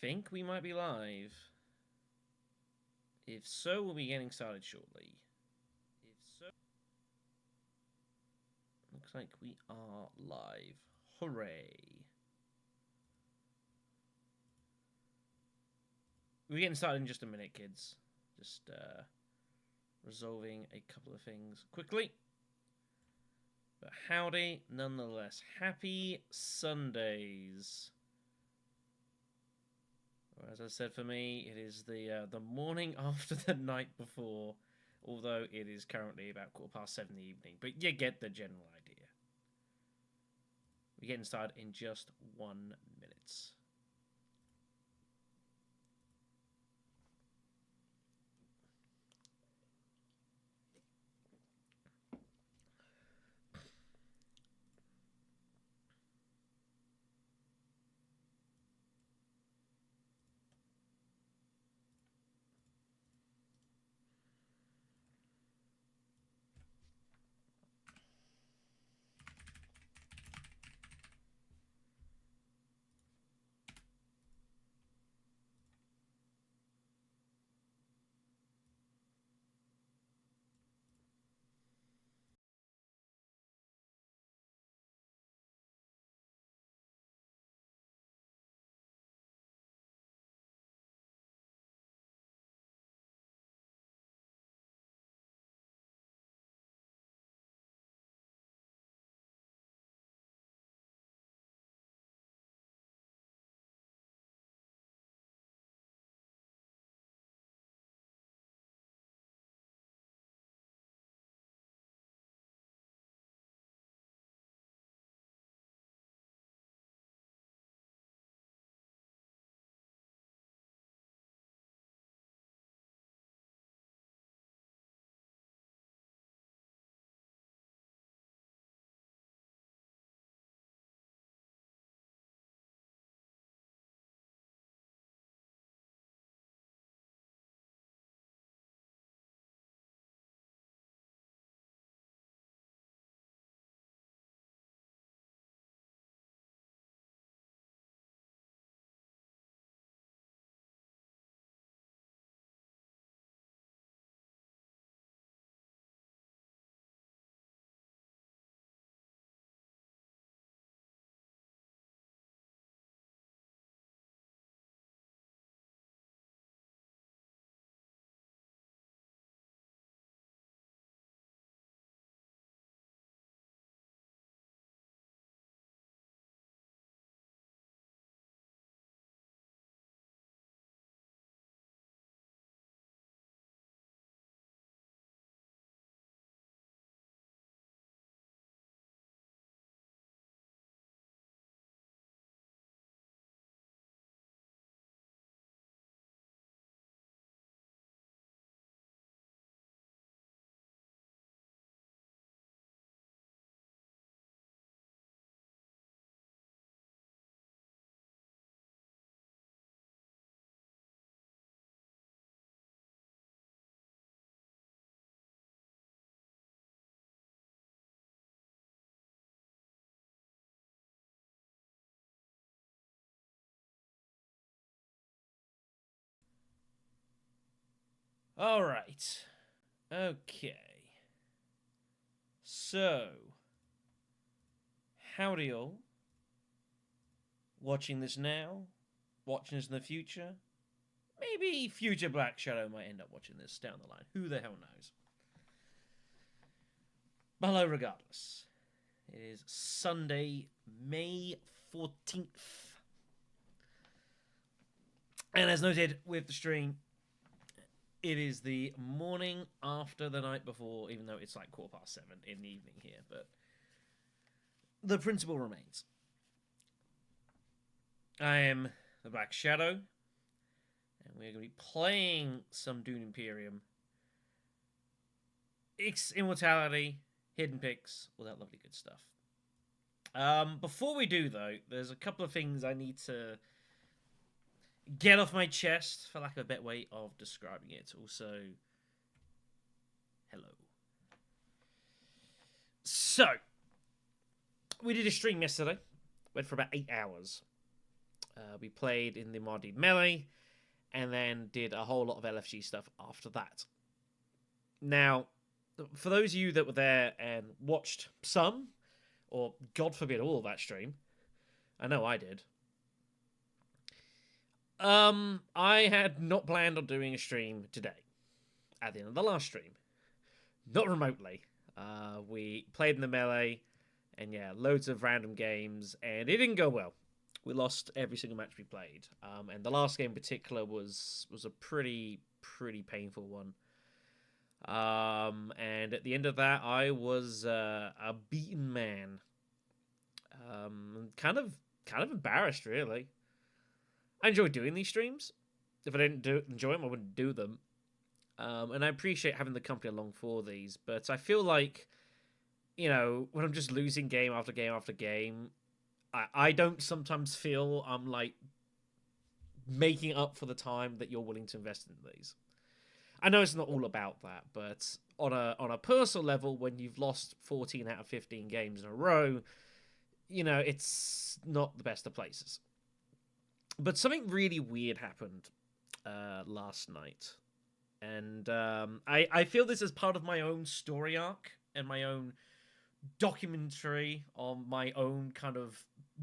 think we might be live. If so, we'll be getting started shortly. If so, looks like we are live. Hooray. We're getting started in just a minute, kids. Just resolving a couple of things quickly. But howdy, nonetheless. Happy Sundays. Or as I said, for me, it is the morning after the night before, although it is currently about 7:15 in the evening. But you get the general idea. We're getting started in just 1 minute. All right. Okay. So, howdy all. Watching this now, watching this in the future. Maybe future Black Shadow might end up watching this down the line. Who the hell knows? But hello, regardless. It is Sunday, May 14th. And as noted with the stream, it is the morning after the night before, even though it's like 7:15 in the evening here. But the principle remains. I am the Black Shadow, and we're going to be playing some Dune Imperium. X Immortality, Hidden Picks, all that lovely good stuff. Before we do, though, there's a couple of things I need to get off my chest, for lack of a better way of describing it. Also, hello. So, we did a stream yesterday. Went for about 8 hours. We played in the modded melee, and then did a whole lot of LFG stuff after that. Now, for those of you that were there and watched some, or God forbid all of that stream, I know I did. I had not planned on doing a stream today. At the end of the last stream, not remotely. We played in the melee, and yeah, loads of random games, and it didn't go well. We lost every single match we played, and the last game in particular was a pretty painful one. And at the end of that, I was a beaten man. Kind of embarrassed, really. I enjoy doing these streams. If I didn't enjoy them, I wouldn't do them. And I appreciate having the company along for these, but I feel like, you know, when I'm just losing game after game after game, I don't sometimes feel I'm like making up for the time that you're willing to invest in these. I know it's not all about that, but on a personal level, when you've lost 14 out of 15 games in a row, you know, it's not the best of places. But something really weird happened last night. And I feel this is part of my own story arc and my own documentary on my own kind of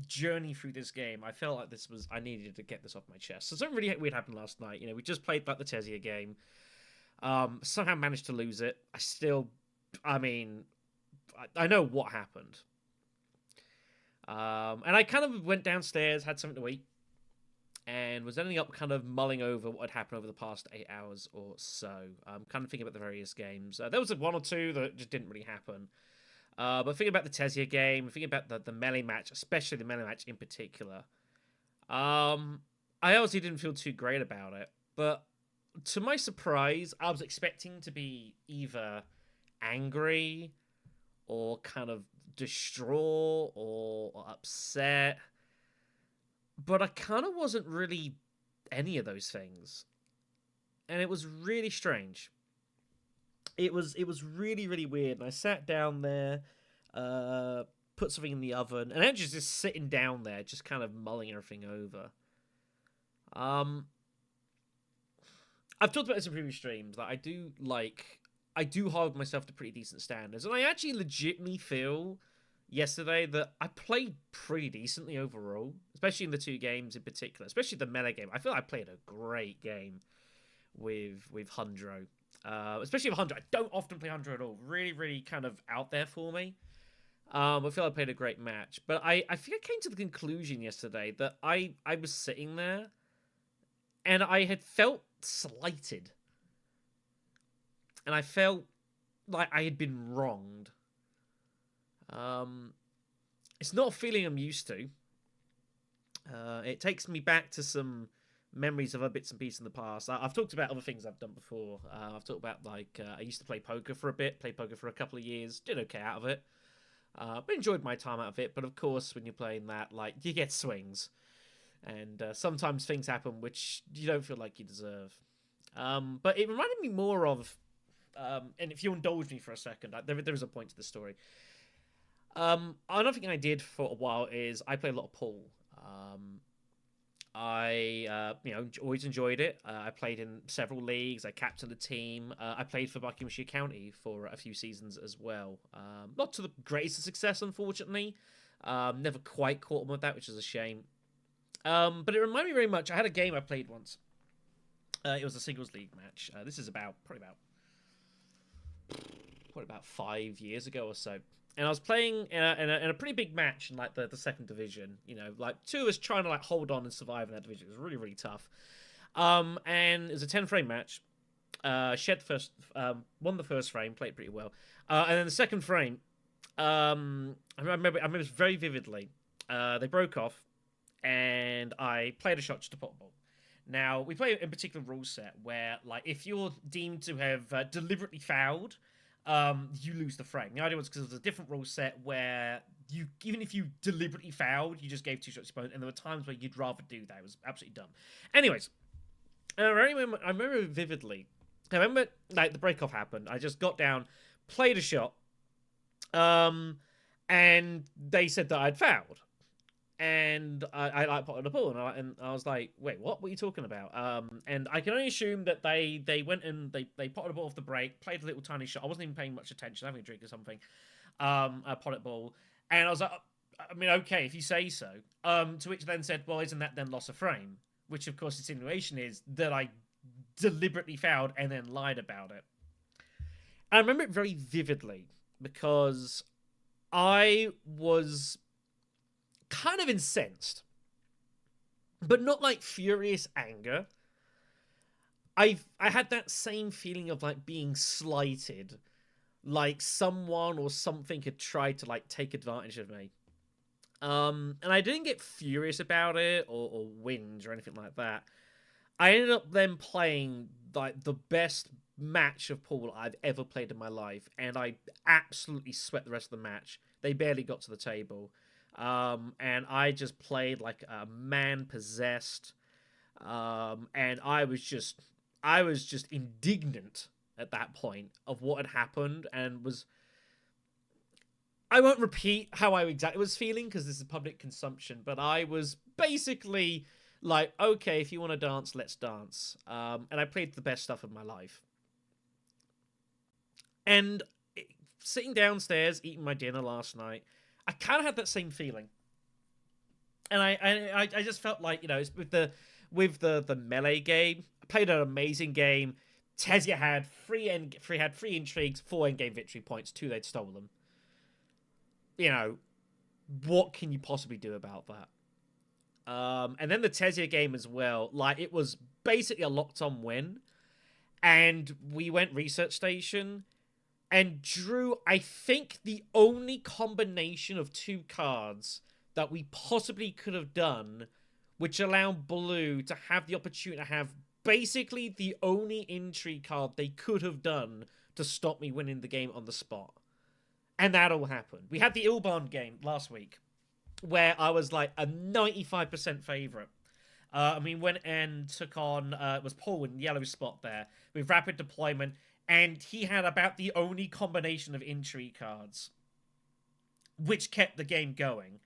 journey through this game. I felt like I needed to get this off my chest. So something really weird happened last night. You know, we just played back the Tesia game. Somehow managed to lose it. I know what happened. And I kind of went downstairs, had something to eat, and was ending up kind of mulling over what had happened over the past 8 hours or so. Kind of thinking about the various games. There was one or two that just didn't really happen. But thinking about the Tesia game, thinking about the melee match, especially the melee match in particular, I obviously didn't feel too great about it. But to my surprise, I was expecting to be either angry or kind of distraught or upset. But I kind of wasn't really any of those things. And it was really strange. It was really, really weird. And I sat down there, put something in the oven, and then just sitting down there, just kind of mulling everything over. I've talked about this in previous streams that I do hold myself to pretty decent standards, and I actually legitimately feel yesterday that I played pretty decently overall, especially in the two games in particular, especially the melee game. I feel I played a great game with Hundro. Especially with Hundro. I don't often play Hundro at all. Really, really kind of out there for me. I feel I played a great match. But I think I came to the conclusion yesterday that I was sitting there and I had felt slighted. And I felt like I had been wronged. It's not a feeling I'm used to. It takes me back to some memories of other bits and pieces in the past. I've talked about other things I've done before. I've talked about I used to play poker for a bit, played poker for a couple of years, did okay out of it. But enjoyed my time out of it. But of course, when you're playing that, you get swings, and sometimes things happen which you don't feel like you deserve. But it reminded me more of, and if you indulge me for a second, there is a point to the story. Another thing I did for a while is I played a lot of pool. I always enjoyed it. I played in several leagues. I captained a team. I played for Buckinghamshire County for a few seasons as well. Not to the greatest of success, unfortunately. Never quite caught on with that, which is a shame. But it reminded me very much. I had a game I played once. It was a singles league match. This is probably about 5 years ago or so. And I was playing in a pretty big match in the second division. You know, two of us trying to hold on and survive in that division. It was really, really tough. And it was a 10-frame match. Shed first, won the first frame, played pretty well. And then the second frame, I remember it very vividly. They broke off, and I played a shot just to pop a ball. Now we play in particular rule set where if you're deemed to have deliberately fouled, you lose the frame. The idea was because it was a different rule set where even if you deliberately fouled, you just gave 2 shots to your opponent, and there were times where you'd rather do that. It was absolutely dumb. Anyways, I remember vividly. I remember the break-off happened. I just got down, played a shot, and they said that I'd fouled. and I like potted the pool, and I was like, wait, what are you talking about? And I can only assume that they went and they potted the ball off the break, played a little tiny shot. I wasn't even paying much attention, having a drink or something. A potted ball, and I was like, I mean, okay, if you say so. To which then said, well, isn't that then loss of frame? Which of course, the insinuation is that I deliberately fouled and then lied about it. I remember it very vividly because I was kind of incensed, but not like furious anger. I had that same feeling of like being slighted, like someone or something had tried to like take advantage of me. And I didn't get furious about it or whinge or anything like that. I ended up then playing like the best match of pool I've ever played in my life, and I absolutely sweat the rest of the match. They barely got to the table, and I just played like a man possessed, and I was just indignant at that point of what had happened, and was I won't repeat how I exactly was feeling because this is public consumption, but I was basically like, okay, if you want to dance, let's dance. And I played the best stuff of my life. And sitting downstairs eating my dinner last night, I kind of had that same feeling, and I just felt like, you know, it's with the melee game. I played an amazing game. Tezia had three intrigues, 4 endgame victory points, 2 they'd stolen. You know, what can you possibly do about that? And then the Tezia game as well, like it was basically a locked on win. And we went research station and drew, I think, the only combination of 2 cards that we possibly could have done, which allowed Blue to have the opportunity to have basically the only intrigue card they could have done to stop me winning the game on the spot. And that all happened. We had the Ilbond game last week, where I was like a 95% favorite. And we went and took on, it was Paul in yellow spot there, with rapid deployment, and he had about the only combination of intrigue cards, which kept the game going.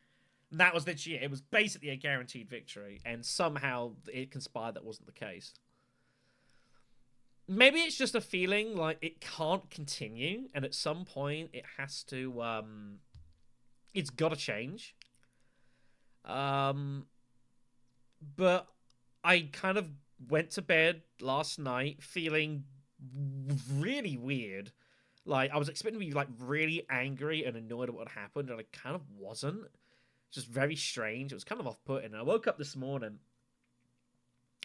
And that was literally it. It was basically a guaranteed victory, and somehow it conspired that wasn't the case. Maybe it's just a feeling like it can't continue, and at some point it has to, it's got to change. But I kind of went to bed last night feeling really weird. Like, I was expecting to be, like, really angry and annoyed at what happened, and I kind of wasn't. Just very strange. It was kind of off-putting. I woke up this morning,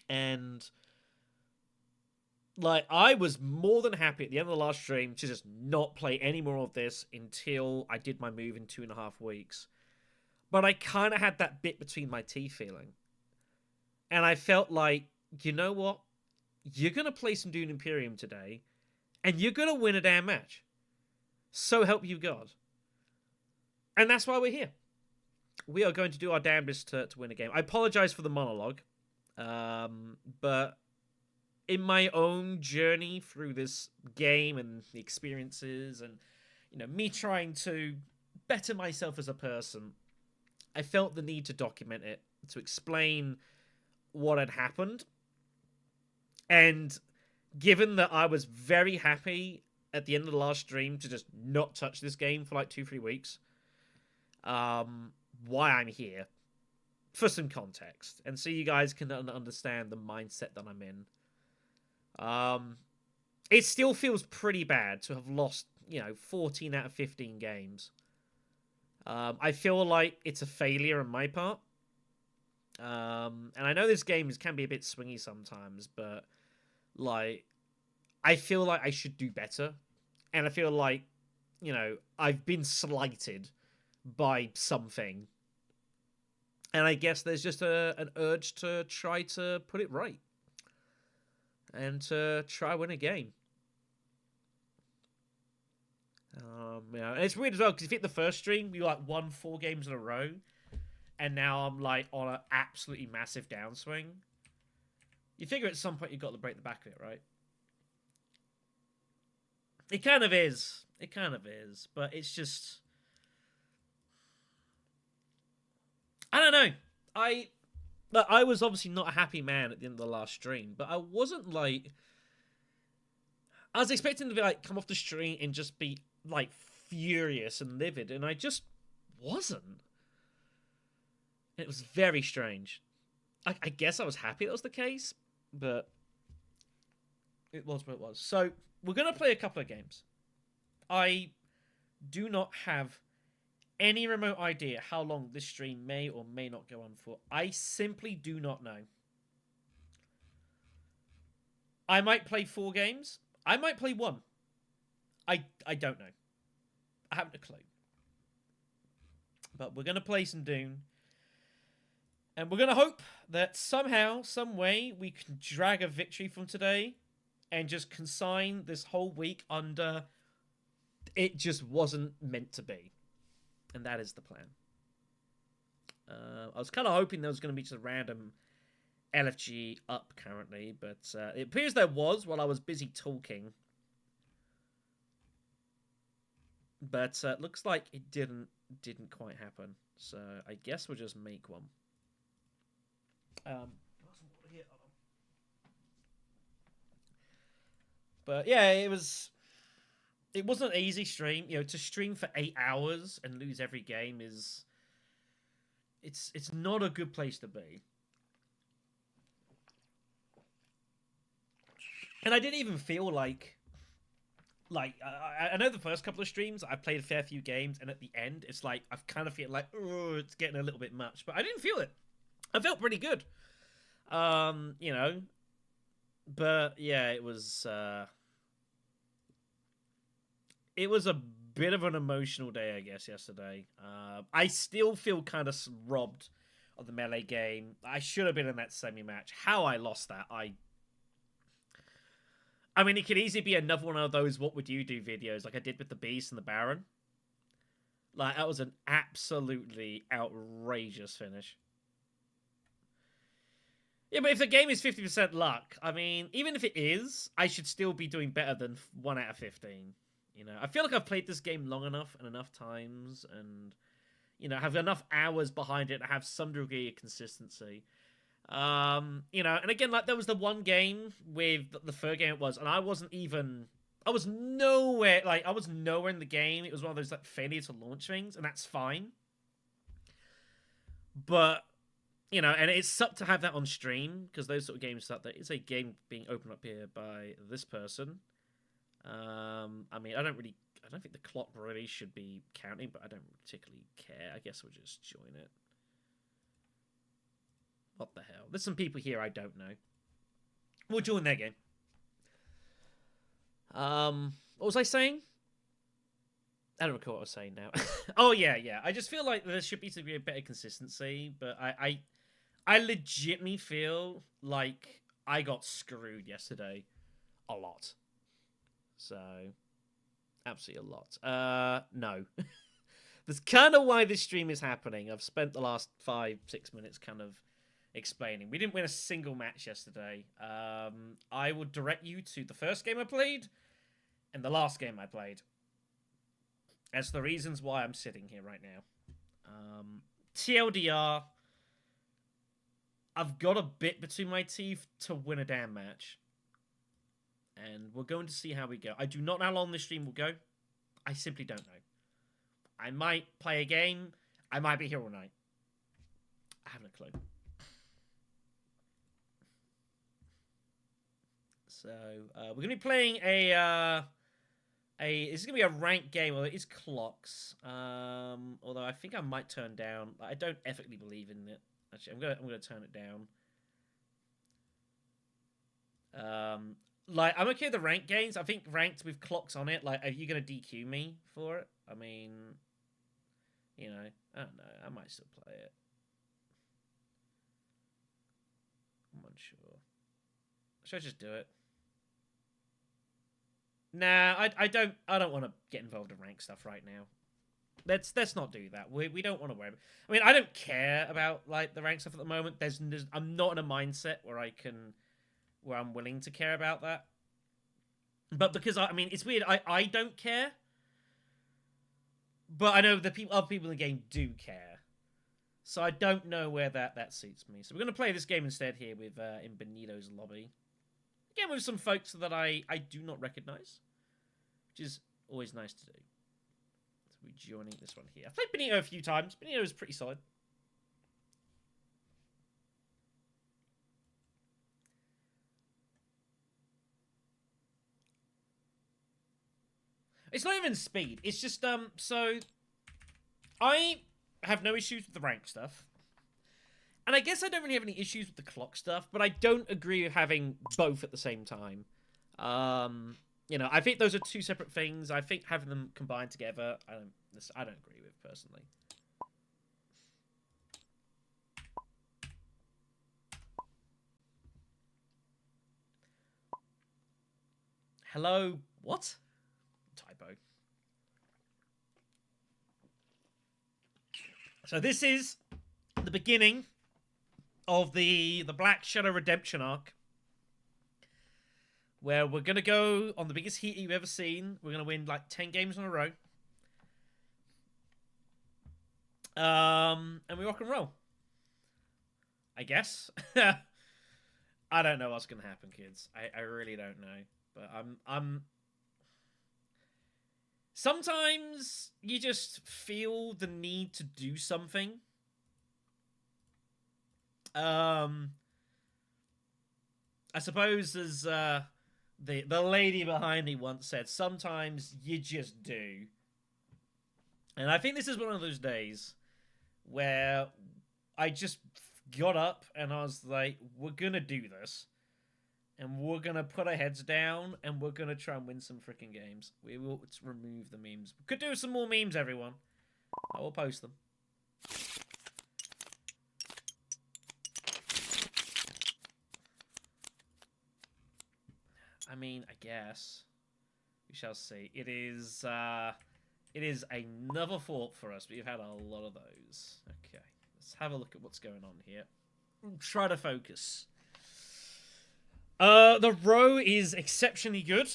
and, like, I was more than happy at the end of the last stream to just not play any more of this until I did my move in 2.5 weeks. But I kind of had that bit between my teeth feeling. And I felt like, you know what? You're going to play some Dune Imperium today, and you're going to win a damn match. So help you God. And that's why we're here. We are going to do our damnedest to win a game. I apologize for the monologue, but in my own journey through this game and the experiences and, you know, me trying to better myself as a person, I felt the need to document it, to explain what had happened. And given that I was very happy at the end of the last stream to just not touch this game for like 2-3 weeks, why I'm here for some context, and so you guys can understand the mindset that I'm in. It still feels pretty bad to have lost, 14 out of 15 games. I feel like it's a failure on my part. And I know this game can be a bit swingy sometimes, but, like, I feel like I should do better. And I feel like, I've been slighted by something. And I guess there's just an urge to try to put it right. And to try win a game. And it's weird as well, because if you hit the first stream, you, won 4 games in a row. And now I'm, on an absolutely massive downswing. You figure at some point you've got to break the back of it, right? It kind of is. It kind of is. But it's just... I don't know. I Look, I was obviously not a happy man at the end of the last stream, but I wasn't like I was expecting to be like come off the stream and just be like furious and livid, and I just wasn't. It was very strange. I guess I was happy that was the case, but it was what it was. So we're gonna play a couple of games. I do not have any remote idea how long this stream may or may not go on for. I simply do not know. I might play 4 games. I might play 1. I don't know. I haven't a clue. But we're going to play some Dune. And we're going to hope that somehow, some way, we can drag a victory from today and just consign this whole week under it just wasn't meant to be. And that is the plan. I was kind of hoping there was going to be just a random LFG up currently, but it appears there was while I was busy talking. But looks like it didn't quite happen. So I guess we'll just make one. But yeah, it wasn't an easy stream. You know, to stream for 8 hours and lose every game is it's not a good place to be. And I didn't even feel like I know the first couple of streams I played a fair few games, and at the end it's like I've kind of feel like, oh, it's getting a little bit much, but I didn't feel it. I felt pretty good. You know, but yeah, it was a bit of an emotional day, I guess, yesterday. I still feel kind of robbed of the melee game. I should have been in that semi-match. How I lost that, I mean, it could easily be another one of those "What would you do" videos, like I did with the Beast and the Baron. Like, that was an absolutely outrageous finish. Yeah, but if the game is 50% luck, I mean, even if it is, I should still be doing better than 1 out of 15. You know, I feel like I've played this game long enough and enough times, and you know, have enough hours behind it to have some degree of consistency. You know, and again, like there was the one game with the third game it was, and I was nowhere in the game. It was one of those like failure to launch things, and that's fine. But you know, and it sucked to have that on stream because those sort of games suck. There is a game being opened up here by this person. I mean, I don't think the clock really should be counting, but I don't particularly care. I guess we'll just join it. What the hell? There's some people here I don't know. We'll join their game. What was I saying? I don't recall what I was saying now. Oh yeah. I just feel like there should be a better consistency, but I legitimately feel like I got screwed yesterday a lot. So, absolutely a lot. No. That's kind of why this stream is happening. I've spent the last 5-6 minutes kind of explaining. We didn't win a single match yesterday. I would direct you to the first game I played and the last game I played. That's the reasons why I'm sitting here right now. TLDR, I've got a bit between my teeth to win a damn match. And we're going to see how we go. I do not know how long this stream will go. I simply don't know. I might play a game. I might be here all night. I haven't a clue. So, we're going to be playing this is going to be a ranked game. Well, it is clocks. Although I think I might turn down. I don't ethically believe in it. Actually, I'm going to turn it down. Like, I'm okay with the ranked games. I think ranked with clocks on it, like, are you going to DQ me for it? I mean, you know, I don't know. I might still play it. I'm unsure. Should I just do it? Nah, I don't want to get involved in rank stuff right now. Let's not do that. We don't want to worry. I mean, I don't care about like the rank stuff at the moment. I'm not in a mindset where I'm willing to care about that. But because I mean, it's weird. I don't care, but I know the other people in the game do care. So I don't know where that suits me. So we're going to play this game instead here with in Benito's lobby. Again, with some folks that I do not recognize, which is always nice to do. So we're joining this one here. I've played Benito a few times. Benito is pretty solid. It's not even speed. It's just so I have no issues with the rank stuff. And I guess I don't really have any issues with the clock stuff, but I don't agree with having both at the same time. You know, I think those are two separate things. I think having them combined together, I don't agree with personally. Hello, what? Typo. So this is the beginning of the Black Shadow Redemption arc, where we're going to go on the biggest heat you've ever seen. We're going to win like 10 games in a row. And we rock and roll. I guess. I don't know what's going to happen, kids. I really don't know. But I'm... Sometimes you just feel the need to do something. I suppose as the lady behind me once said, sometimes you just do. And I think this is one of those days where I just got up and I was like, we're gonna do this. And we're gonna put our heads down and we're gonna try and win some freaking games. We will remove the memes. We could do some more memes, everyone. I will post them. I mean, I guess. We shall see. It is another thought for us. We've had a lot of those. Okay. Let's have a look at what's going on here. Try to focus. The row is exceptionally good,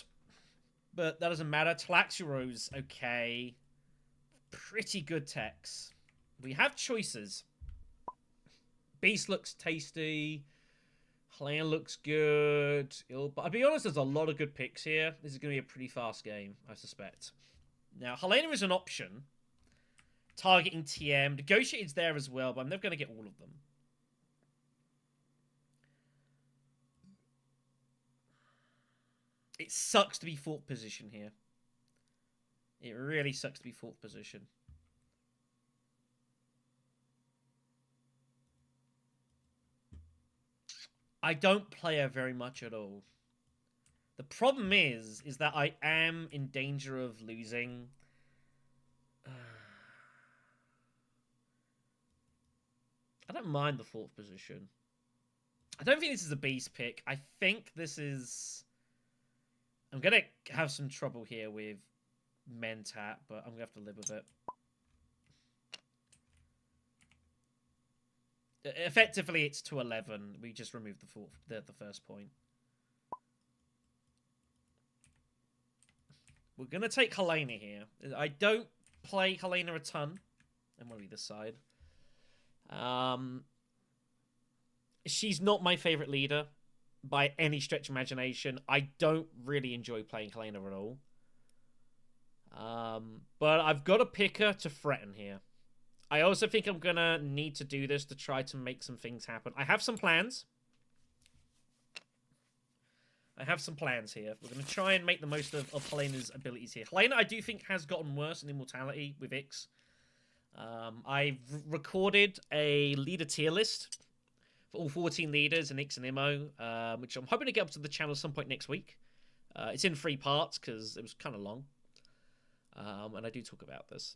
but that doesn't matter. Talaxiro's okay. Pretty good techs. We have choices. Beast looks tasty. Helena looks good. But I'll be honest, there's a lot of good picks here. This is going to be a pretty fast game, I suspect. Now, Helena is an option. Targeting TM. Negotiated's there as well, but I'm never going to get all of them. It sucks to be fourth position here. It really sucks to be fourth position. I don't play her very much at all. The problem is that I am in danger of losing. I don't mind the fourth position. I don't think this is a beast pick. I think this is... I'm going to have some trouble here with Mentat, but I'm going to have to live with it. Effectively, it's to 11. We just removed the first point. We're going to take Helena here. I don't play Helena a ton. I'm on either side. She's not my favorite leader by any stretch of imagination. I don't really enjoy playing Helena at all. But I've got to pick her to threaten here. I also think I'm going to need to do this to try to make some things happen. I have some plans. We're going to try and make the most of Helena's abilities here. Helena, I do think, has gotten worse in Immortality with Ix. I've recorded a leader tier list for all 14 leaders in Ix and Immo, which I'm hoping to get up to the channel at some point next week. It's in 3 parts because it was kind of long. And I do talk about this.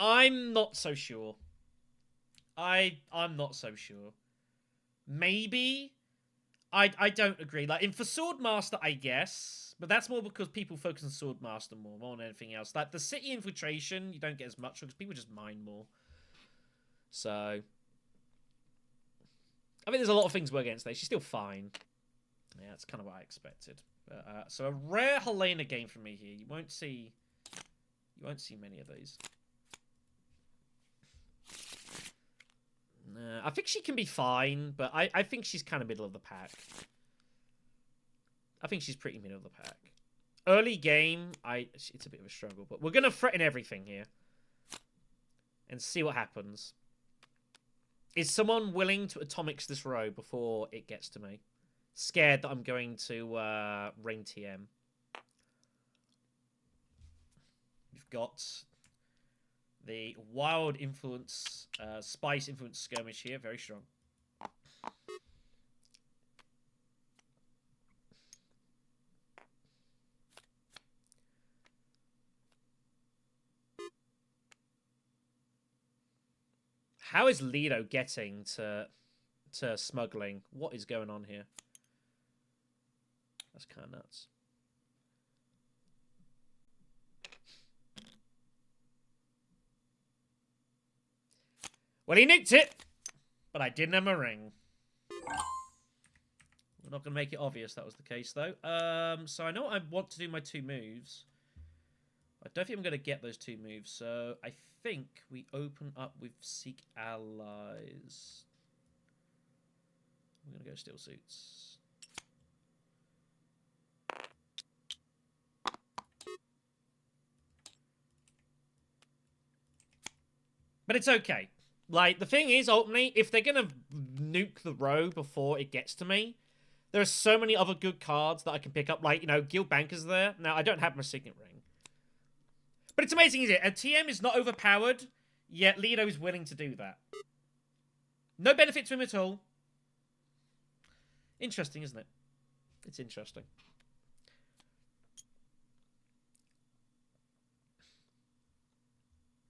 I'm not so sure. I'm not so sure. Maybe... I don't agree. Like, for Swordmaster, I guess. But that's more because people focus on Swordmaster more than anything else. Like, the city infiltration, you don't get as much because people just mine more. So... I think there's a lot of things we're against there. She's still fine. Yeah, that's kind of what I expected. So a rare Helena game from me here. You won't see many of these. I think she can be fine, but I think she's kind of middle of the pack. I think she's pretty middle of the pack. Early game, it's a bit of a struggle, but we're going to threaten everything here. And see what happens. Is someone willing to atomics this row before it gets to me? Scared that I'm going to ring TM. We've got the wild influence, spice influence skirmish here. Very strong. How is Lido getting to smuggling? What is going on here? That's kind of nuts. Well, he nuked it, but I didn't have a ring. We're not going to make it obvious that was the case, though. So I know I want to do my 2 moves. I don't think I'm going to get those 2 moves, so I think we open up with Seek Allies. I'm going to go Steel Suits. But it's okay. Like, the thing is, ultimately, if they're going to nuke the row before it gets to me, there are so many other good cards that I can pick up. Like, you know, Guild Banker's there. Now, I don't have my Signet Ring. But it's amazing, isn't it? A TM is not overpowered, yet Lido is willing to do that. No benefit to him at all. Interesting, isn't it? It's interesting.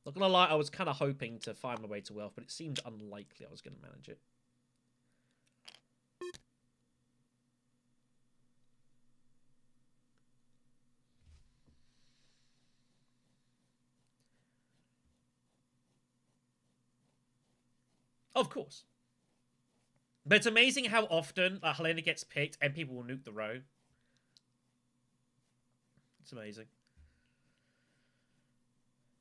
Not gonna lie, I was kind of hoping to find my way to wealth, but it seemed unlikely I was going to manage it. Of course. But it's amazing how often Helena gets picked and people will nuke the row. It's amazing.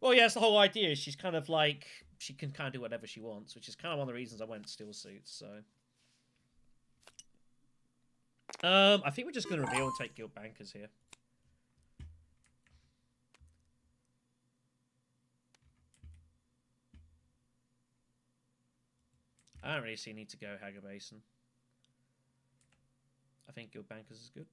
Well, yeah, that's the whole idea. She's kind of like, she can kind of do whatever she wants, which is kind of one of the reasons I went Steel Suits, so. I think we're just going to reveal and take Guild Bankers here. I don't really see a need to go Hager Basin. I think Guild Bankers is good.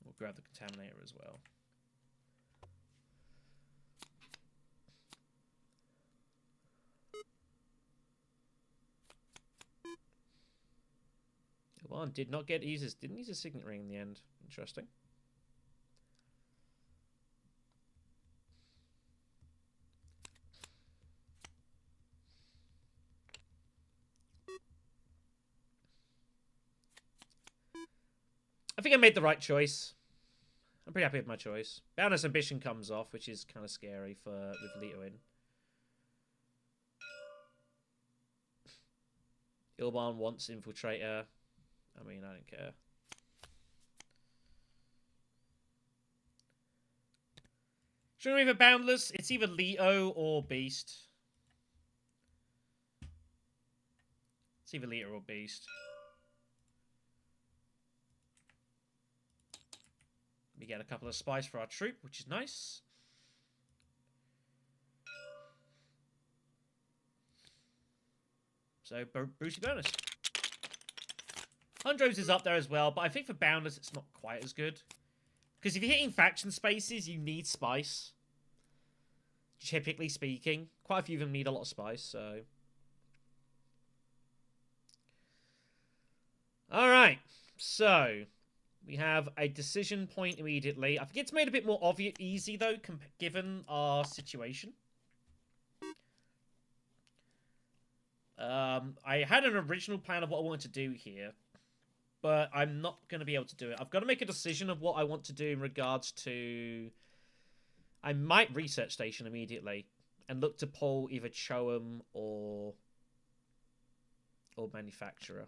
We'll grab the Contaminator as well. One did not get Ease's, didn't use a Signet Ring in the end. Interesting. I think I made the right choice. I'm pretty happy with my choice. Boundless Ambition comes off, which is kind of scary with Leto in. Ilban wants Infiltrator. I mean, I don't care. Should we have a Boundless? It's either Leto or Beast. It's either Leto or Beast. We get a couple of spies for our troop, which is nice. So, Brucey bonus. Hundreds is up there as well, but I think for Boundless it's not quite as good. Because if you're hitting faction spaces, you need spice. Typically speaking. Quite a few of them need a lot of spice, so... Alright, so... we have a decision point immediately. I think it's made a bit more obvious, easy, though, given our situation. I had an original plan of what I wanted to do here, but I'm not going to be able to do it. I've got to make a decision of what I want to do in regards to... I might research station immediately and look to pull either Choam or manufacturer.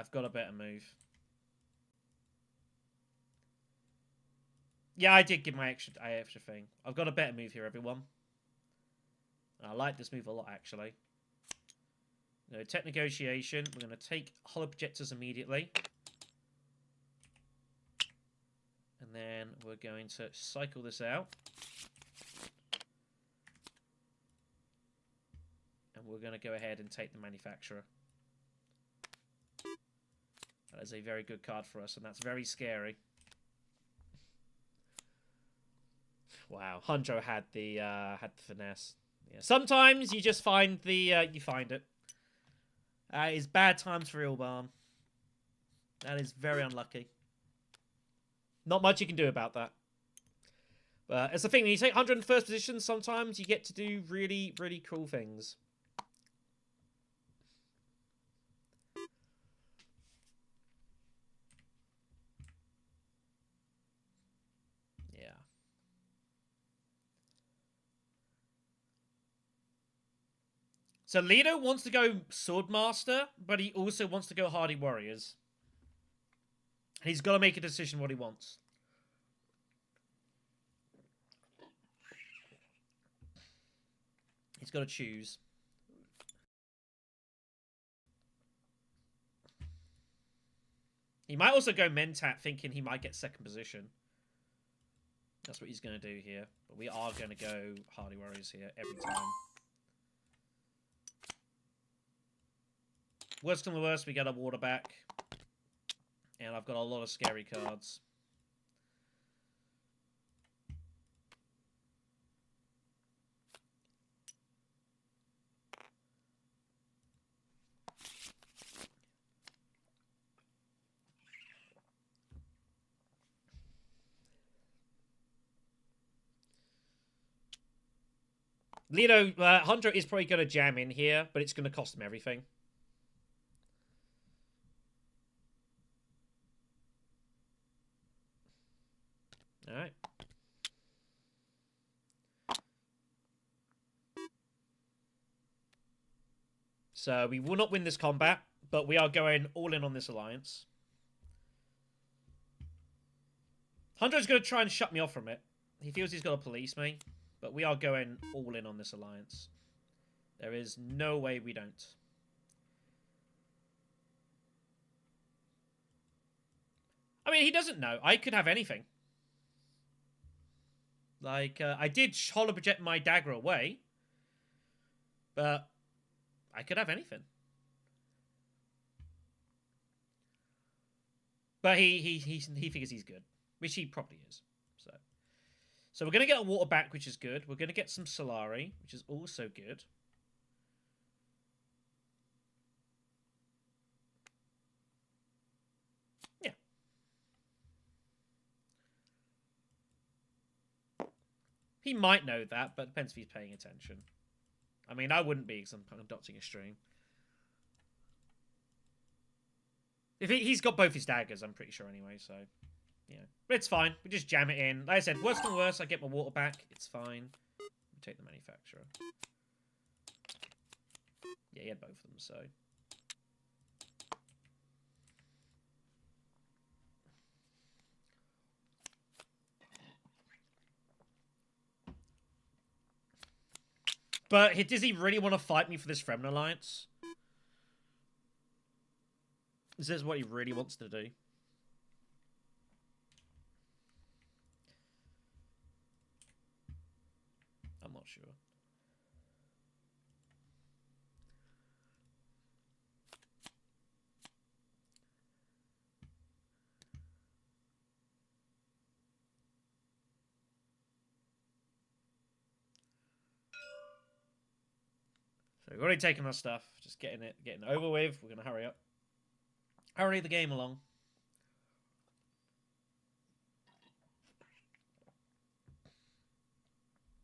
I've got a better move. Yeah, I did give my extra thing. I've got a better move here, everyone. I like this move a lot, actually. Tech negotiation. We're going to take hollow projectors immediately. And then we're going to cycle this out. And we're going to go ahead and take the manufacturer. That is a very good card for us, and that's very scary. Wow, Hondro had the finesse. Yeah. Sometimes you just find the you find it. It's bad times for Ilbarn. That is very unlucky. Not much you can do about that. But it's the thing, when you take 101st position, sometimes you get to do really, really cool things. Yeah. So Lido wants to go Swordmaster, but he also wants to go Hardy Warriors. He's got to make a decision what he wants. He's got to choose. He might also go Mentat, thinking he might get second position. That's what he's going to do here. But we are going to go Hardy Warriors here every time. Worst come to worst, we get a water back. And I've got a lot of scary cards. Lido, Hunter is probably going to jam in here, but it's going to cost him everything. Alright. So we will not win this combat, but we are going all in on this alliance. Hunter's going to try and shut me off from it. He feels he's got to police me, but we are going all in on this alliance. There is no way we don't. I mean, he doesn't know. I could have anything. Like, I did hollow project my dagger away, but I could have anything. But he figures he's good, which he probably is. So we're going to get a water back, which is good. We're going to get some Solari, which is also good. Yeah. He might know that, but it depends if he's paying attention. I mean, I wouldn't be, because I'm conducting a stream. If he's got both his daggers, I'm pretty sure anyway, so... Yeah, but it's fine. We just jam it in. Like I said, worse than worse, I get my water back. It's fine. We take the manufacturer. Yeah, he had both of them, so... But does he really want to fight me for this Fremen Alliance? Is this what he really wants to do? I'm not sure. So we've already taken our stuff. Just getting it over with. We're going to hurry up. Hurry the game along.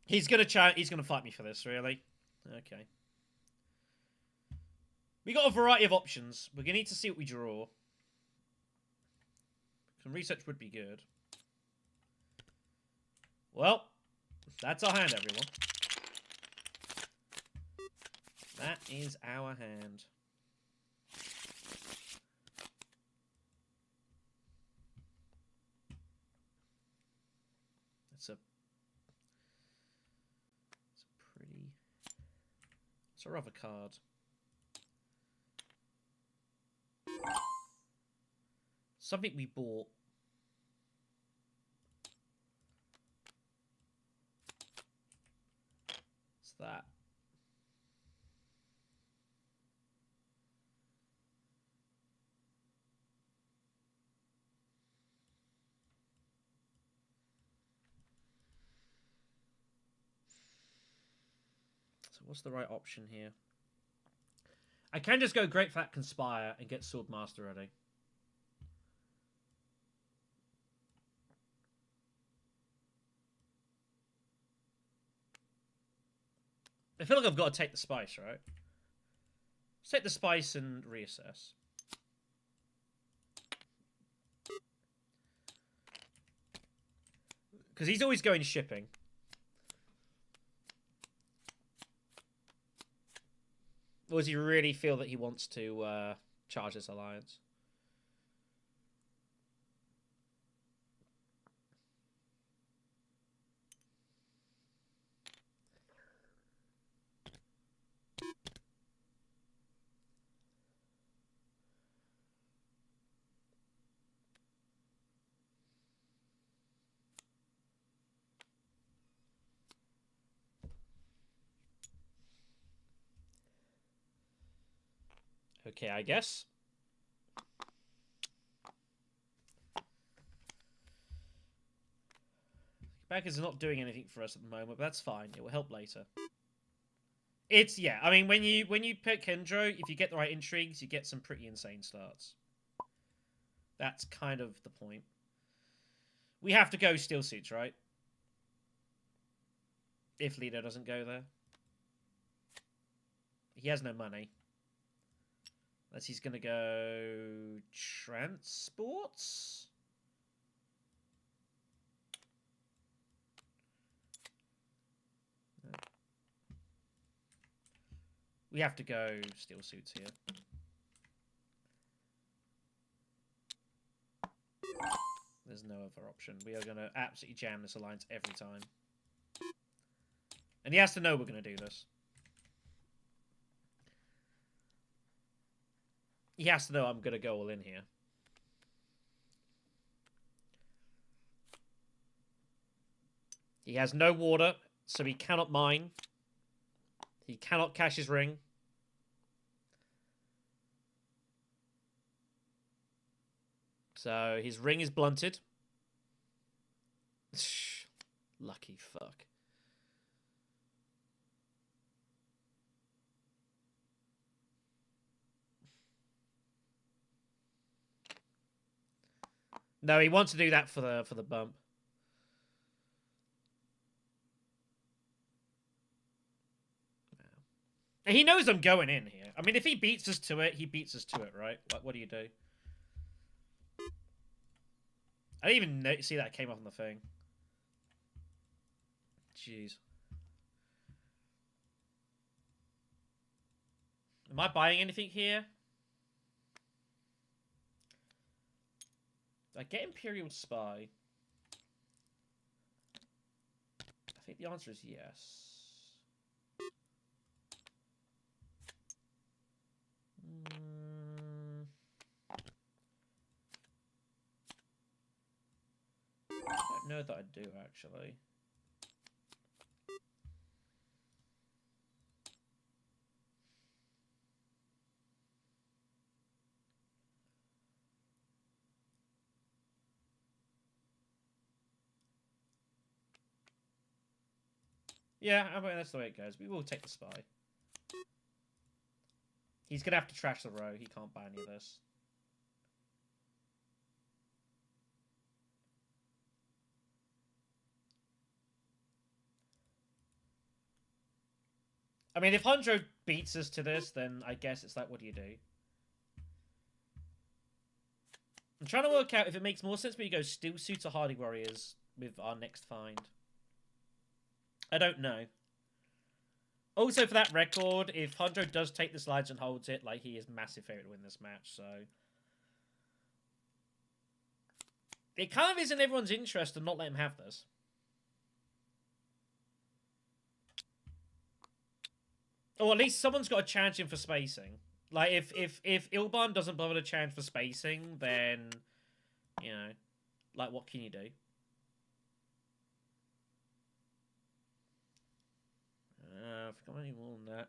He's gonna fight me for this, really. Okay. We got a variety of options. We're gonna need to see what we draw. Some research would be good. Well, that's our hand, everyone. That is our hand. It's a pretty... It's our other card. Something we bought. It's that. So what's the right option here? I can just go Great Fat Conspire and get Swordmaster ready. I feel like I've got to take the spice, right? Let's take the spice and reassess. Because he's always going shipping. Or does he really feel that he wants to charge this alliance? Okay, I guess. Backers are not doing anything for us at the moment, but that's fine. It will help later. It's, yeah, I mean, when you pick Kendro, if you get the right intrigues, you get some pretty insane starts. That's kind of the point. We have to go Steel Suits, right? If Lido doesn't go there. He has no money. Unless he's going to go Transports? No. We have to go Steel Suits here. There's no other option. We are going to absolutely jam this alliance every time. And he has to know we're going to do this. He has to know I'm going to go all in here. He has no water, so he cannot mine. He cannot cash his ring. So his ring is blunted. Lucky fuck. No, he wants to do that for the bump. And he knows I'm going in here. I mean, if he beats us to it, he beats us to it, right? What do you do? I didn't even see that came up on the thing. Jeez. Am I buying anything here? Did I get Imperial Spy? I think the answer is yes. I don't know that I do, actually. Yeah, I mean, that's the way it goes. We will take the spy. He's going to have to trash the row. He can't buy any of this. I mean, if Hondro beats us to this, then I guess it's like, what do you do? I'm trying to work out if it makes more sense when you go Steel Suits or Hardy Warriors with our next find. I don't know. Also, for that record, if Hondro does take the slides and holds it, like, he is massive favourite to win this match, so... It kind of is in everyone's interest to not let him have this. Or at least someone's got to challenge him for spacing. Like, if Ilban doesn't bother to challenge for spacing, then, you know, like, what can you do? I forgot any more than that.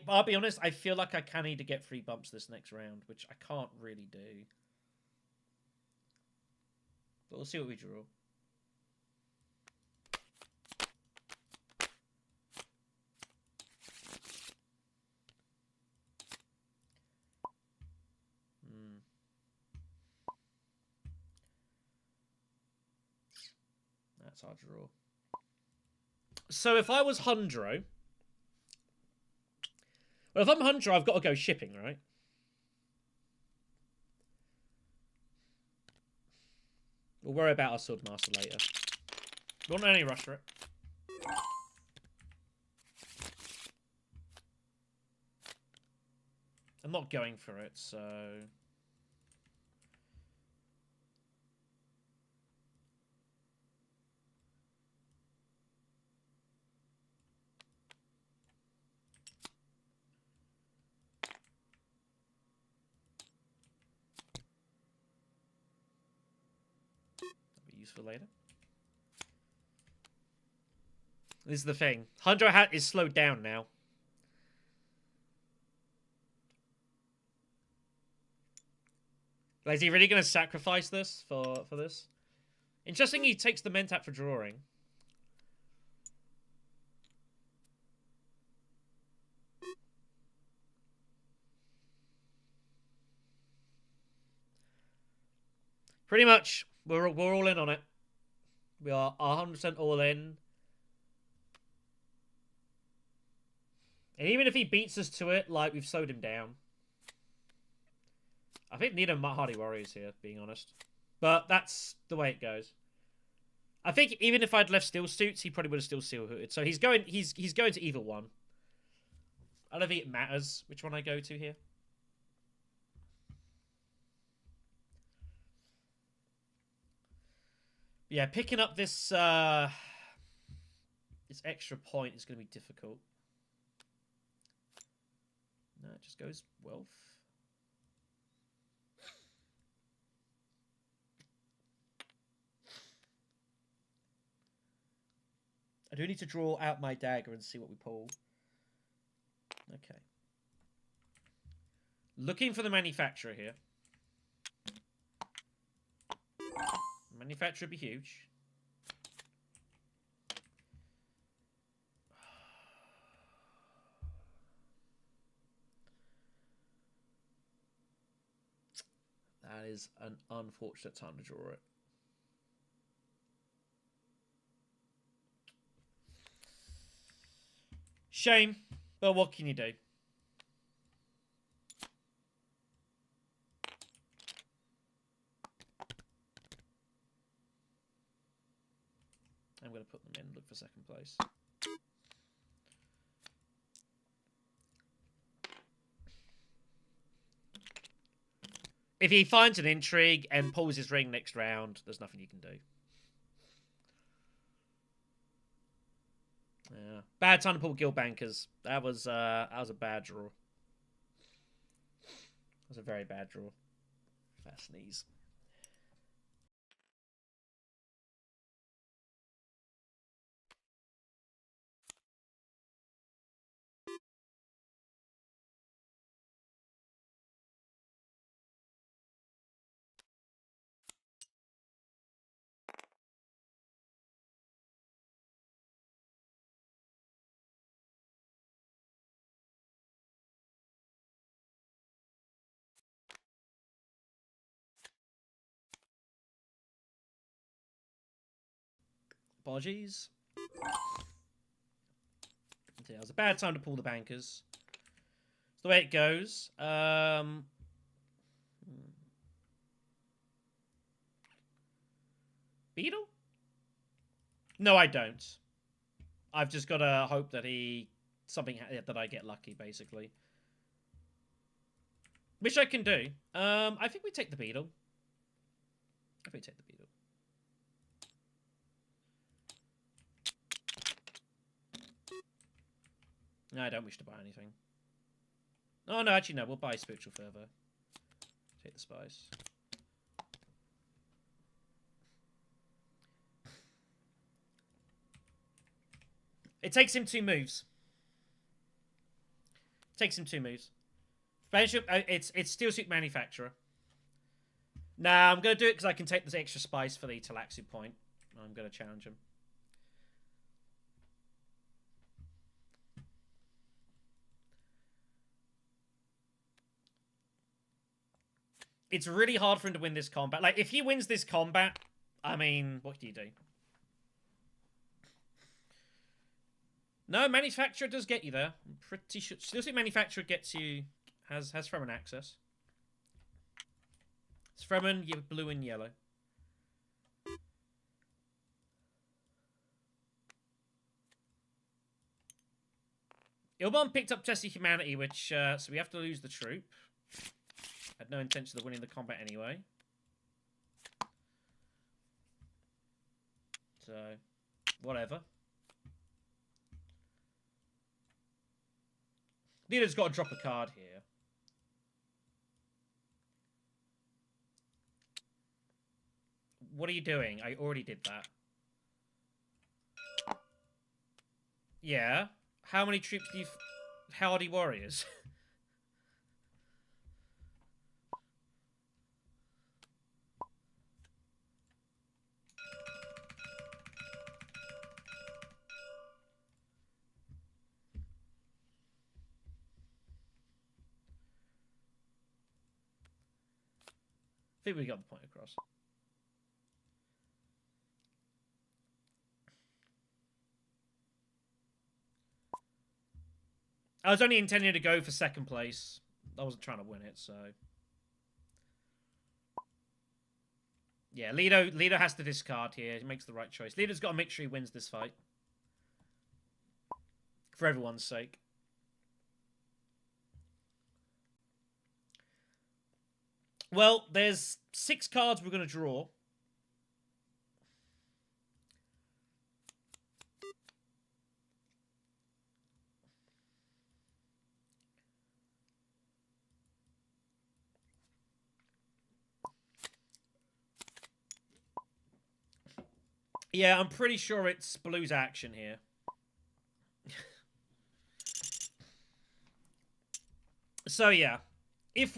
I'll be honest, I feel like I can need to get 3 bumps this next round, which I can't really do. But we'll see what we draw. That's our draw. So if I was Hundro... Well, if I'm Hundro, I've got to go shipping, right? We'll worry about our Swordmaster later. We won't only rush for it. I'm not going for it, so... useful later. This is the thing. Hundro Hat is slowed down now. Like, is he really going to sacrifice this for this? Interesting, he takes the Mentat for drawing. Pretty much, we're all in on it. We are 100% all in. And even if he beats us to it, like, we've slowed him down. I think neither Hardy Warriors here, being honest. But that's the way it goes. I think even if I'd left Steel Suits, he probably would have still Steel Hooted. So he's going to either one. I don't think it matters which one I go to here. Yeah, picking up this this extra point is going to be difficult. No, it just goes wealth. I do need to draw out my dagger and see what we pull. Okay. Looking for the manufacturer here. Manufacturer would be huge. That is an unfortunate time to draw it. Shame, but what can you do? I'm going to put them in, look for second place. If he finds an intrigue and pulls his ring next round, there's nothing you can do. Yeah. Bad time to pull Guild Bankers. That was a bad draw. That was a very bad draw. If I sneeze. Apologies. Yeah, it was a bad time to pull the bankers. It's the way it goes. Beetle? No, I don't. I've just got to hope that that I get lucky, basically. Which I can do. I think we take the Beetle. I think we take the Beetle. No, I don't wish to buy anything. Oh, no, actually, no. We'll buy Spiritual Fervor. Take the spice. It takes him 2 moves. Takes him 2 moves. It's Steel Suit Manufacturer. Nah, I'm going to do it because I can take this extra spice for the Talaxu point. I'm going to challenge him. It's really hard for him to win this combat. Like, if he wins this combat, I mean, what do you do? No, Manufacturer does get you there. I'm pretty sure. Steel Suit Manufacturer gets you... Has Fremen access. It's Fremen, blue and yellow. Ilbon picked up Testy Humanity, which... so we have to lose the troop. Had no intention of winning the combat anyway. So, whatever. Leader's got to drop a card here. What are you doing? I already did that. Yeah. How many troops do you... Hardy warriors? I think we got the point across. I was only intending to go for 2nd place. I wasn't trying to win it, so... Yeah, Lido has to discard here. He makes the right choice. Lido's got to make sure he wins this fight. For everyone's sake. Well, there's 6 cards we're going to draw. Yeah, I'm pretty sure it's Blue's action here. So yeah, if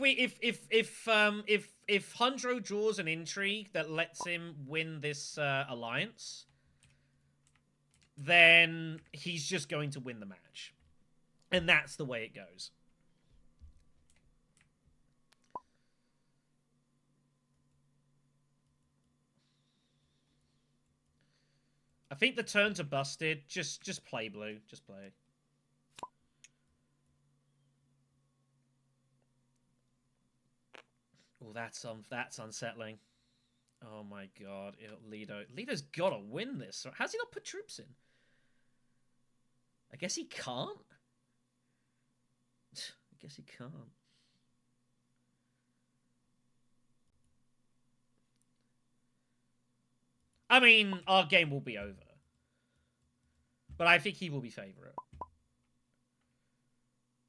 Hundro draws an intrigue that lets him win this alliance, then he's just going to win the match, and that's the way it goes. I think the turns are busted. Just play Blue. Just play. Oh, that's unsettling. Oh my god, Lido's gotta win this. How's he not put troops in? I guess he can't. I guess he can't. I mean, our game will be over. But I think he will be favourite.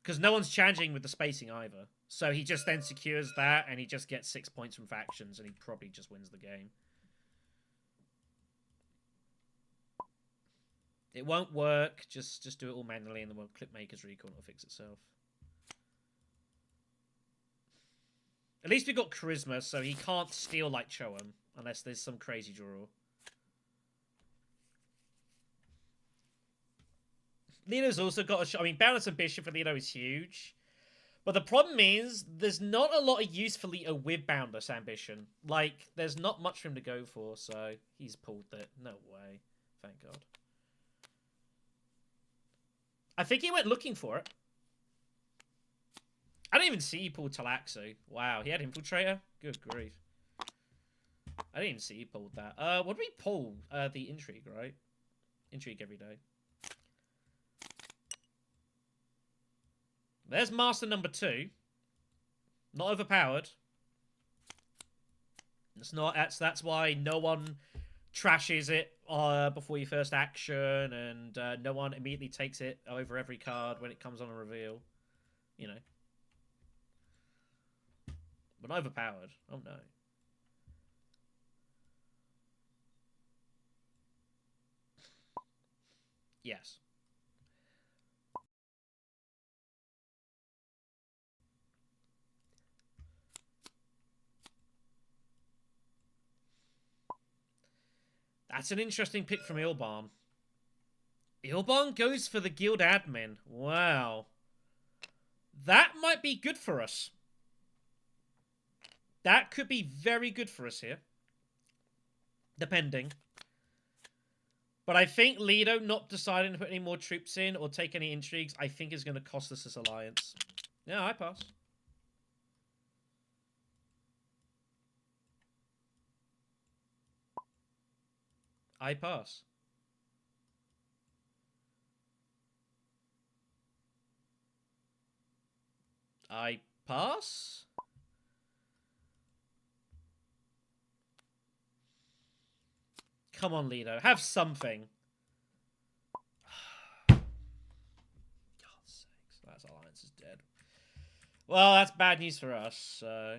Because no one's challenging with the spacing either. So he just then secures that, and he just gets 6 points from factions, and he probably just wins the game. It won't work. Just do it all manually, and then we'll clip Maker's Recall, and it'll fix itself. At least we got Charisma, so he can't steal like Cho'am, unless there's some crazy draw. Lido's also got a shot. I mean, Balance Ambition for Lido is huge. But the problem is, there's not a lot of use for Lido with Boundless Ambition. Like, there's not much for him to go for, so he's pulled it. No way. Thank God. I think he went looking for it. I didn't even see he pulled Talaxu. Wow, he had Infiltrator? Good grief. I didn't even see he pulled that. What did we pull? The Intrigue, right? Intrigue every day. There's Master number 2. Not overpowered. It's not. That's why no one trashes it before your first action, and no one immediately takes it over every card when it comes on a reveal. You know. But overpowered. Oh no. Yes. That's an interesting pick from Ilban. Ilban goes for the guild admin. Wow. That might be good for us. That could be very good for us here. Depending. But I think Lido not deciding to put any more troops in or take any intrigues, I think is going to cost us this alliance. Yeah, I pass. I pass. I pass? Come on, Lido. Have something. God's sakes. That alliance is dead. Well, that's bad news for us, so...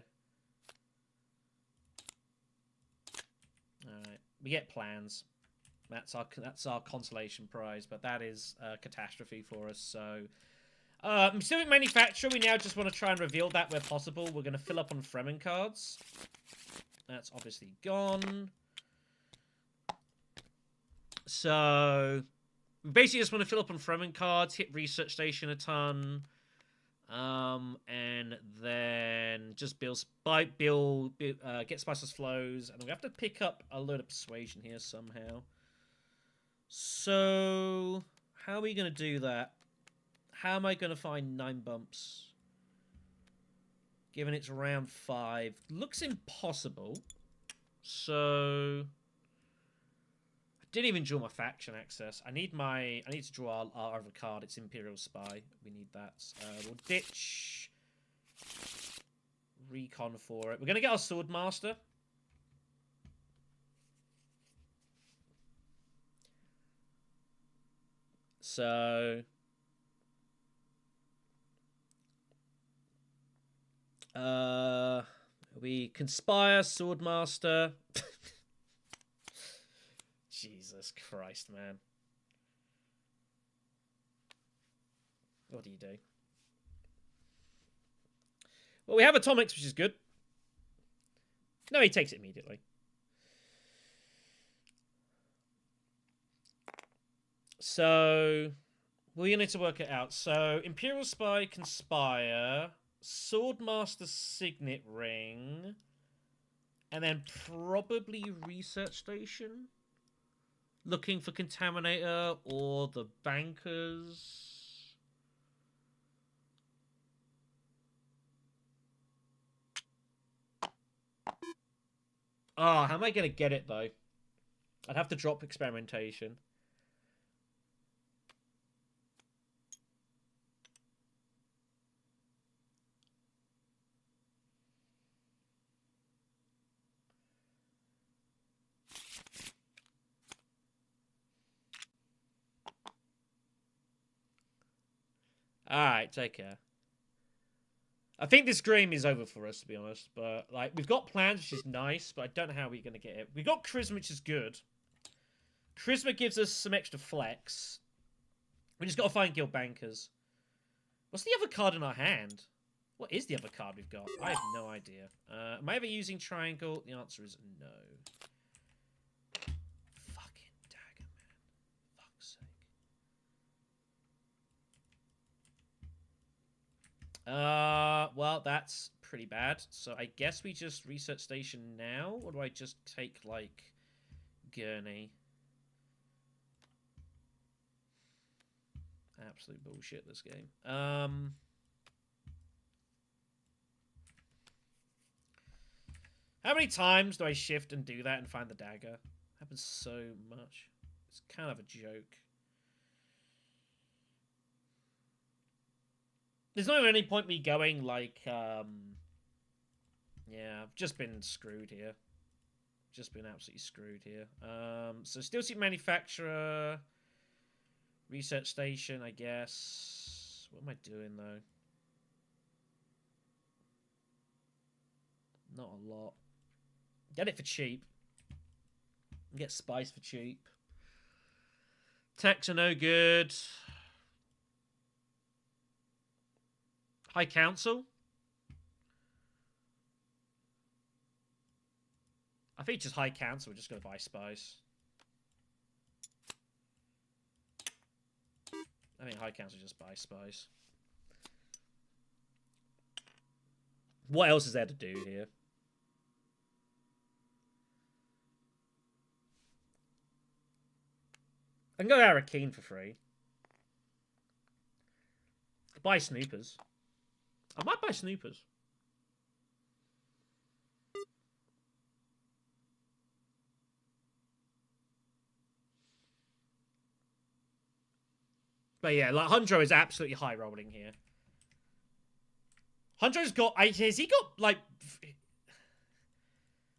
Alright. We get plans. That's our consolation prize, but that is a catastrophe for us, so... Civic Manufacturer, we now just want to try and reveal that where possible. We're going to fill up on Fremen cards. That's obviously gone. So, we basically just want to fill up on Fremen cards, hit Research Station a ton, and then just get Spiceless Flows, and we have to pick up a load of Persuasion here somehow. So, how are we going to do that? How am I going to find 9 bumps? Given it's round 5. Looks impossible. So... I didn't even draw my faction access. I need to draw our other card. It's Imperial Spy. We need that. We'll ditch... Recon for it. We're going to get our Swordmaster. So... we Conspire, Swordmaster. Jesus Christ, man. What do you do? Well, we have Atomics, which is good. No, he takes it immediately. So, we need to work it out. So, Imperial Spy, Conspire... Swordmaster Signet Ring, and then probably Research Station. Looking for Contaminator or the Bankers. Oh, how am I going to get it, though? I'd have to drop Experimentation. Alright, take care. I think this game is over for us, to be honest. But, like, we've got plans, which is nice, but I don't know how we're going to get it. We've got Charisma, which is good. Charisma gives us some extra flex. We just got to find Guild Bankers. What's the other card in our hand? What is the other card we've got? I have no idea. Am I ever using Triangle? The answer is no. Fucking dagger, man. Fuck's sake. Well, that's pretty bad. So I guess we just Research Station now? Or do I just take, like, Gurney? Absolute bullshit, this game. How many times do I shift and do that and find the dagger? Happens so much. It's kind of a joke. There's not any point me going like, yeah, I've just been screwed here. just been absolutely screwed here. So steel seat manufacturer, research station, I guess. What am I doing though? Not a lot. Get it for cheap. Get spice for cheap. Techs are no good. High Council. I think just High Council. We're just going to buy spice. I think High Council just buy spice. What else is there to do here? I can go Arakeen for free. Buy Snoopers. I might buy Snoopers. But yeah, like Hundro is absolutely high rolling here. Hundro's got... Has he got, like...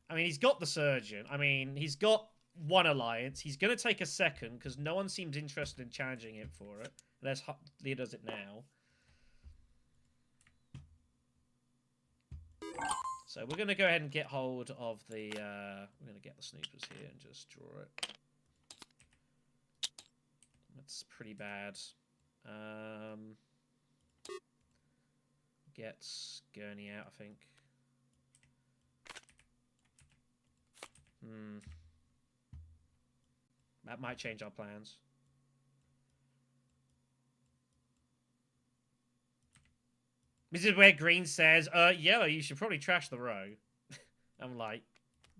I mean, he's got the Surgeon. I mean, he's got one alliance. He's going to take a second because no one seems interested in challenging him for it. Unless Leah does it now. So we're going to go ahead and get hold of the... we're going to get the Snoopers here and just draw it. That's pretty bad. Gets Gurney out, I think. That might change our plans. This is where Green says, Yellow, you should probably trash the row. I'm like,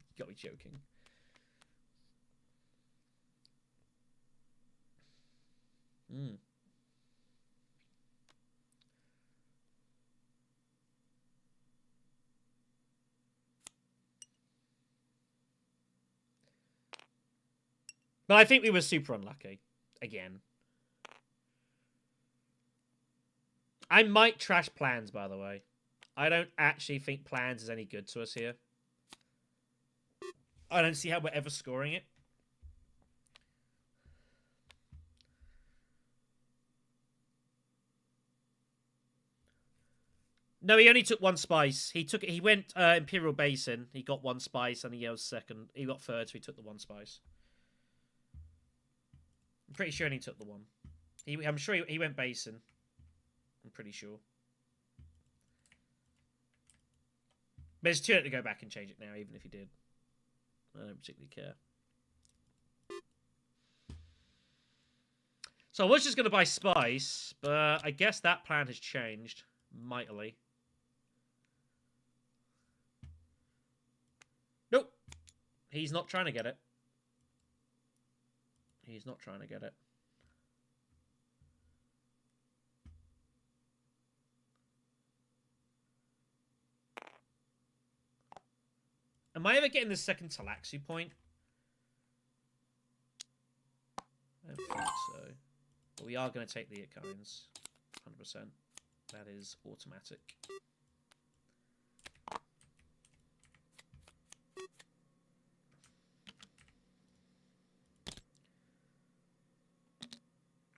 you gotta be joking. But I think we were super unlucky. Again. I might trash plans, by the way. I don't actually think plans is any good to us here. I don't see how we're ever scoring it. No, he only took one spice. He went Imperial Basin. He got one spice and he was second. He got third, so he took the one spice. I'm pretty sure he took the one. I'm sure he went Basin. I'm pretty sure. But it's too late to go back and change it now, even if he did. I don't particularly care. So I was just going to buy spice, but I guess that plan has changed mightily. Nope. He's not trying to get it. He's not trying to get it. Am I ever getting the second Talaxu point? I don't think so. But we are going to take the Ikines. 100%. That is automatic.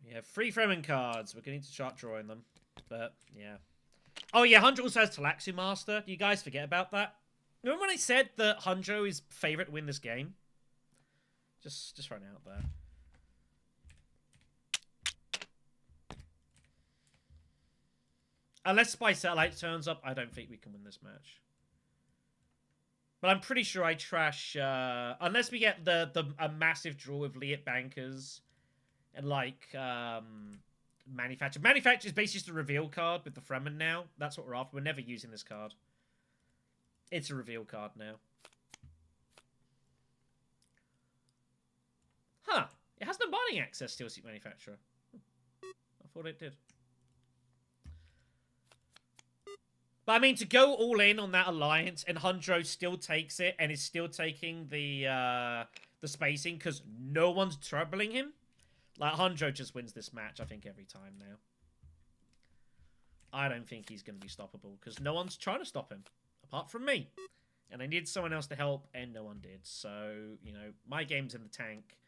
We have 3 Fremen cards. We're going to need to start drawing them. But, yeah. Oh, yeah, Hundro also has Talaxu Master. Do you guys forget about that? Remember when I said that Hundro is favourite to win this game? Just throwing it out there. Unless Spy Satellite turns up, I don't think we can win this match. But I'm pretty sure I trash... unless we get a massive draw with Liat Bankers and, like, Manufacture. Manufacture is basically just a reveal card with the Fremen now. That's what we're after. We're never using this card. It's a reveal card now. Huh. It has no binding access, Steel Seat Manufacturer. I thought it did. But I mean, to go all in on that alliance, and Hundro still takes it, and is still taking the spacing, because no one's troubling him. Like, Hundro just wins this match, I think, every time now. I don't think he's going to be stoppable, because no one's trying to stop him. Apart from me. And I needed someone else to help, and no one did. So, you know, my game's in the tank,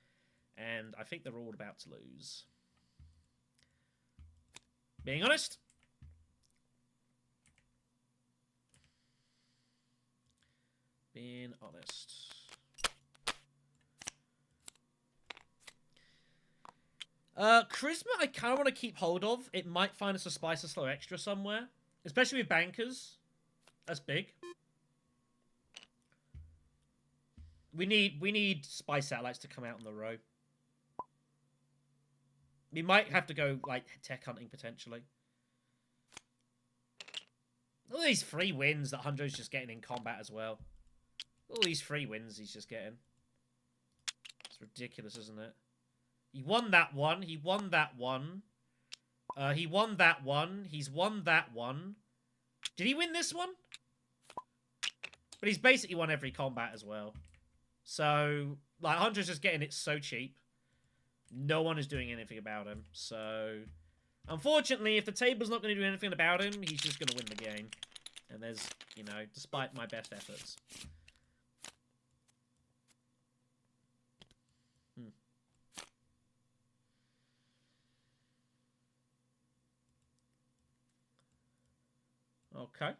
and I think they're all about to lose. Being honest. Being honest. Charisma I kind of want to keep hold of. It might find us a Spice or Slow extra somewhere. Especially with bankers. That's big. We need Spice satellites to come out on the row. We might have to go, like, tech hunting, potentially. All these free wins that Hunjo's just getting in combat as well. All these free wins he's just getting. It's ridiculous, isn't it? He won that one. He won that one. He won that one. He's won that one. Did he win this one? But he's basically won every combat as well. So, like, Hunter's just getting it so cheap. No one is doing anything about him. So, unfortunately, if the table's not going to do anything about him, he's just going to win the game. And there's, you know, despite my best efforts. Okay.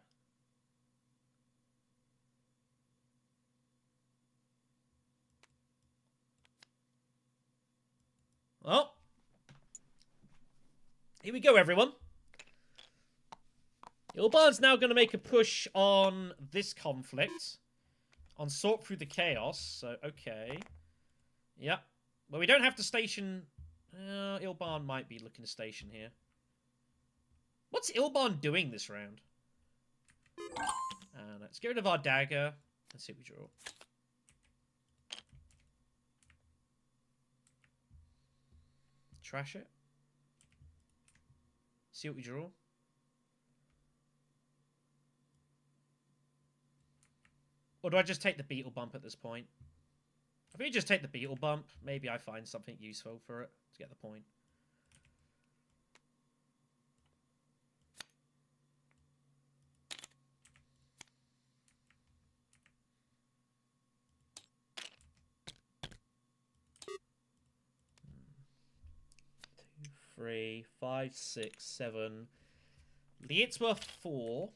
Well, here we go, everyone. Ilban's now going to make a push on this conflict. On Sort Through the Chaos. So, okay. Yep. Well, we don't have to station... Ilban might be looking to station here. What's Ilban doing this round? Let's get rid of our dagger. Let's see what we draw. Trash it. See what we draw. Or do I just take the beetle bump at this point? If we just take the beetle bump, maybe I find something useful for it to get the point. Three, 5, 6, 7. It's worth 4.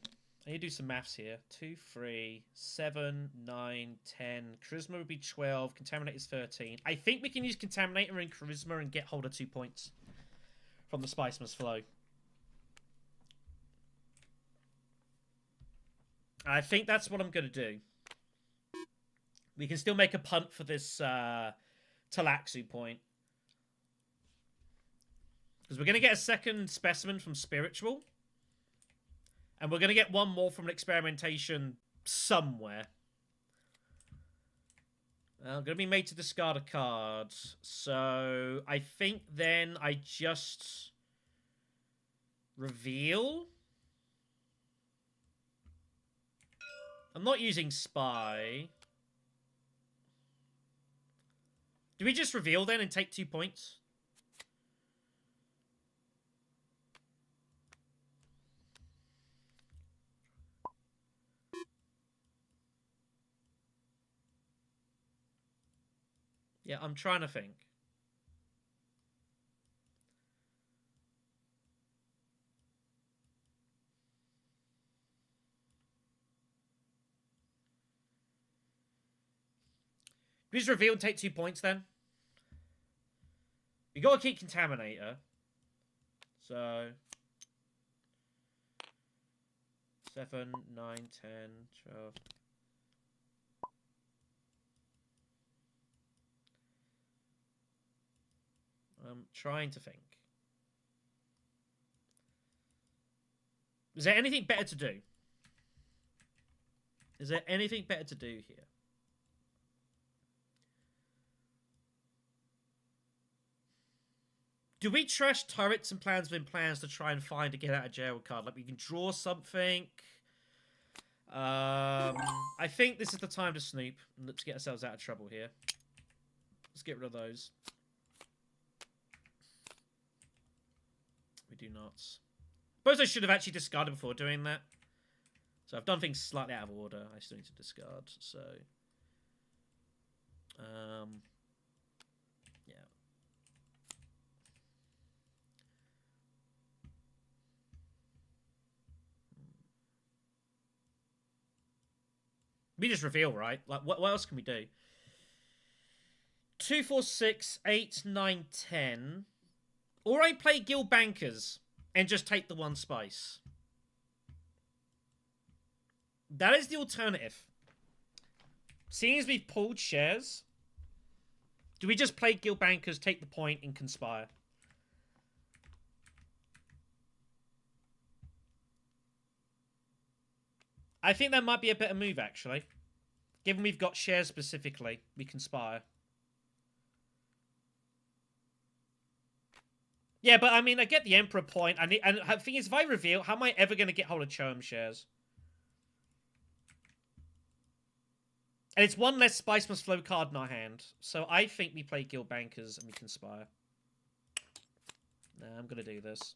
I need to do some maths here. 2, 3, 7, 9, 10. Charisma would be 12. Contaminate is 13. I think we can use Contaminator and Charisma and get hold of 2 points from the Spice Must Flow. I think that's what I'm going to do. We can still make a punt for this Talaxu point. Because we're going to get a second specimen from Spiritual. And we're going to get one more from an experimentation somewhere. I'm going to be made to discard a card. So I think then I just reveal. I'm not using Spy. Do we just reveal then and take 2 points? Yeah, I'm trying to think. Please reveal and take 2 points then. We gotta keep Contaminator. So 7, 9, 10, 12. I'm trying to think. Is there anything better to do? Is there anything better to do here? Do we trash turrets and plans within plans to try and find a get out of jail card? Like we can draw something. I think this is the time to snoop. Let's get ourselves out of trouble here. Let's get rid of those. We do not. Suppose I should have actually discarded before doing that. So I've done things slightly out of order. I still need to discard. So, yeah. We just reveal, right? Like, what else can we do? 2, 4, 6, 8, 9, 10. Or I play Guild Bankers and just take the 1 spice. That is the alternative. Seeing as we've pulled shares, do we just play Guild Bankers, take the point, and conspire? I think that might be a better move, actually. Given we've got shares specifically, we conspire. Yeah, but I mean, I get the Emperor point. And the thing is, if I reveal, how am I ever going to get hold of Choem shares? And it's 1 less Spice Must Flow card in our hand. So I think we play Guild Bankers and we conspire. Nah, I'm going to do this.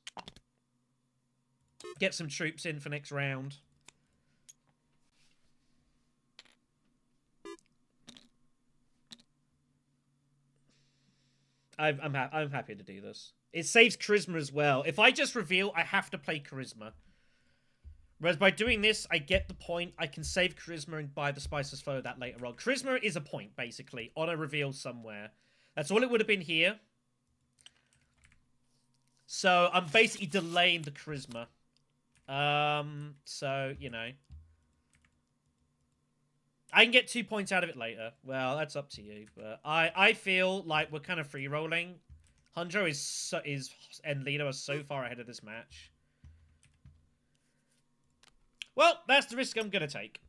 Get some troops in for next round. I'm happy to do this. It saves Charisma as well. If I just reveal, I have to play Charisma. Whereas by doing this, I get the point. I can save Charisma and buy the Spices Flow that later on. Charisma is a point, basically, on a reveal somewhere. That's all it would have been here. So I'm basically delaying the Charisma. So, you know. I can get 2 points out of it later. Well, that's up to you. But I feel like we're kind of free rolling. Hundro and Lido are so far ahead of this match. Well, that's the risk I'm gonna take.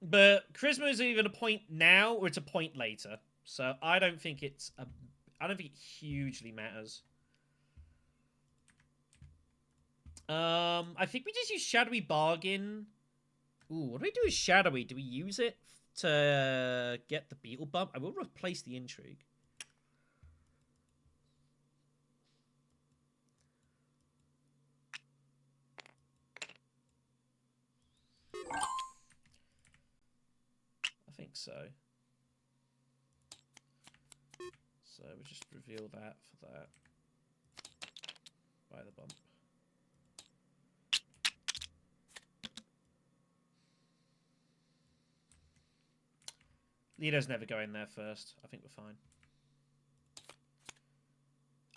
But Charisma is either a point now or it's a point later. So I don't think it hugely matters. I think we just use Shadowy Bargain. Ooh, what do we do with Shadowy? Do we use it to get the Beetle bump? I will replace the Intrigue. I think so. So we just reveal that for that. Buy the bump. Lido's never going there first. I think we're fine.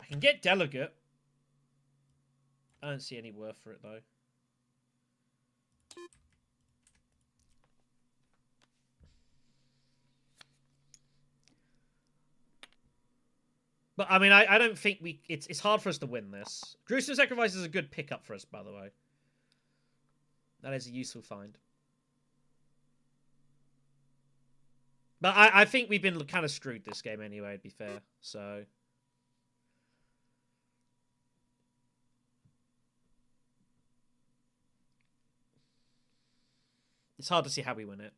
I can get Delegate. I don't see any worth for it, though. But, I mean, I don't think we... It's hard for us to win this. Gruesome Sacrifice is a good pickup for us, by the way. That is a useful find. But I think we've been kind of screwed this game anyway, to be fair. So... It's hard to see how we win it.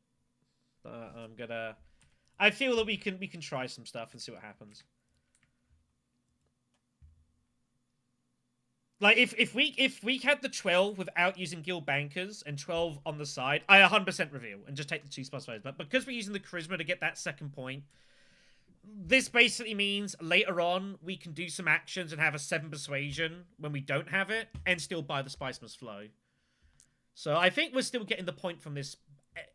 I'm gonna... I feel that we can try some stuff and see what happens. Like, if we had the 12 without using Guild Bankers and 12 on the side, I 100% reveal and just take the 2 spice players. But because we're using the Charisma to get that second point, this basically means later on we can do some actions and have a 7 Persuasion when we don't have it and still buy the Spice Must Flow. So I think we're still getting the point from this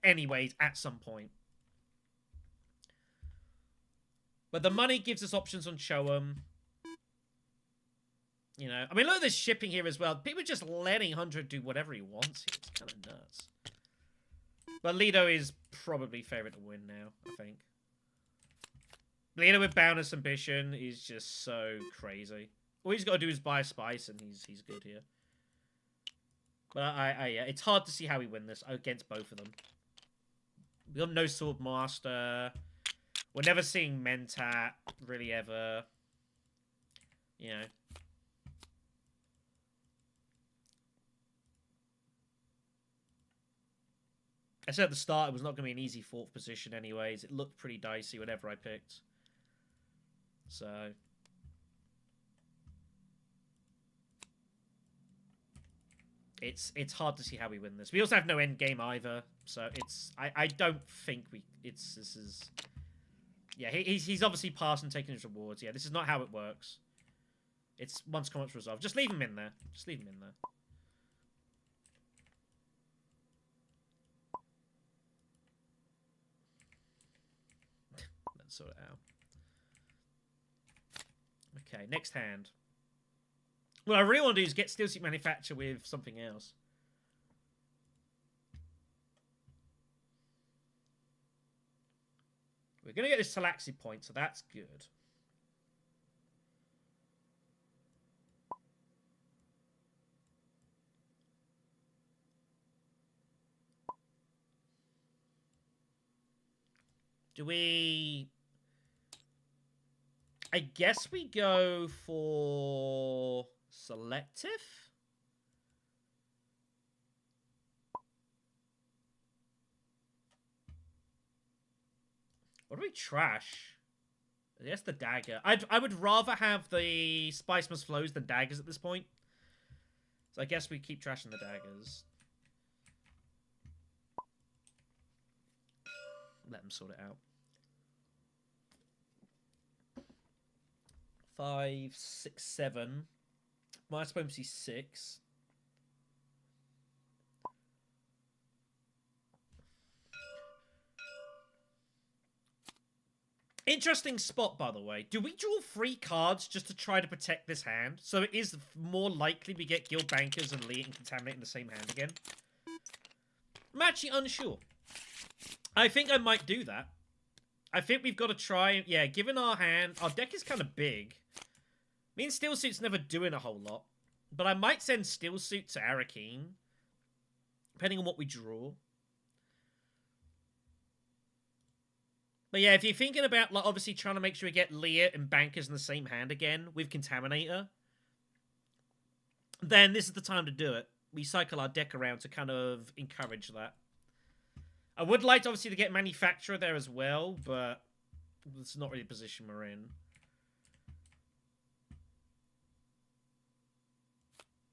anyways at some point. But the money gives us options on Choem. You know, I mean, look at this shipping here as well. People are just letting 100 do whatever he wants here. It's kind of nuts. But Lido is probably favorite to win now, I think. Lido with Boundless Ambition is just so crazy. All he's got to do is buy a spice and he's good here. But yeah, it's hard to see how we win this against both of them. We got no Sword Master. We're never seeing Mentat, really ever. You know. I said at the start it was not going to be an easy 4th position anyways. It looked pretty dicey whatever I picked. So... it's hard to see how we win this. We also have no end game either, so I don't think this is. Yeah, he's obviously passed and taken his rewards. Yeah, this is not how it works. It's once comments resolved. Just leave him in there. Just leave him in there. Let's sort it out. Okay, next hand. What I really want to do is get Steel Suit Manufacture with something else. We're going to get this Talaxi point, so that's good. Do we... I guess we go for selective? What do we trash? I guess the dagger. I would rather have the Spice Must Flows than daggers at this point. So I guess we keep trashing the daggers. Let them sort it out. 5, 6, 7. My diplomacy 6. Interesting spot, by the way. Do we draw 3 cards just to try to protect this hand? So it is more likely we get Guild Bankers and Lee and Contaminate in the same hand again? I'm actually unsure. I think I might do that. I think we've got to try... Yeah, given our hand... Our deck is kind of big. Me and Steel Suit's never doing a whole lot. But I might send Steel Suit to Arakeen. Depending on what we draw. But yeah, if you're thinking about, like, obviously trying to make sure we get Leah and Bankers in the same hand again with Contaminator, then this is the time to do it. We cycle our deck around to kind of encourage that. I would like, obviously, to get Manufacturer there as well, but it's not really the position we're in.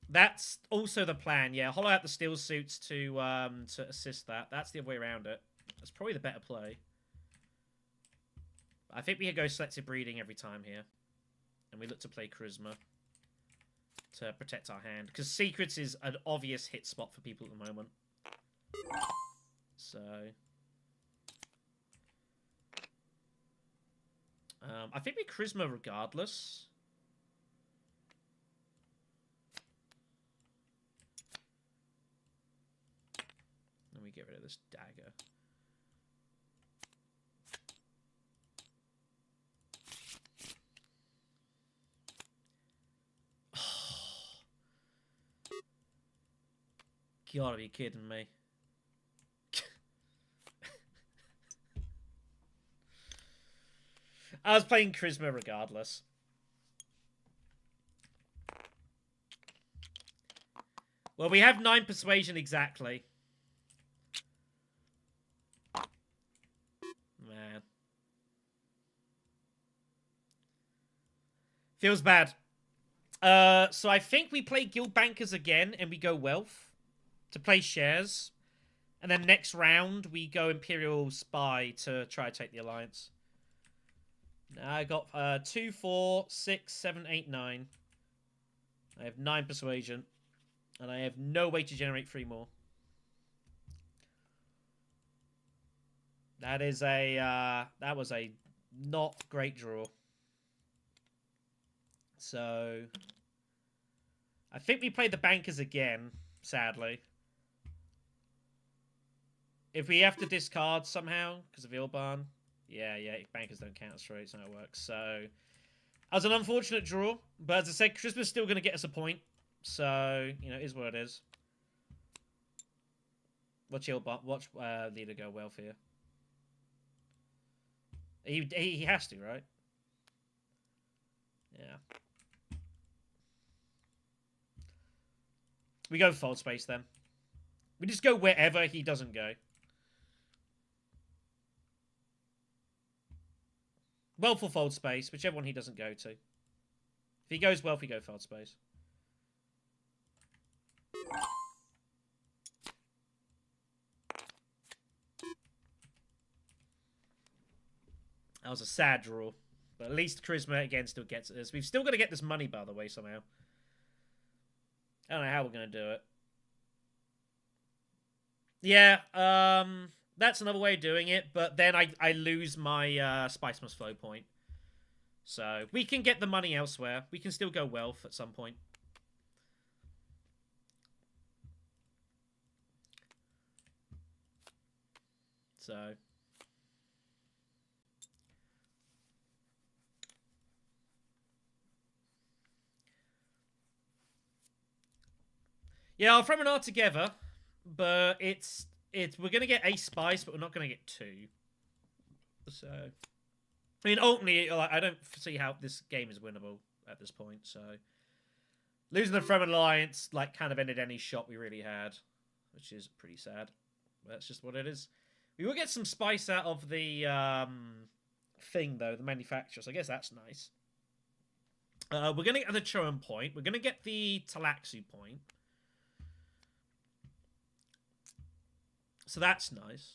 That's also the plan, yeah. Hollow out the Steel Suits to assist that. That's the other way around it. That's probably the better play. I think we could go Selective Breeding every time here. And we look to play Charisma to protect our hand. Because Secrets is an obvious hit spot for people at the moment. So... I think we Charisma regardless. Let me get rid of this dagger. You gotta be kidding me. I was playing Charisma regardless. Well, we have 9 Persuasion exactly. Man. Feels bad. So I think we play Guild Bankers again and we go Wealth to play shares. And then next round we go Imperial Spy to try to take the Alliance. Now I got 2, 4, 6, 7, 8, 9. I have 9 Persuasion. And I have no way to generate 3 more. That is a that was a not great draw. So I think we play the Bankers again, sadly. If we have to discard somehow because of Ilban, yeah, Bankers don't count straight, it's not how it works. So that was an unfortunate draw, but as I said, Christmas still going to get us a point. So, you know, it is what it is. Watch Leader go Wealth here. He has to, right? Yeah. We go Fold Space then. We just go wherever he doesn't go. Wealth or Fold Space, whichever one he doesn't go to. If he goes Wealth, we go Fold Space. That was a sad draw. But at least Charisma, again, still gets us. We've still got to get this money, by the way, somehow. I don't know how we're going to do it. Yeah, that's another way of doing it, but then I lose my Spice Must Flow point. So, we can get the money elsewhere. We can still go wealth at some point. So... yeah, I'll throw an R together, but it's we're gonna get a spice, but we're not gonna get two. So, I mean, ultimately, like, I don't see how this game is winnable at this point. So, losing the Fremen Alliance like kind of ended any shot we really had, which is pretty sad. But that's just what it is. We will get some spice out of the thing though, the manufacturer. So I guess that's nice. We're gonna get the Chowan point. We're gonna get the Talaxu point. So that's nice.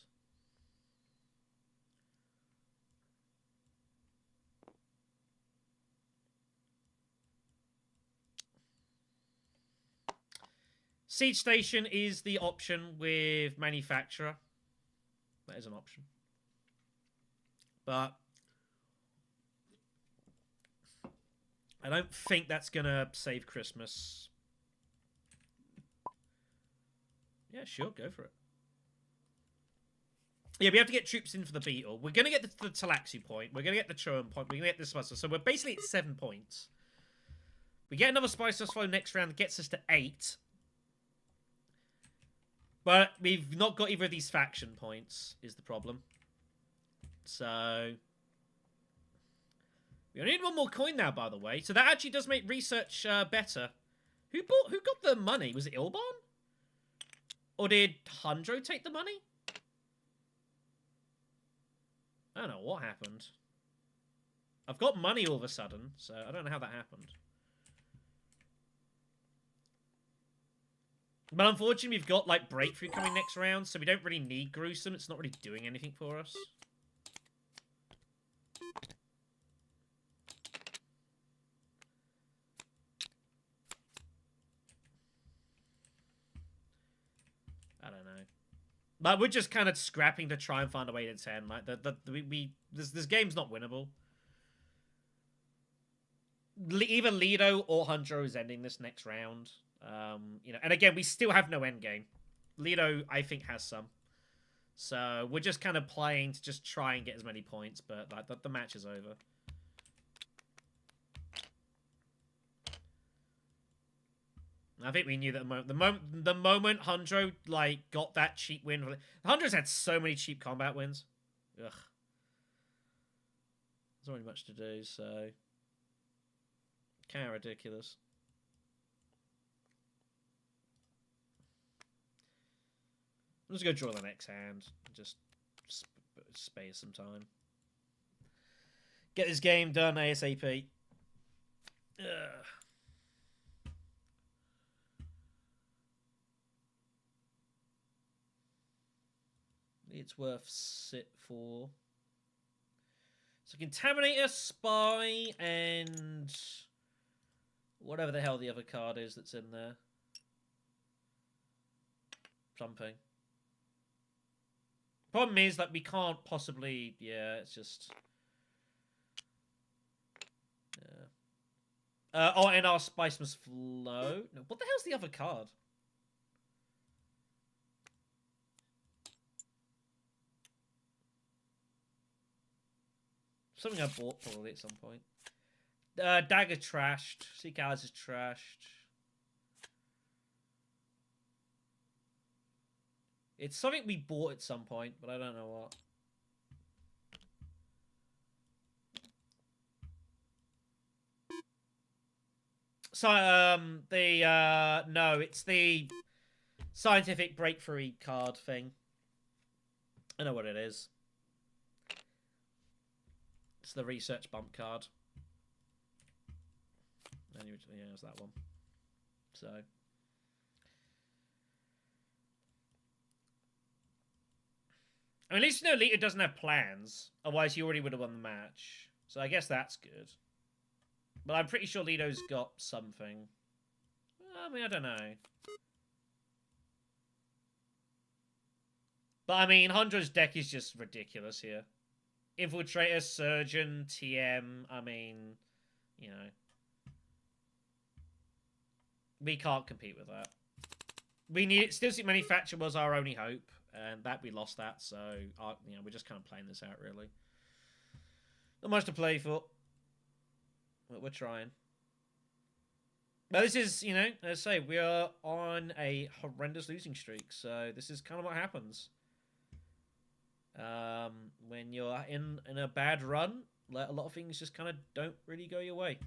Siege Station is the option with Manufacturer. That is an option. But I don't think that's going to save Christmas. Yeah, sure, go for it. Yeah, we have to get troops in for the Beetle. We're going to get the Talaxu point. We're going to get the Chowan point. We're going to get this muscle. So we're basically at 7 points. We get another Spice Flow next round. That gets us to 8. But we've not got either of these faction points, is the problem. So... we only need one more coin now, by the way. So that actually does make research better. Who got the money? Was it Ilban? Or did Hundro take the money? I don't know what happened. I've got money all of a sudden, so I don't know how that happened. But unfortunately, we've got, like, Breakthrough coming next round, so we don't really need Gruesome. It's not really doing anything for us. I don't know. But we're just kind of scrapping to try and find a way to 10. Like, this game's not winnable. Either Lido or Hundro is ending this next round. You know, and again, we still have no endgame. Lido, I think, has some. So we're just kind of playing to just try and get as many points, but like the match is over. I think we knew that the moment Hundro like got that cheap win. Hundro's had so many cheap combat wins. Ugh. There's not really much to do, so kind of ridiculous. I'm just gonna draw the next hand and just space some time. Get this game done ASAP. Ugh. It's worth sit for. So Contaminator, Spy, and whatever the hell the other card is that's in there. Something. Problem is that we can't possibly... yeah, it's just... yeah. Oh, and our Spice Must Flow. No, what the hell's the other card? Something I bought probably at some point. Dagger trashed. Seek Allies is trashed. It's something we bought at some point, but I don't know what. So, no, it's the scientific breakthrough card thing. I know what it is. It's the research bump card. Yeah, it's that one. So. I mean, at least you know Lito doesn't have plans. Otherwise, he already would have won the match. So I guess that's good. But I'm pretty sure Lito's got something. I mean, I don't know. But I mean, Hondra's deck is just ridiculous here. Infiltrator, Surgeon, TM. I mean, you know. We can't compete with that. We need Still see Manufacture was our only hope, and that we lost that, so you know, we're just kind of playing this out really. Not much to play for. But we're trying. But this is, you know, as I say, we are on a horrendous losing streak, so this is kind of what happens. When you're in a bad run, a lot of things just kind of don't really go your way.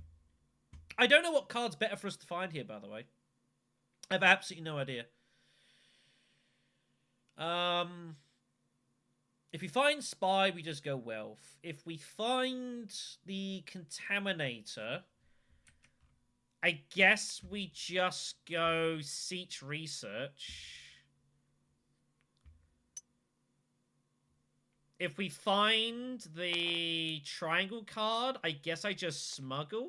I don't know what card's better for us to find here, by the way. I have absolutely no idea. If we find Spy, we just go Wealth. If we find the Contaminator, I guess we just go Siege Research. If we find the Triangle card, I guess I just Smuggle.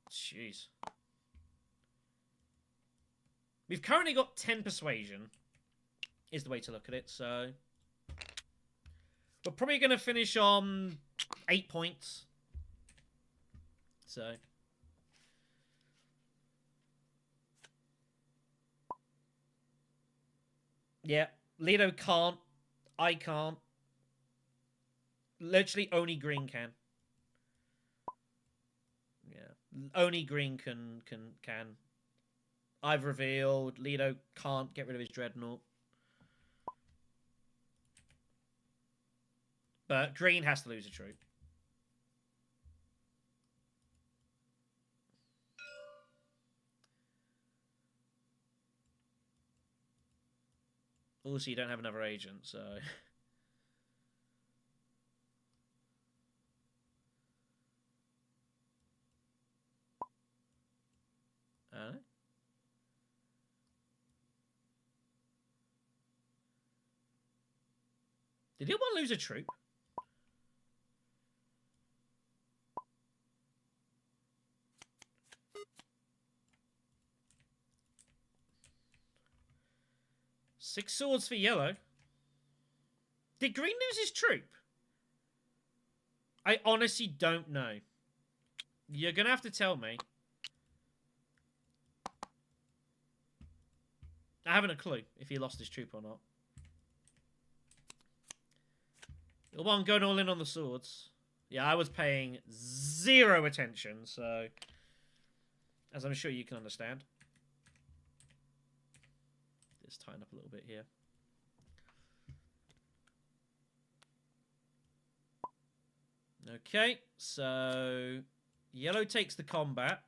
Jeez. We've currently got 10 Persuasion, is the way to look at it, so... We're probably going to finish on 8 points. So... Yeah, Lido can't. I can't. Literally only green can. Yeah, only green can. I've revealed Lido can't get rid of his Dreadnought. But green has to lose a troop. Also, you don't have another agent, so... Did anyone lose a troop? Six swords for yellow. Did green lose his troop? I honestly don't know. You're gonna have to tell me. I haven't a clue if he lost his troop or not. The one going all in on the swords. Yeah, I was paying zero attention, so... As I'm sure you can understand. Just tighten up a little bit here. Okay, so... Yellow takes the combat.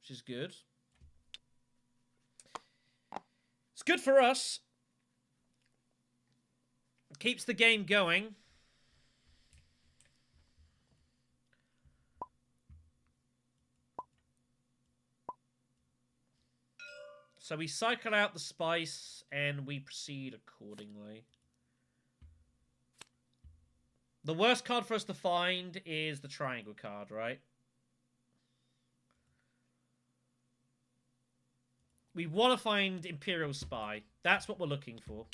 Which is good. It's good for us. Keeps the game going. So we cycle out the spice and we proceed accordingly. The worst card for us to find is the triangle card, right? We want to find Imperial Spy. That's what we're looking for.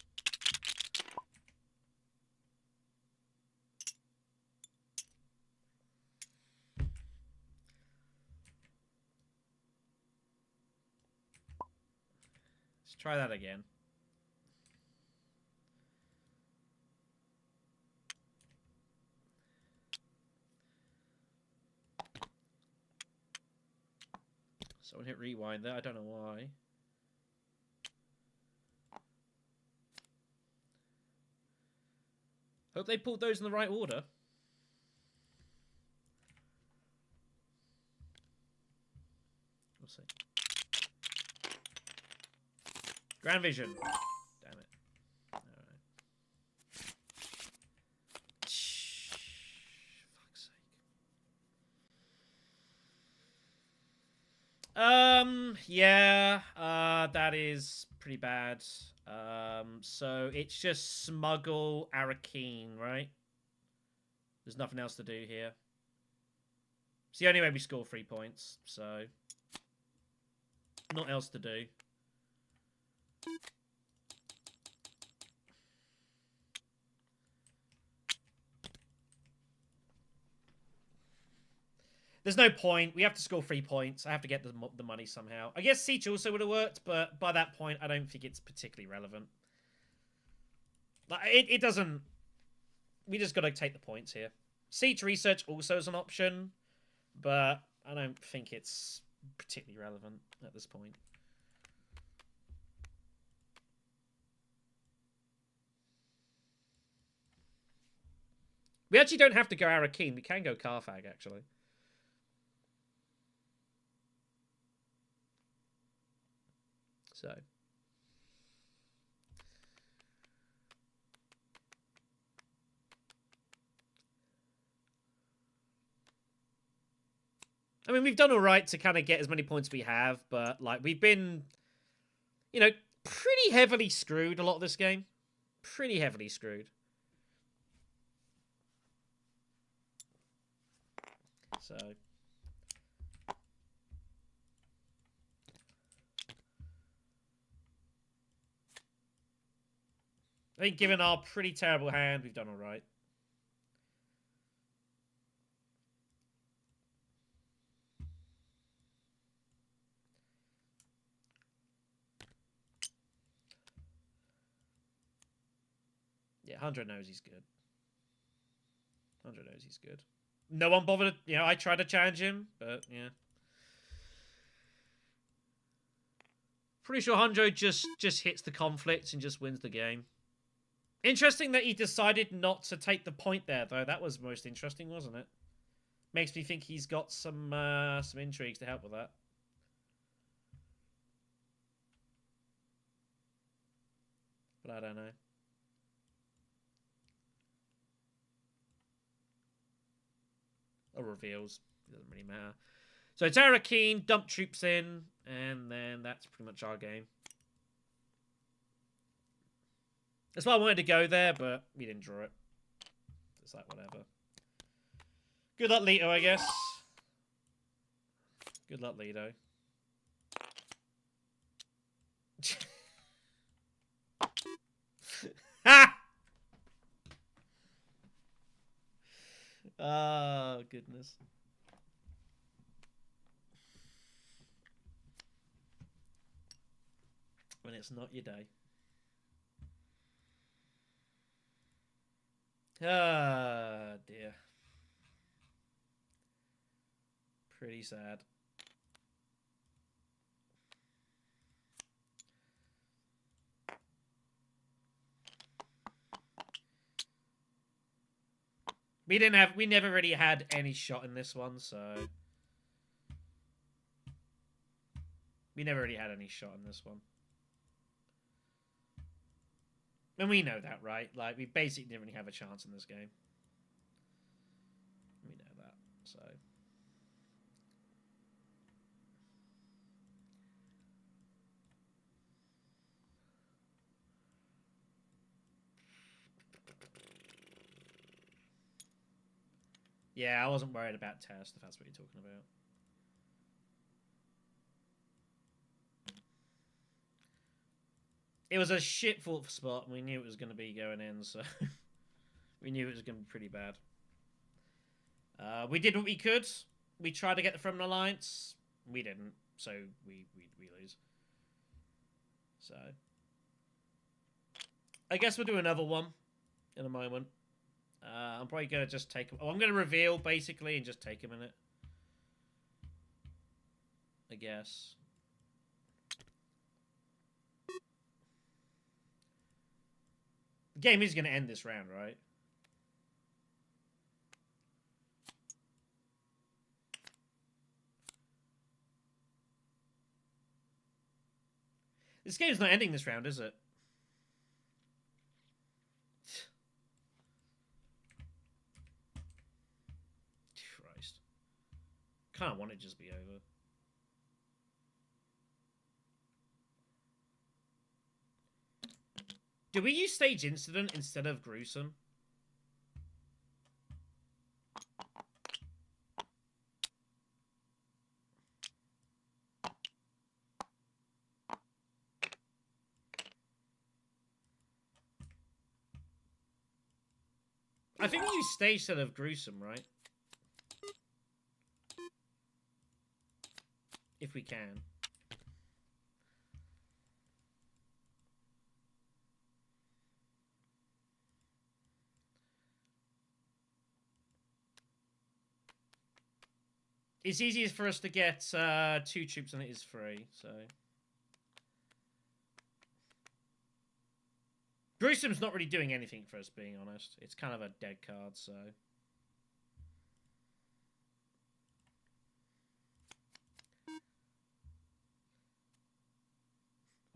Let's try that again. Someone hit rewind there. I don't know why. Hope they pulled those in the right order. We'll see. Grand Vision. Damn it. Alright. Fuck's sake. Yeah. That is pretty bad. So it's just smuggle Arakeen, right? There's nothing else to do here. It's the only way we score 3 points, so not else to do. There's no point. We have to score 3 points. I have to get the money somehow. I guess Siege also would have worked, but by that point, I don't think it's particularly relevant. Like, it doesn't... We just got to take the points here. Siege Research also is an option, but I don't think it's particularly relevant at this point. We actually don't have to go Arakeen. We can go Carthag, actually. So... I mean, we've done all right to kind of get as many points as we have, but, like, we've been, you know, pretty heavily screwed a lot of this game. Pretty heavily screwed. So... I think given our pretty terrible hand, we've done all right. Yeah, 100 knows he's good. 100 knows he's good. No one bothered. You know, I tried to challenge him, but yeah. Pretty sure Hanjo just hits the conflict and just wins the game. Interesting that he decided not to take the point there, though. That was most interesting, wasn't it? Makes me think he's got some intrigues to help with that. But I don't know. Or reveals. It doesn't really matter. So it's Arakeen, dump troops in, and then that's pretty much our game. That's why I wanted to go there, but we didn't draw it. It's like, whatever. Good luck, Leto, I guess. Good luck, Leto. Ha! Oh, goodness. When it's not your day. Ah, dear. Pretty sad. We never really had any shot in this one, so we never really had any shot in this one. And we know that, right? Like, we basically didn't really have a chance in this game. We know that, so... Yeah, I wasn't worried about test, if that's what you're talking about. It was a shit fought spot, and we knew it was going to be going in, so... we knew it was going to be pretty bad. We did what we could. We tried to get the Fremen Alliance. We didn't, so we lose. So... I guess we'll do another one in a moment. I'm probably going to just take... Oh, I'm going to reveal, basically, and just take a minute. I guess. The game is going to end this round, right? This game's not ending this round, is it? Christ. Kind of want it to just be over. Do we use stage incident instead of gruesome? I think we use stage instead of gruesome, right? If we can. It's easier for us to get 2 troops than it is 3, so... Gruesome's not really doing anything for us, being honest. It's kind of a dead card, so...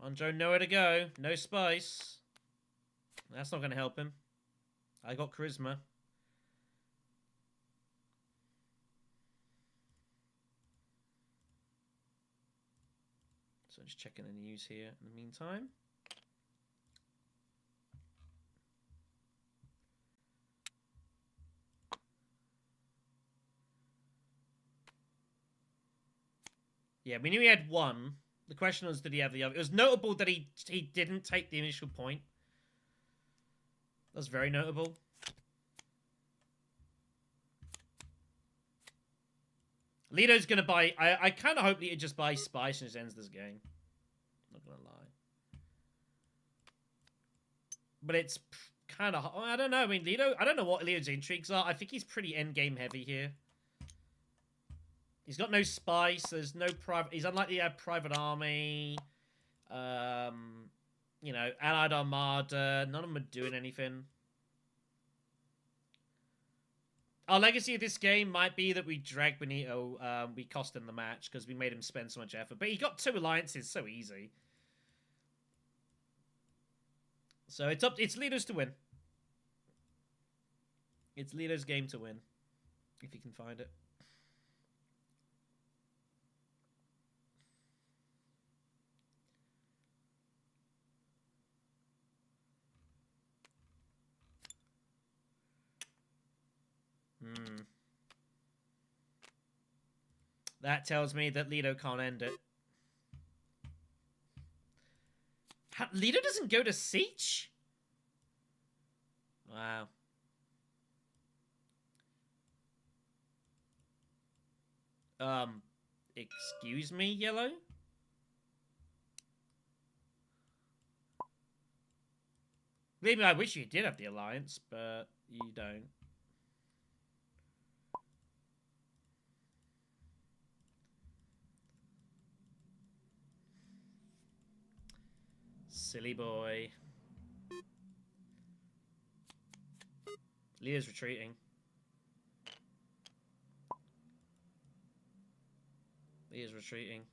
Anjo, nowhere to go. No spice. That's not going to help him. I got charisma. So I'm just checking the news here in the meantime. Yeah, we knew he had 1. The question was, did he have the other? It was notable that he didn't take the initial point. That's very notable. Lito's going to buy... I kind of hope Lito just buys Spice and just ends this game. Not going to lie. But it's kind of... I don't know. I mean, Lito... I don't know what Lito's intrigues are. I think he's pretty endgame heavy here. He's got no spice. There's no private... He's unlikely to have private army. You know, allied armada. None of them are doing anything. Our legacy of this game might be that we dragged Benito. We cost him the match because we made him spend so much effort. But he got 2 alliances so easy. So it's up. It's Lito's to win. It's Lito's game to win. If he can find it. That tells me that Lito can't end it. Lito doesn't go to Siege? Wow. Excuse me, Yellow? Maybe I wish you did have the alliance, but you don't. Silly boy. Leah's retreating. Leah's retreating.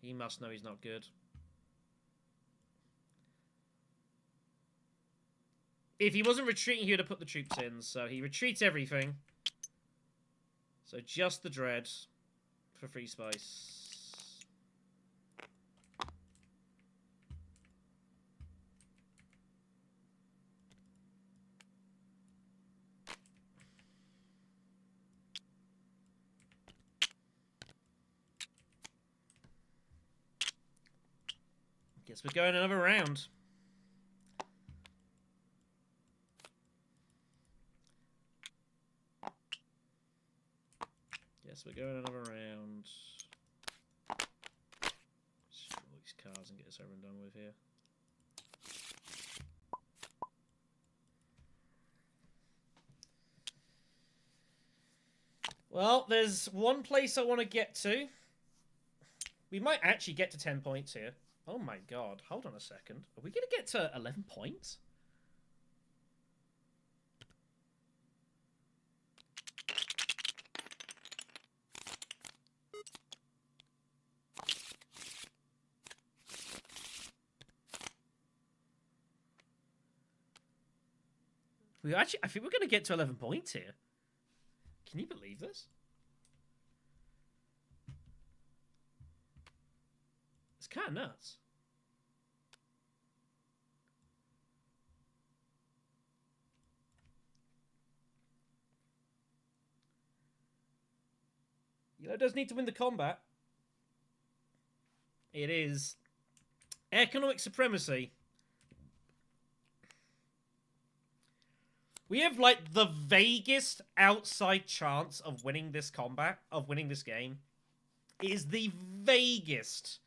He must know he's not good. If he wasn't retreating, he would have put the troops in. So he retreats everything. So just the dread for free spice. Guess we're going another round. Guess we're going another round. Destroy these cards and get this over and done with here. Well, there's one place I want to get to. We might actually get to 10 points here. Oh my god, hold on a second. Are we going to get to 11 points? I think we're going to get to 11 points here. Can you believe this? It's kind of nuts. Lilo does need to win the combat. It is economic supremacy. We have, like, the vaguest outside chance of winning this combat, of winning this game. It is the vaguest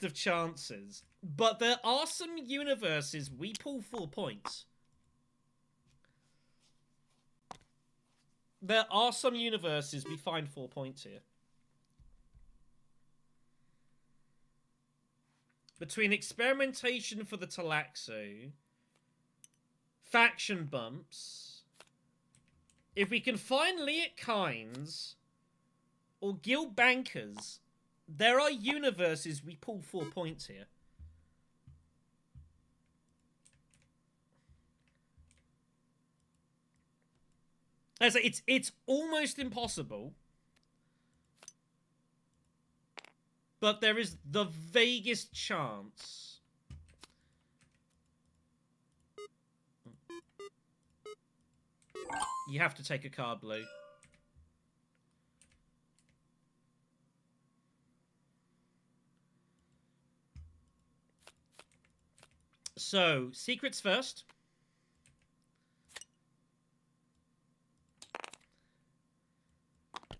of chances. But there are some universes we pull 4 points. There are some universes we find 4 points here. Between experimentation for the Talaxo, faction bumps, if we can find Liet Kynes or Guild Bankers, there are universes we pull 4 points here. As it's almost impossible, but there is the vaguest chance. You have to take a card, Blue. So, secrets first.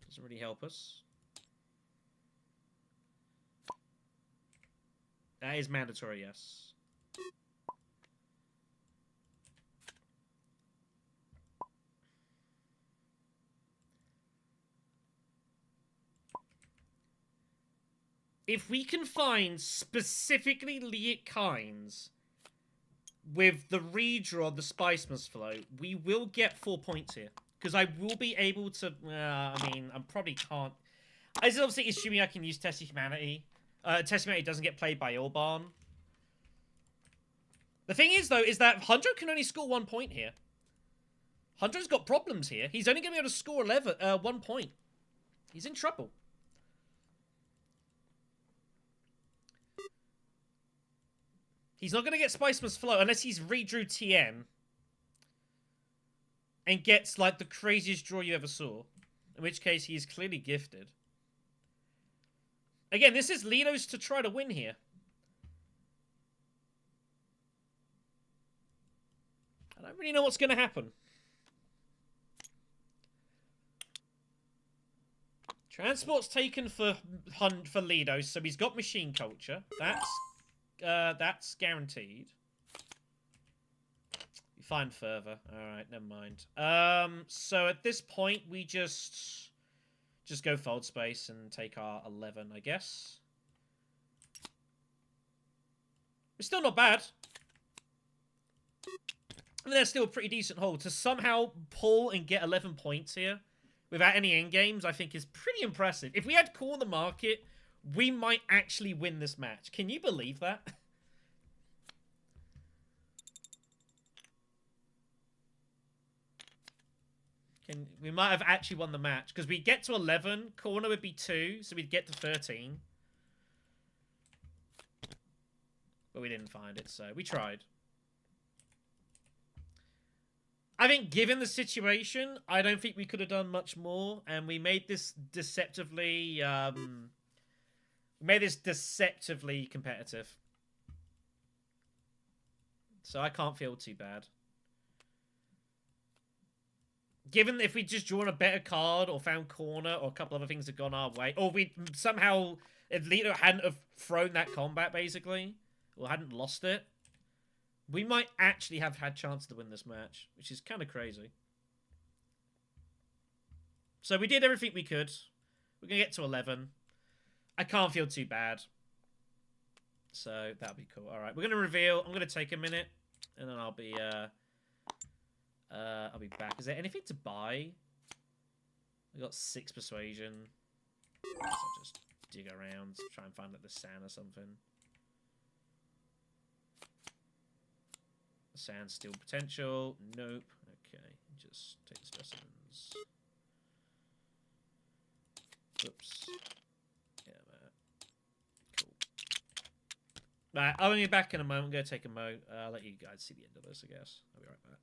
Doesn't really help us. That is mandatory, yes. If we can find specifically Liet Kynes with the redraw of the Spice Must Flow, we will get 4 points here. Because I will be able to... I mean, I probably can't... This is obviously assuming I can use Tested Humanity. Tested Humanity doesn't get played by Ilban. The thing is, though, is that Hundred can only score 1 point here. Hundred's got problems here. He's only going to be able to score 1 point. He's in trouble. He's not going to get Spice Must Flow unless he's redrew TN and gets, like, the craziest draw you ever saw. In which case, he is clearly gifted. Again, this is Lido's to try to win here. I don't really know what's going to happen. Transport's taken for Lido, so he's got machine culture. That's guaranteed. We find further. Alright, never mind. So at this point, we just go fold space and take our 11, I guess. It's still not bad. I mean, that's still a pretty decent hold. To somehow pull and get 11 points here without any endgames, I think is pretty impressive. If we had Call the Market, we might actually win this match. Can you believe that? We might have actually won the match. Because we get to 11, corner would be 2, so we'd get to 13. But we didn't find it, so we tried. I think given the situation, I don't think we could have done much more. And we made this deceptively... competitive. So I can't feel too bad. Given if we'd just drawn a better card or found corner or a couple other things had gone our way, or we somehow, if Lido hadn't have thrown that combat, basically, or hadn't lost it, we might actually have had chance to win this match, which is kind of crazy. So we did everything we could. We're going to get to 11. I can't feel too bad. So that'll be cool. All right, we're going to reveal. I'm going to take a minute, and then I'll be back. Is there anything to buy? I got 6 persuasion. I'll just dig around, try and find like the sand or something. Sand steel potential. Nope. Okay, just take the specimens. Oops. Yeah, man. Cool. Right, I'll be back in a moment. I'm going to take a mo. I'll let you guys see the end of this, I guess. I'll be right back.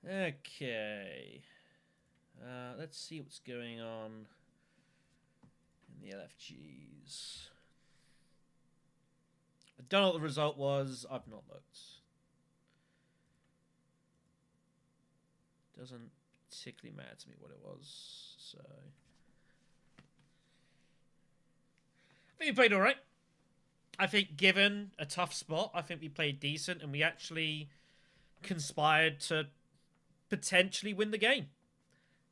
Okay. Let's see what's going on in the LFGs. I don't know what the result was. I've not looked. Doesn't particularly matter to me what it was. So I think we played all right. I think given a tough spot, I think we played decent, and we actually conspired to potentially win the game.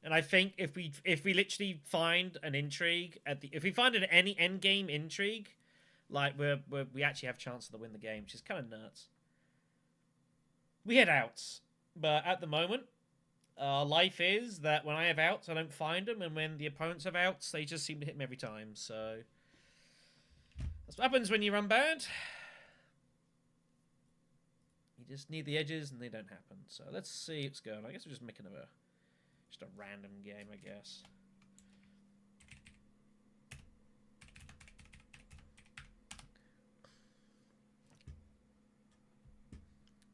And I think if we literally find an intrigue if we find any end game intrigue, like we actually have a chance to win the game, which is kind of nuts. We had outs, but at the moment, life is that when I have outs, I don't find them, and when the opponents have outs, they just seem to hit me every time. So that's what happens when you run bad. You just need the edges, and they don't happen. So let's see what's going on. I guess we're just making just a random game, I guess.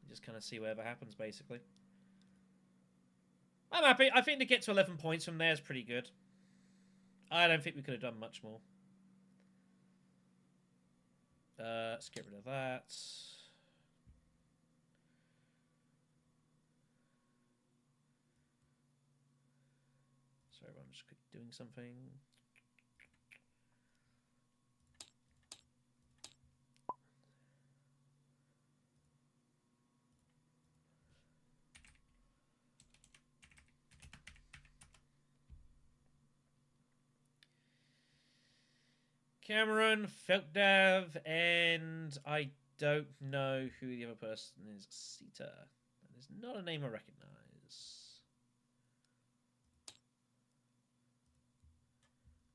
Just kind of see whatever happens, basically. I'm happy. I think to get to 11 points from there is pretty good. I don't think we could have done much more. Let's get rid of that. Sorry, I'm just doing something. Cameron, Felkdav, and I don't know who the other person is. Sita. That is not a name I recognize.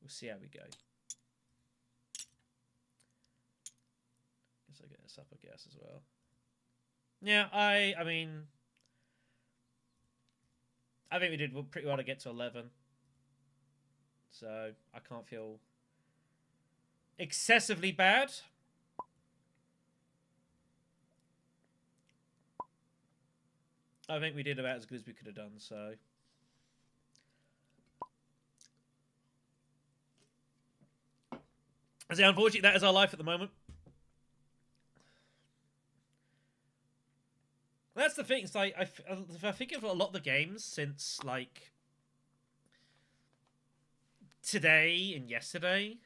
We'll see how we go. Guess I'll get this up, I guess, as well. Yeah, I mean, I think we did pretty well to get to 11. So I can't feel excessively bad. I think we did about as good as we could have done, so. I say, unfortunately, that is our life at the moment. That's the thing. It's like I think of a lot of the games since like today and yesterday.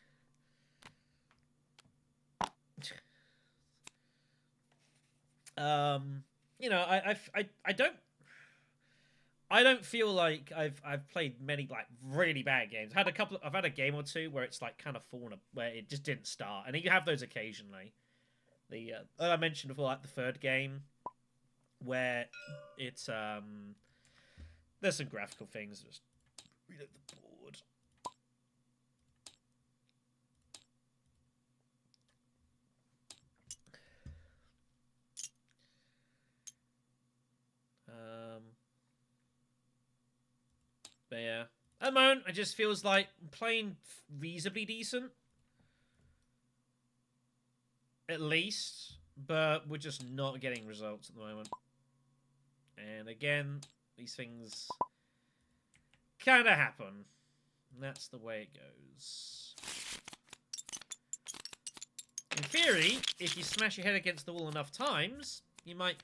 You know, I don't feel like I've played many like really bad games. I've had a game or two where it's like kind of fallen where it just didn't start, and you have those occasionally. The I mentioned before, like the third game, where it's there's some graphical things. Just reload the board. But yeah, at the moment, it just feels like I'm playing reasonably decent, at least, but we're just not getting results at the moment. And again, these things kind of happen. And that's the way it goes. In theory, if you smash your head against the wall enough times, you might,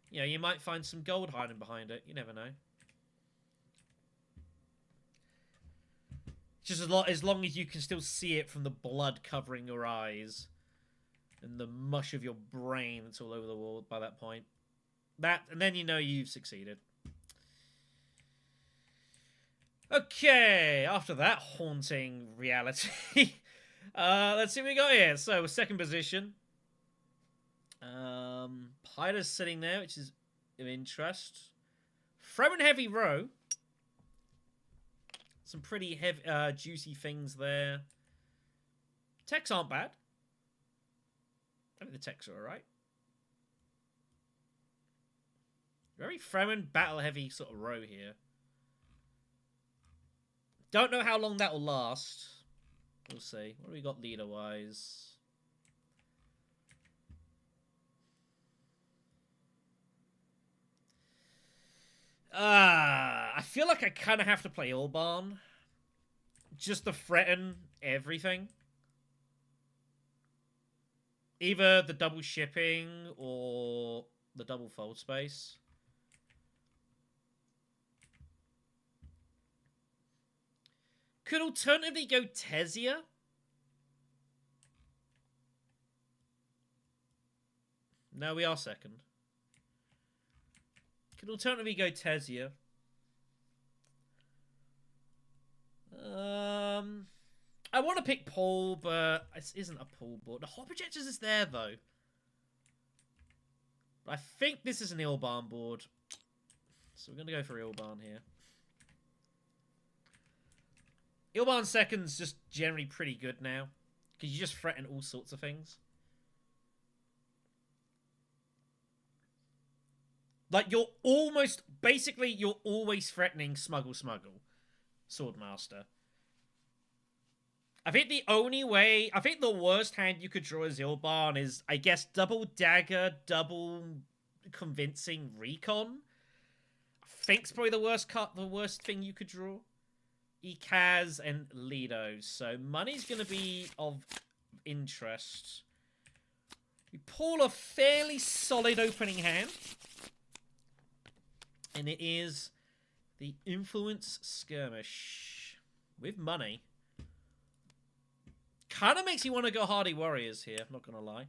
you might find some gold hiding behind it. You never know. Just as long as you can still see it from the blood covering your eyes and the mush of your brain that's all over the wall by that point. And then you know you've succeeded. Okay, after that haunting reality, let's see what we got here. So, second position. Pyda's sitting there, which is of interest. Fremen heavy row. Some pretty heavy, juicy things there. Techs aren't bad. I think the techs are alright. Very Fremen battle heavy sort of row here. Don't know how long that will last. We'll see. What do we got leader wise? I feel like I kind of have to play Ilban just to threaten everything. Either the double shipping or the double fold space. Could alternatively go Tesia. No, we are second. Could alternatively go Tesia. I want to pick Paul, but this isn't a Paul board. The Hot Projectors is there, though. I think this is an Ilban board. So we're going to go for Ilban here. Ilban second's just generally pretty good now. Because you just threaten all sorts of things. Like, you're almost... Basically, you're always threatening Smuggle. Swordmaster. I think the only way... I think the worst hand you could draw as Ilban is, I guess, double Dagger, double Convincing Recon. I think it's probably the worst thing you could draw. Ikaz and Lido. So money's going to be of interest. We pull a fairly solid opening hand. And it is the Influence Skirmish. With money. Kind of makes you want to go Hardy Warriors here, not going to lie.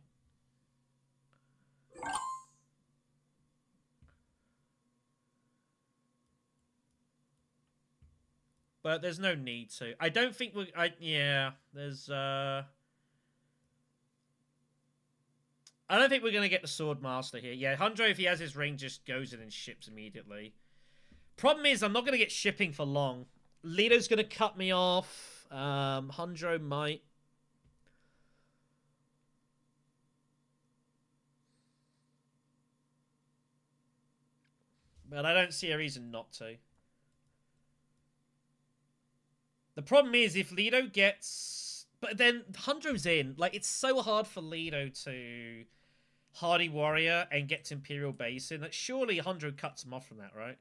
But there's no need to. I don't think we're... yeah, there's... I don't think we're going to get the Swordmaster here. Yeah, Hundro, if he has his ring, just goes in and ships immediately. Problem is, I'm not going to get shipping for long. Lido's going to cut me off. Hundro might... But I don't see a reason not to. The problem is, if Lido gets... But then Hundro's in. Like, it's so hard for Lido to Hardy Warrior and get to Imperial Basin that surely Hundro cuts him off from that, right?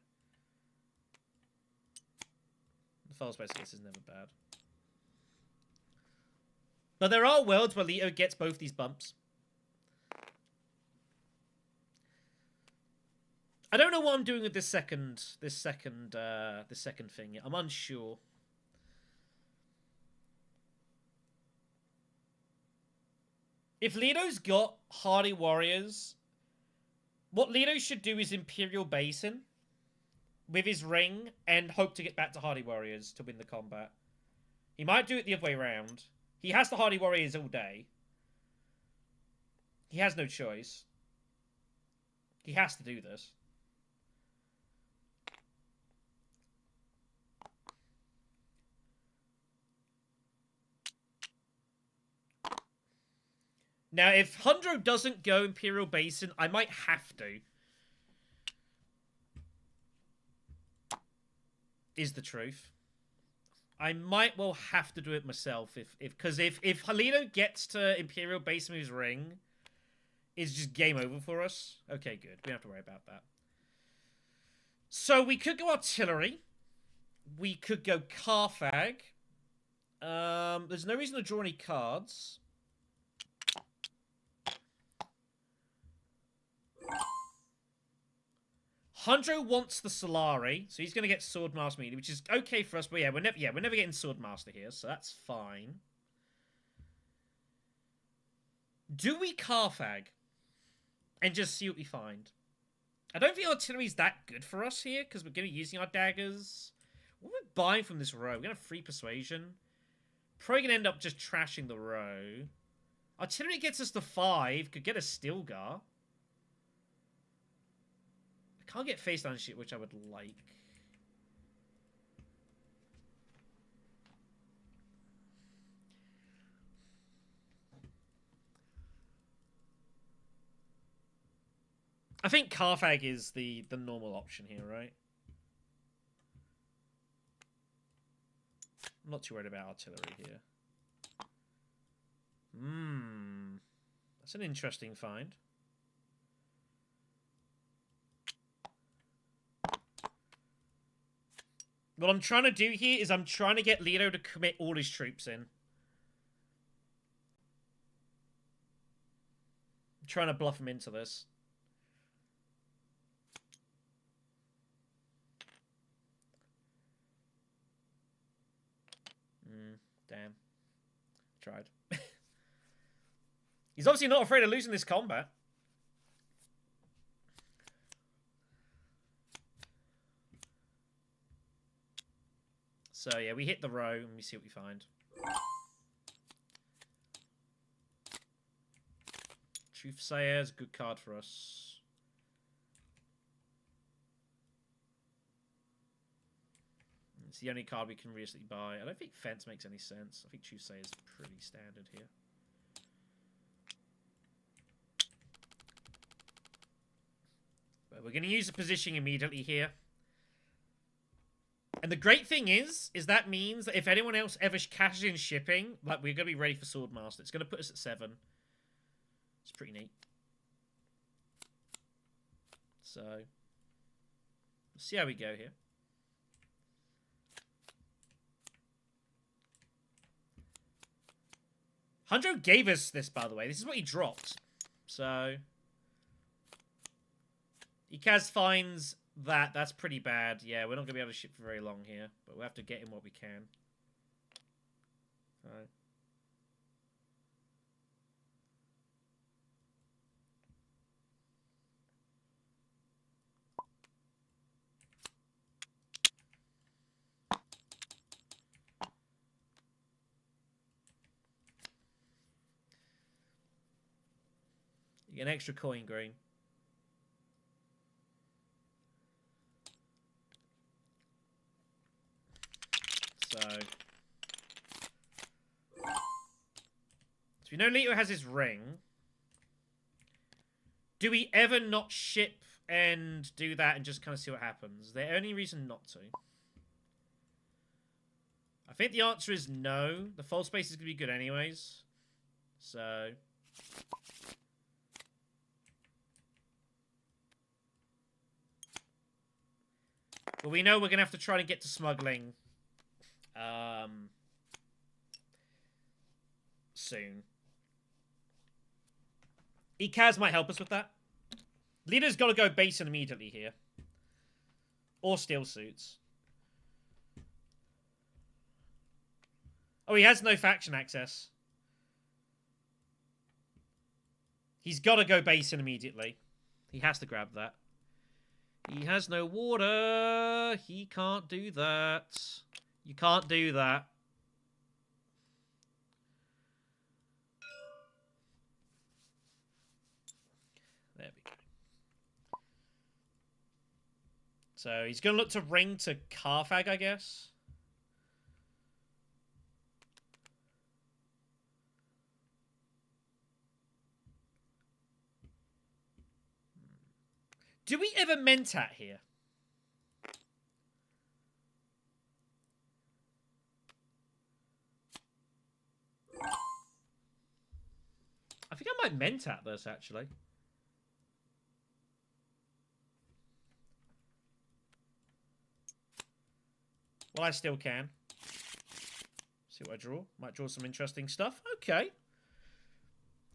The file space, I guess, is never bad. But there are worlds where Lido gets both these bumps. I don't know what I'm doing with this second thing yet. I'm unsure. If Lido's got Hardy Warriors, what Lido should do is Imperial Basin with his ring and hope to get back to Hardy Warriors to win the combat. He might do it the other way around. He has the Hardy Warriors all day. He has no choice. He has to do this. Now, if Hundro doesn't go Imperial Basin, I might have to. Is the truth. I might well have to do it myself because if Lido gets to Imperial Basin with his ring, it's just game over for us. Okay, good. We don't have to worry about that. So we could go Artillery. We could go Carthag. There's no reason to draw any cards. Hundro wants the Solari, so he's going to get Swordmaster immediately, which is okay for us. But yeah, we're never getting Swordmaster here, so that's fine. Do we Carthag and just see what we find? I don't think Artillery's that good for us here because we're going to be using our daggers. What are we buying from this row? We're going to have free Persuasion. Probably going to end up just trashing the row. Artillery gets us to 5. Could get a Stilgar. Can't get face down shit, which I would like. I think Carthag is the normal option here, right? I'm not too worried about Artillery here. That's an interesting find. What I'm trying to do here is I'm trying to get Leto to commit all his troops in. I'm trying to bluff him into this. Damn. Tried. He's obviously not afraid of losing this combat. So yeah, we hit the row and we see what we find. Truthsayer is a good card for us. It's the only card we can realistically buy. I don't think Fence makes any sense. I think Truthsayer is pretty standard here. But we're going to use the positioning immediately here. And the great thing is that means that if anyone else ever cashes in shipping, like, we're going to be ready for Swordmaster. It's going to put us at 7. It's pretty neat. So, let's see how we go here. Hundro gave us this, by the way. This is what he dropped. So, Ikaz finds that. That's pretty bad. Yeah, we're not going to be able to ship for very long here. But we'll have to get him what we can. All right. You get an extra coin green. So we know Leto has his ring. Do we ever not ship and do that and just kind of see what happens? The only reason not to. I think the answer is no. The false space is going to be good anyways. So... But we know we're going to have to try to get to smuggling soon. Ikaz might help us with that. Leader's got to go basin immediately here. Or steel suits. Oh, he has no faction access. He's got to go basin immediately. He has to grab that. He has no water. He can't do that. You can't do that. There we go. So he's going to look to ring to Carthag, I guess. Do we ever Mentat here? I think I might Mentat this, actually. Well, I still can. See what I draw. Might draw some interesting stuff. Okay.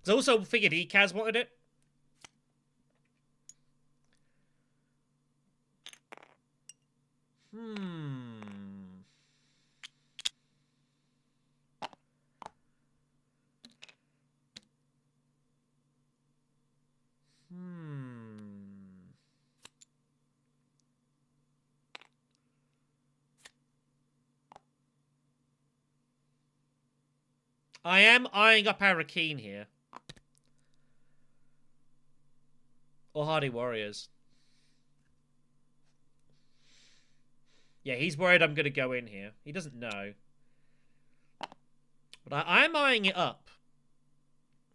I also figured Ikaz wanted it. I am eyeing up Arakeen here. Or Hardy Warriors. Yeah, he's worried I'm going to go in here. He doesn't know. But I'm eyeing it up.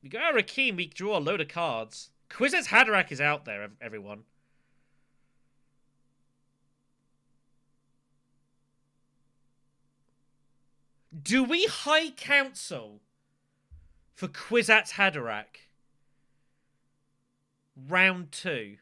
We go Arakeen, we draw a load of cards. Kwisatz Haderach is out there, everyone. Do we High Council for Kwisatz Haderach? Round 2.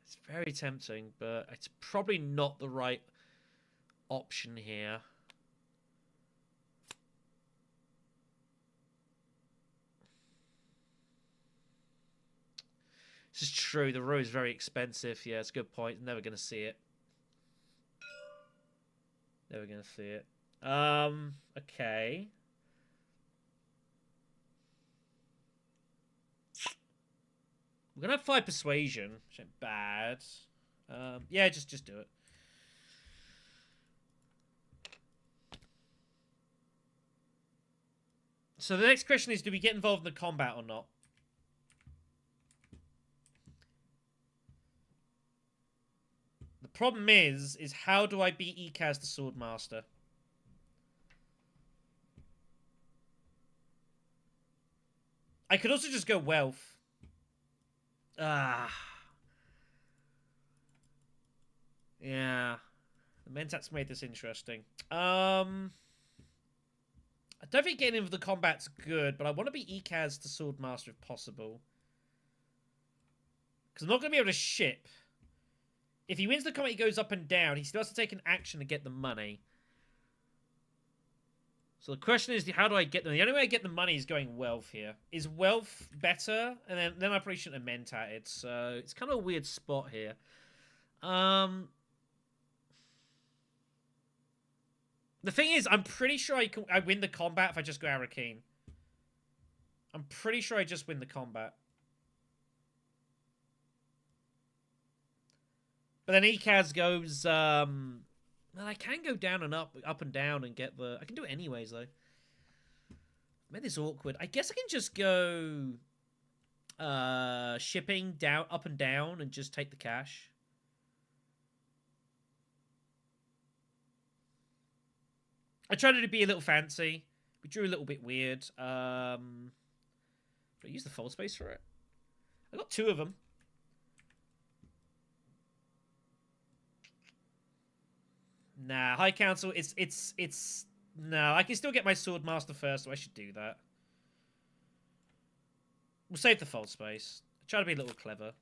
It's very tempting, but it's probably not the right option here. This is true. The row is very expensive. Yeah, it's a good point. Never going to see it. Never going to see it. Okay. We're going to have 5 persuasion, which ain't bad. Yeah, just do it. So the next question is, do we get involved in the combat or not? The problem is how do I beat Ikaz the Swordmaster? I could also just go wealth. Ah. Yeah. The Mentats made this interesting. I don't think getting into the combat's good, but I want to be Ikaz the Swordmaster if possible. Because I'm not going to be able to ship. If he wins the combat, he goes up and down. He still has to take an action to get the money. So the question is, how do I get them? The only way I get the money is going wealth here. Is wealth better? And then I probably shouldn't have mentat it. So it's kind of a weird spot here. The thing is, I'm pretty sure I win the combat if I just go Arakeen. I'm pretty sure I just win the combat. But then Ikaz goes, well, I can go down and up and down and get the... I can do it anyways, though. Made this awkward. I guess I can just go shipping down, up and down, and just take the cash. I tried to be a little fancy. We drew a little bit weird. Should I use the fold space for it? I got 2 of them. Nah, High Council, it's... No, I can still get my Swordmaster first, so I should do that. We'll save the fold space. Try to be a little clever.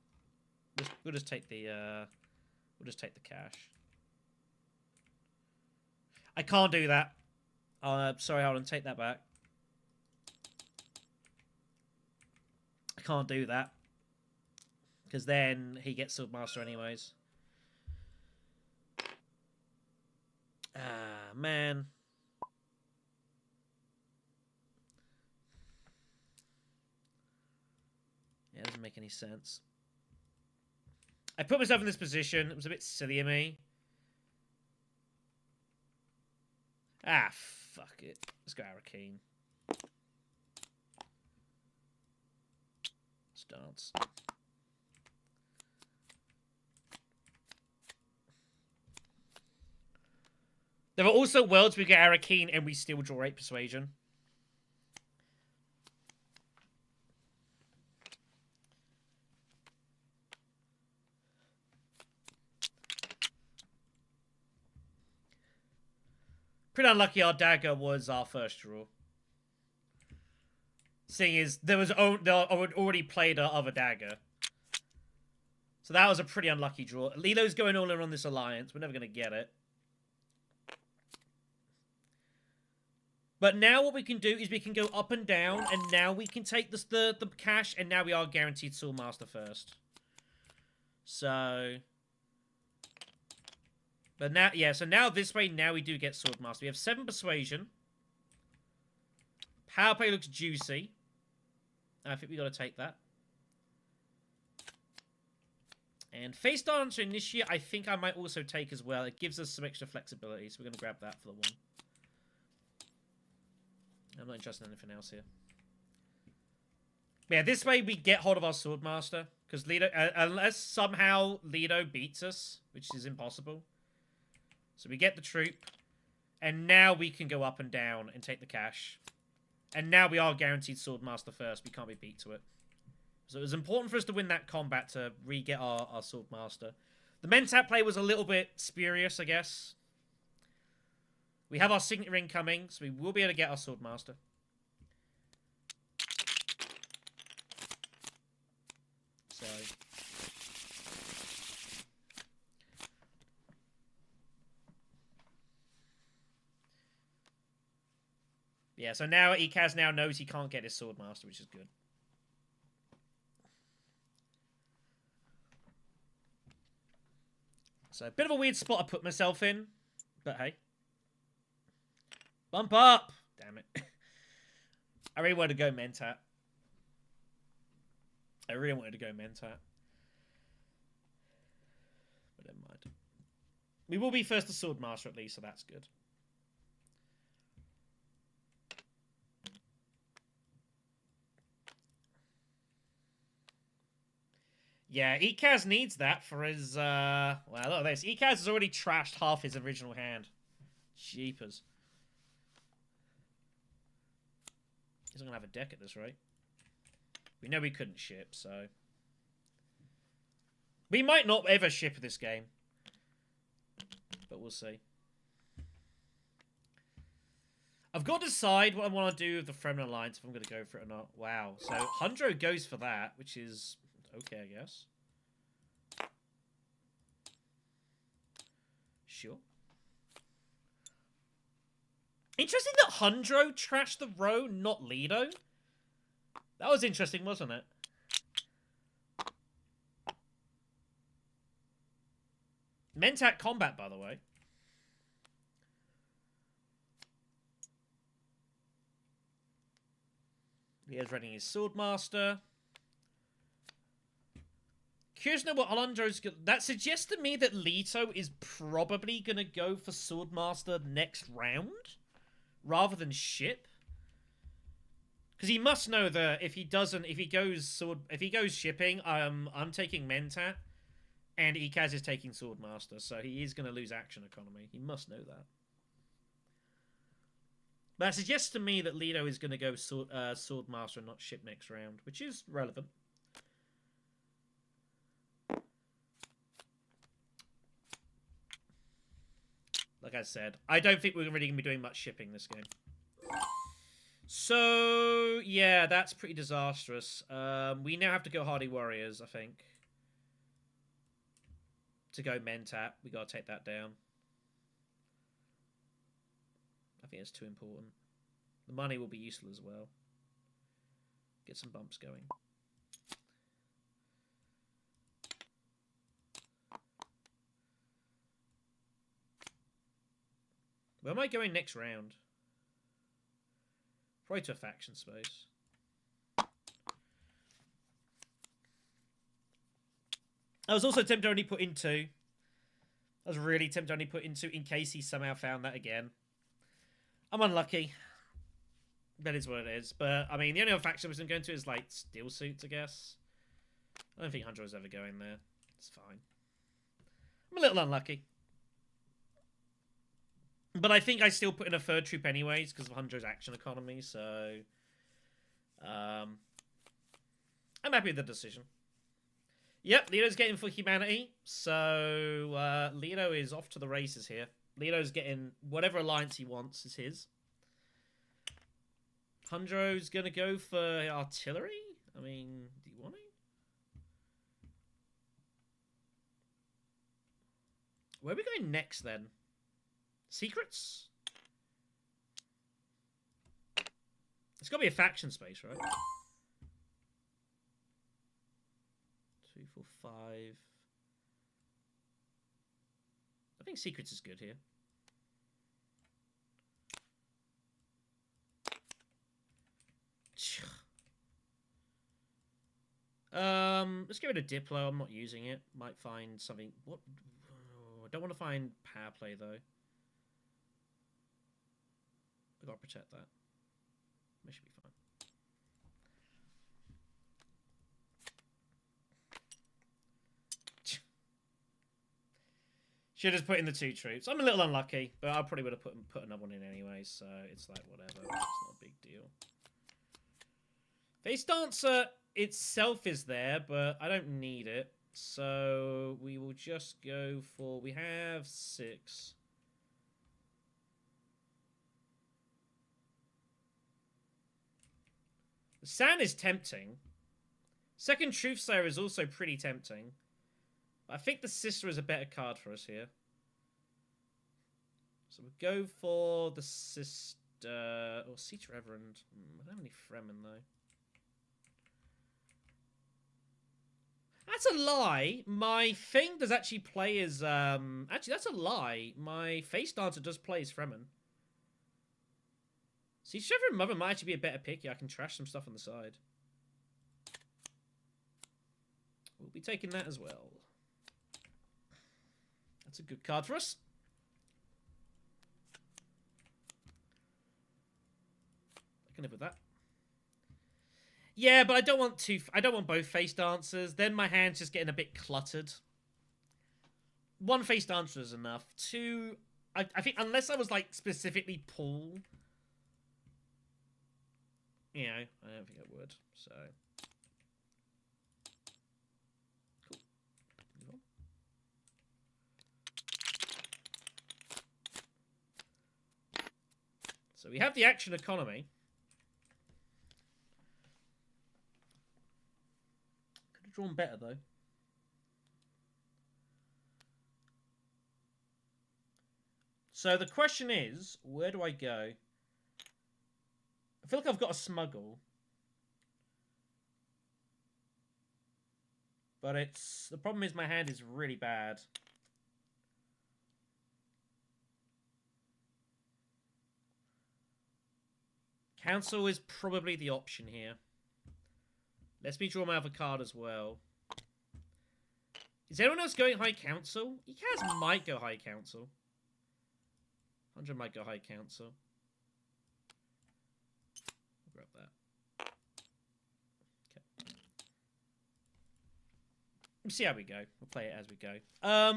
We'll just take the, we'll just take the cash. I can't do that. Sorry, hold on, take that back. I can't do that. Because then he gets Swordmaster anyways. Ah, man. Yeah, it doesn't make any sense. I put myself in this position. It was a bit silly of me. Ah, fuck it. Let's go Arakeen. Let's dance. There are also worlds we get Arakeen and we still draw 8 persuasion. Pretty unlucky our dagger was our first draw. Seeing as there was already played our other dagger. So that was a pretty unlucky draw. Lilo's going all in on this alliance. We're never going to get it. But now what we can do is we can go up and down, and now we can take the cash, and now we are guaranteed Swordmaster first. So... But now, yeah, so now this way, now we do get Swordmaster. We have 7 Persuasion. Power play looks juicy. I think we got to take that. And Face Dancer Initiate, I think I might also take as well. It gives us some extra flexibility, so we're going to grab that for the 1. I'm not interested in anything else here. Yeah, this way we get hold of our Swordmaster. Because Lido, unless somehow Lido beats us, which is impossible. So we get the troop. And now we can go up and down and take the cash. And now we are guaranteed Swordmaster first. We can't be beat to it. So it was important for us to win that combat to re-get our Swordmaster. The Mentat play was a little bit spurious, I guess. We have our Signet Ring coming, so we will be able to get our Swordmaster. So... Yeah, so now Ikaz now knows he can't get his Swordmaster, which is good. So, a bit of a weird spot I put myself in, but hey. Bump up! Damn it. I really wanted to go Mentat. But never mind. We will be first to Swordmaster at least, so that's good. Yeah, Ikaz needs that for his, well, look at this. Ikaz has already trashed half his original hand. Jeepers. He's not gonna have a deck at this rate. We know we couldn't ship, so... We might not ever ship this game. But we'll see. I've got to decide what I want to do with the Fremen Alliance, if I'm going to go for it or not. Wow. So, Hundro goes for that, which is... okay, I guess. Sure. Interesting that Hundro trashed the row, not Lido. That was interesting, wasn't it? Mentat combat, by the way. Leo's running his Swordmaster. Curious to know what Alondro's... That suggests to me that Leto is probably going to go for Swordmaster next round, rather than ship. Because he must know that if he goes shipping, I'm taking Mentat, and Ikaz is taking Swordmaster, so he is going to lose action economy. He must know that. But that suggests to me that Leto is going to go Swordmaster and not ship next round, which is relevant. Like I said, I don't think we're really going to be doing much shipping this game. So, yeah, that's pretty disastrous. We now have to go Hardy Warriors, I think. To go Mentat. We got to take that down. I think it's too important. The money will be useful as well. Get some bumps going. Where am I going next round? Probably to a faction space. I was also tempted to only put in 2. I was really tempted to only put in 2 in case he somehow found that again. I'm unlucky. That is what it is. But, I mean, the only other faction I was going to is, like, Steel Suits, I guess. I don't think Hunter was ever going there. It's fine. I'm a little unlucky. But I think I still put in a 3rd troop anyways, because of Hunter's action economy, so... I'm happy with the decision. Yep, Leo's getting for humanity, so Leo is off to the races here. Leo's getting whatever alliance he wants is his. Hundro's gonna go for artillery? I mean, do you want to? Where are we going next, then? Secrets? It's got to be a faction space, right? 2, 4, 5. I think secrets is good here. Let's get rid of Diplo. I'm not using it. Might find something. What? Oh, I don't want to find power play though. I gotta protect that. That should be fine. Should have put in the 2 troops. I'm a little unlucky, but I probably would have put another one in anyway, so it's like whatever. It's not a big deal. Face Dancer itself is there, but I don't need it. So we will just go for... We have 6. The Sand is tempting. Second Truthsayer is also pretty tempting. I think the Sister is a better card for us here. So we'll go for the Sister. or Siege Reverend. I don't have any Fremen though. That's a lie. My thing does actually play as actually that's a lie. My face dancer does play as Fremen. Siege Reverend Mother might actually be a better pick. Yeah, I can trash some stuff on the side. We'll be taking that as well. That's a good card for us. I can live with that. Yeah, but I don't want to. I don't want both face dancers. Then my hand's just getting a bit cluttered. One face dancer is enough. Two, I think unless I was like specifically Paul, you know, I don't think I would. So cool. Move on. So we have the action economy. Could have drawn better though. So the question is, where do I go? I feel like I've got a smuggle. But it's... The problem is my hand is really bad. Council is probably the option here. Let me draw my other card as well. Is anyone else going High Council? You guys might go High Council. 100 might go High Council. I'll grab that. Okay. We'll see how we go. We'll play it as we go.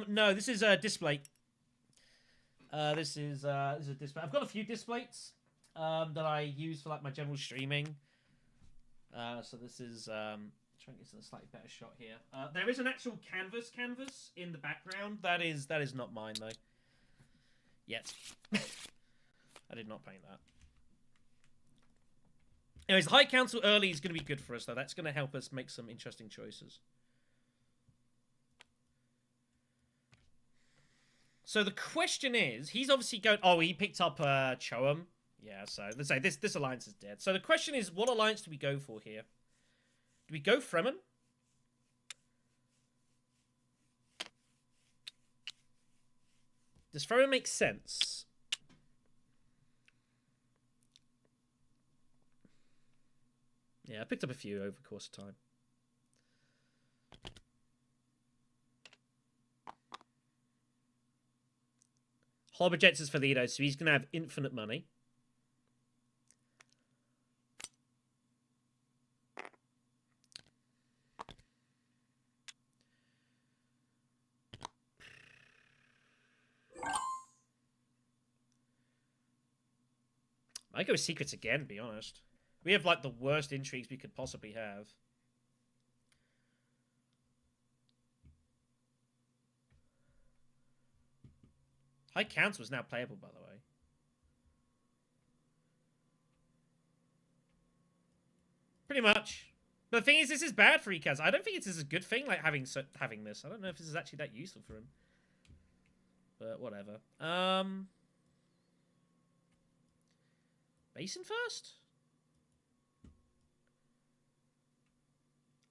No, this is a display. This is a display. I've got a few displays that I use for like my general streaming. So this is trying to get a slightly better shot here. There is an actual canvas in the background. That is not mine though. Yet. I did not paint that. Anyways, High Council early is going to be good for us, though. That's going to help us make some interesting choices. So the question is, he's obviously going... Oh, he picked up Choam. Yeah, so let's say this alliance is dead. So the question is, what alliance do we go for here? Do we go Fremen? Does Fremen make sense? Yeah, I picked up a few over the course of time. Holobajet's is for Lido, so he's going to have infinite money. I go with Secrets again, to be honest. We have, like, the worst intrigues we could possibly have. High Council is now playable, by the way. Pretty much. But the thing is, this is bad for Ekaz. I don't think this is a good thing, like, having this. I don't know if this is actually that useful for him. But whatever. Basin first?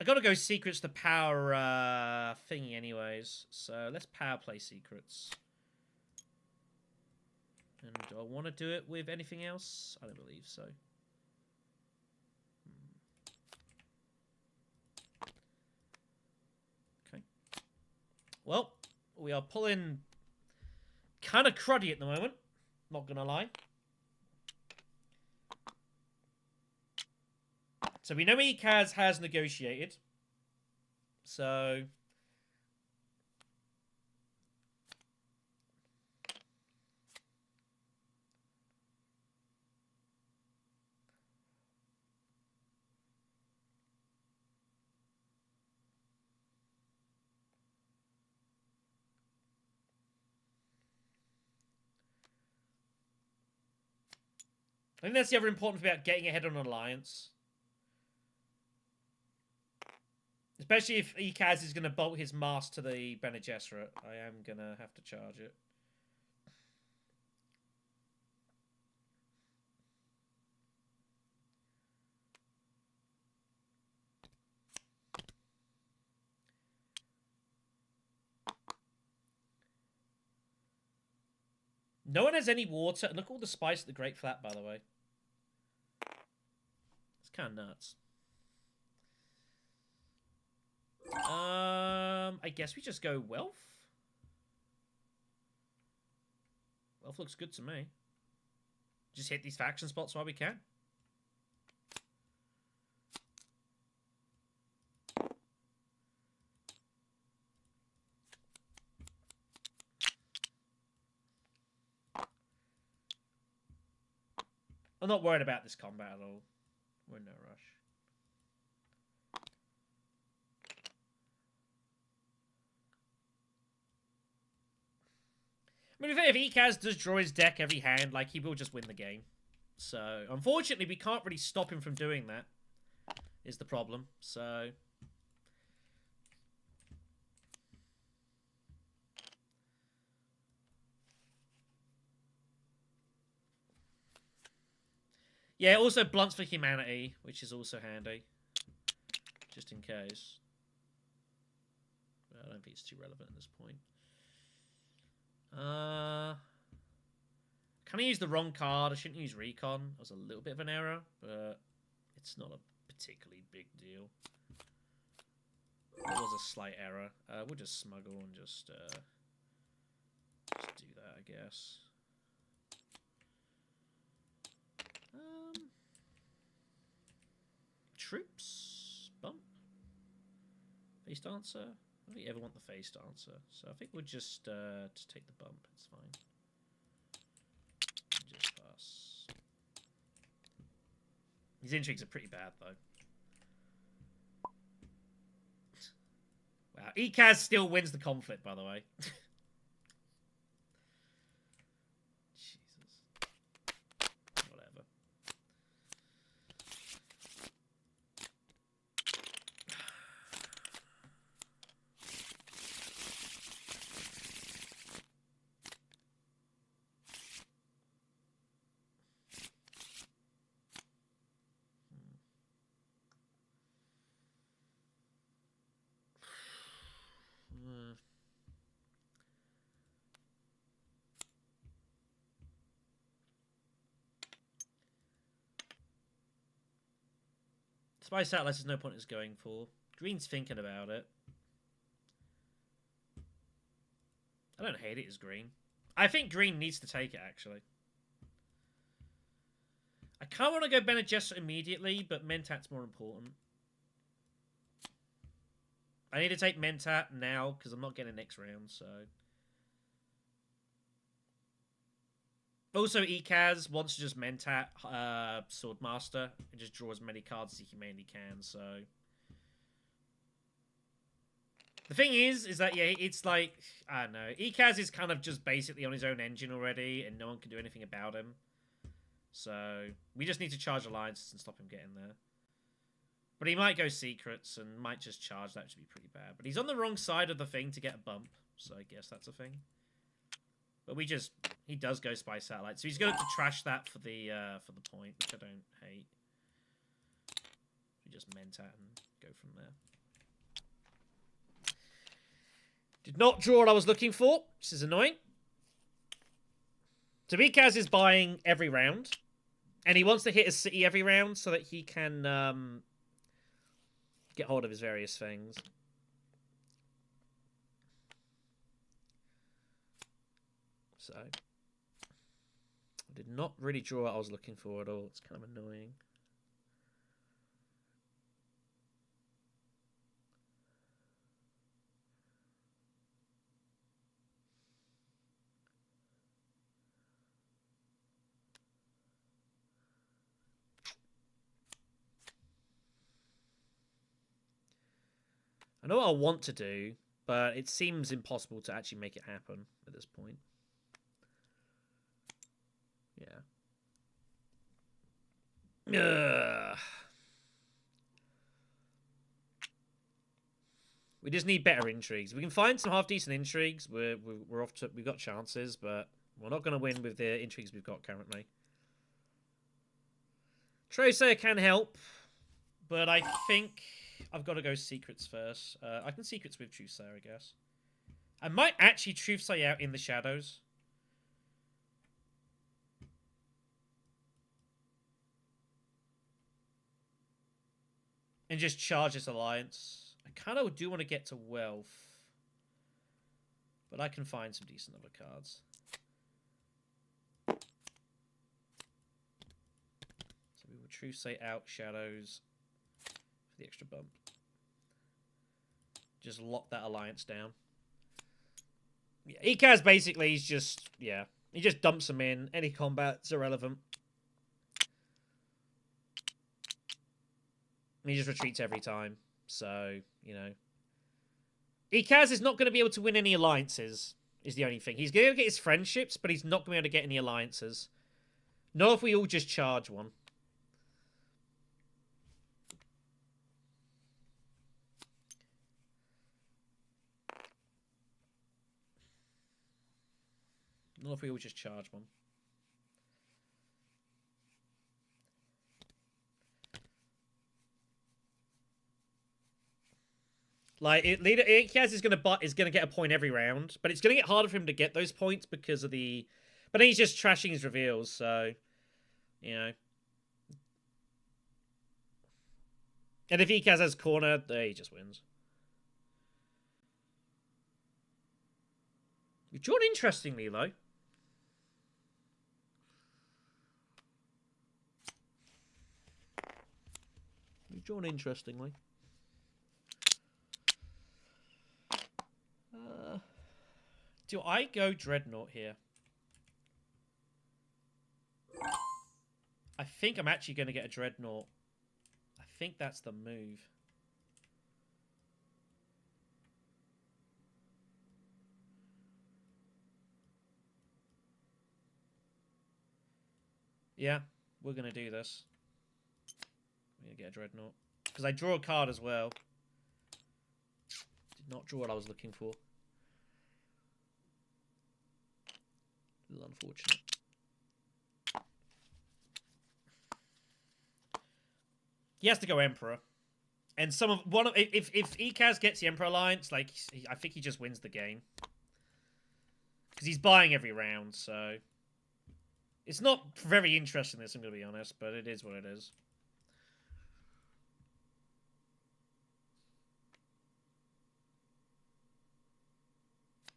I gotta go Secrets to power thingy anyways. So let's power play Secrets. And do I want to do it with anything else? I don't believe so. Okay. Well, we are pulling kind of cruddy at the moment. Not gonna lie. So we know Ekaz has negotiated. So... I think that's the other important thing about getting ahead on an alliance. Especially if Ekaz is going to bolt his mask to the Bene Gesserit. I am going to have to charge it. No one has any water. And look at all the spice at the Great Flat, by the way. It's kind of nuts. I guess we just go wealth. Wealth looks good to me. Just hit these faction spots while we can. I'm not worried about this combat at all. We're in no rush. I mean, if Ikaz does draw his deck every hand, like, he will just win the game. So, unfortunately, we can't really stop him from doing that, is the problem. So... yeah, it also blunts for humanity, which is also handy. Just in case. I don't think it's too relevant at this point. Can I use the wrong card? I shouldn't use Recon. That was a little bit of an error, but it's not a particularly big deal. It was a slight error. We'll just smuggle and just do that, I guess. Troops bump. Face dancer. I don't think you ever want the face dancer, so I think we'll just take the bump. It's fine. Just pass. These intrigues are pretty bad though. Wow, Ikaz still wins the conflict, by the way. Spy Satellites is no point is going for. Green's thinking about it. I don't hate it as green. I think green needs to take it, actually. I kind of want to go Bene Gesserit immediately, but Mentat's more important. I need to take Mentat now, because I'm not getting next round, so... Also, Ikaz wants to just Mentat Swordmaster and just draw as many cards as he humanly can, so... The thing is that, yeah, it's like, I don't know, Ikaz is kind of just basically on his own engine already, and no one can do anything about him. So, we just need to charge Alliances and stop him getting there. But he might go Secrets and might just charge, that should be pretty bad. But he's on the wrong side of the thing to get a bump, so I guess that's a thing. But we just... he does go Spy Satellite. So he's going to trash that for the point, which I don't hate. We just Mentat and go from there. Did not draw what I was looking for. This is annoying. So Ikaz is buying every round. And he wants to hit a city every round so that he can get hold of his various things. So, I did not really draw what I was looking for at all. It's kind of annoying. I know what I want to do, but it seems impossible to actually make it happen at this point. Yeah. Ugh. We just need better intrigues. We can find some half-decent intrigues. We're off to... we've got chances, but we're not going to win with the intrigues we've got currently. Tracer can help, but I think I've got to go Secrets first. I can Secrets with Truthsayer, I guess. I might actually Truthsayer out in the shadows. And just charge this alliance. I kind of do want to get to wealth. But I can find some decent other cards. So we will Truce Say out Shadows for the extra bump. Just lock that alliance down. Yeah, Ikaz basically he's just, yeah. He just dumps them in. Any combat's irrelevant. He just retreats every time. So, you know. Ikaz is not going to be able to win any alliances, is the only thing. He's going to get his friendships, but he's not going to be able to get any alliances. Not if we all just charge one. Not if we all just charge one. Like, Ikaz is gonna get a point every round, but it's gonna get harder for him to get those points because of the. But then he's just trashing his reveals, so you know. And if Ikaz has corner, he just wins. You've drawn interestingly, though. You've drawn interestingly. Do I go Dreadnought here? I think I'm actually going to get a Dreadnought. I think that's the move. Yeah, we're going to do this. We're going to get a Dreadnought. Because I draw a card as well. Did not draw what I was looking for. A little unfortunate. He has to go Emperor. And if Ikaz gets the Emperor Alliance, like I think he just wins the game. Because he's buying every round, so it's not very interesting this, I'm gonna be honest, but it is what it is.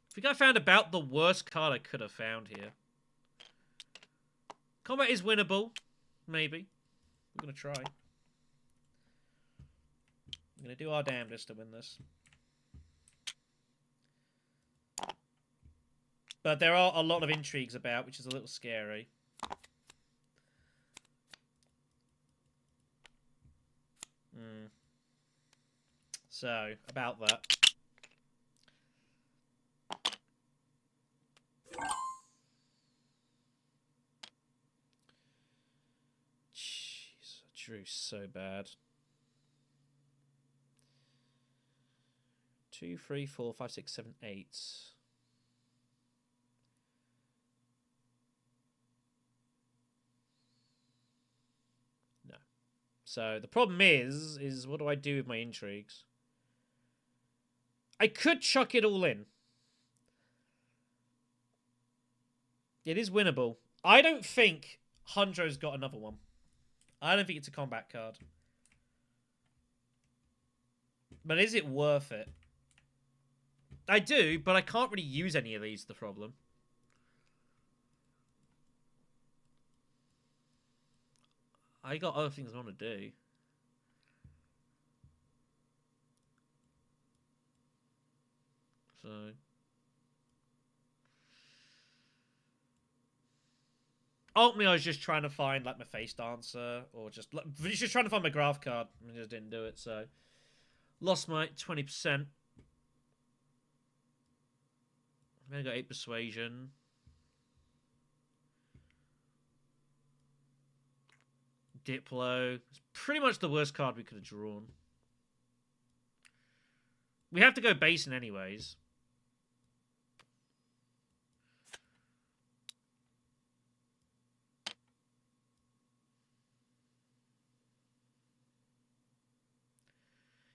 I think I found about the worst card I could have found here. Combat is winnable. Maybe. We're going to try. We're going to do our damnedest to win this. But there are a lot of intrigues about, which is a little scary. So, about that. Jeez, I drew so bad. 2, 3, 4, 5, 6, 7, 8. No. So the problem is what do I do with my intrigues? I could chuck it all in. It is winnable. I don't think Hundro's got another one. I don't think it's a combat card. But is it worth it? I do, but I can't really use any of these, the problem. I got other things I want to do. So... ultimately, I was just trying to find like my face dancer, or just trying to find my graph card. I just didn't do it, so lost my 20%. I got 8 persuasion. Diplo. It's pretty much the worst card we could have drawn. We have to go Basin anyways.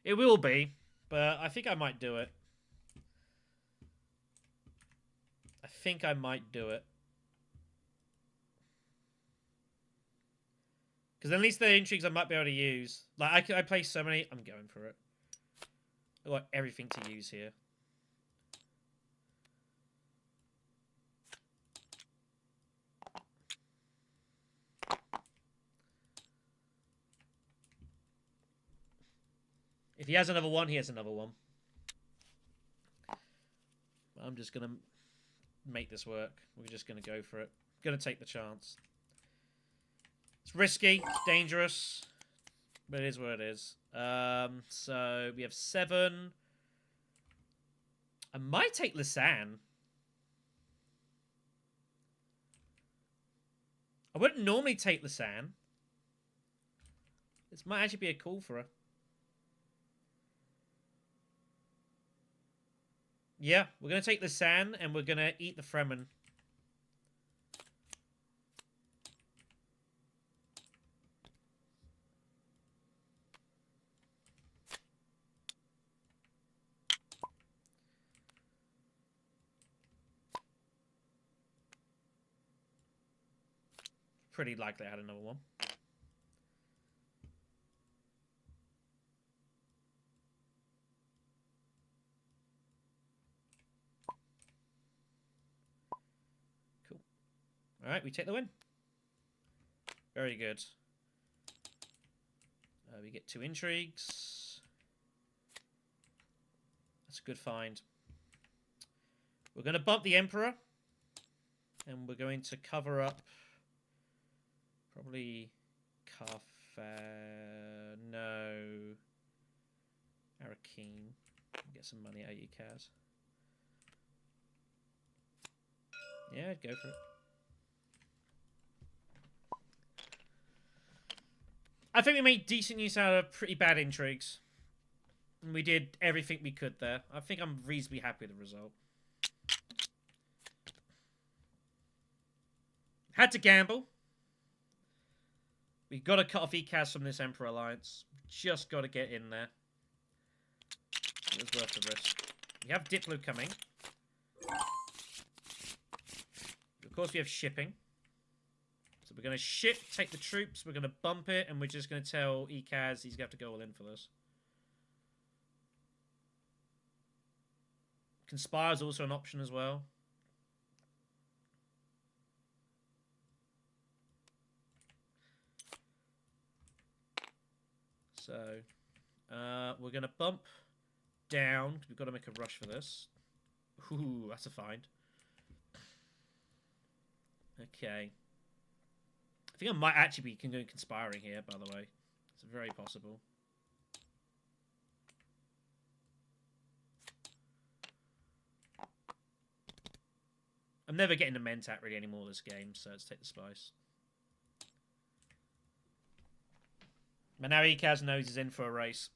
It will be, but I think I might do it. I think I might do it. Because at least the intrigues I might be able to use. Like, I play so many. I'm going for it. I've got everything to use here. If he has another one, he has another one. I'm just going to make this work. We're just going to go for it. Going to take the chance. It's risky. It's dangerous. But it is what it is. So we have 7. I might take Lisanne. I wouldn't normally take Lisanne. This might actually be a call for her. Yeah, we're going to take Lisanne and we're going to eat the Fremen. Pretty likely I had another one. Cool. Alright, we take the win. Very good. We get 2 intrigues. That's a good find. We're going to bump the Emperor. And we're going to cover up... Probably... No... Arakeen. Get some money out of you, Kaz. Yeah, go for it. I think we made decent use out of pretty bad intrigues. And we did everything we could there. I think I'm reasonably happy with the result. Had to gamble. We got to cut off ECAS from this Emperor Alliance. Just got to get in there. It was worth the risk. We have Diplo coming. Of course, we have shipping. So we're going to ship, take the troops, we're going to bump it, and we're just going to tell ECAS he's going to have to go all in for this. Conspire is also an option as well. So, we're going to bump down. We've got to make a rush for this. Ooh, that's a find. Okay. I think I might actually be conspiring here, by the way. It's very possible. I'm never getting the Mentat really anymore this game, so let's take the spice. But now ECAS knows he's in for a race.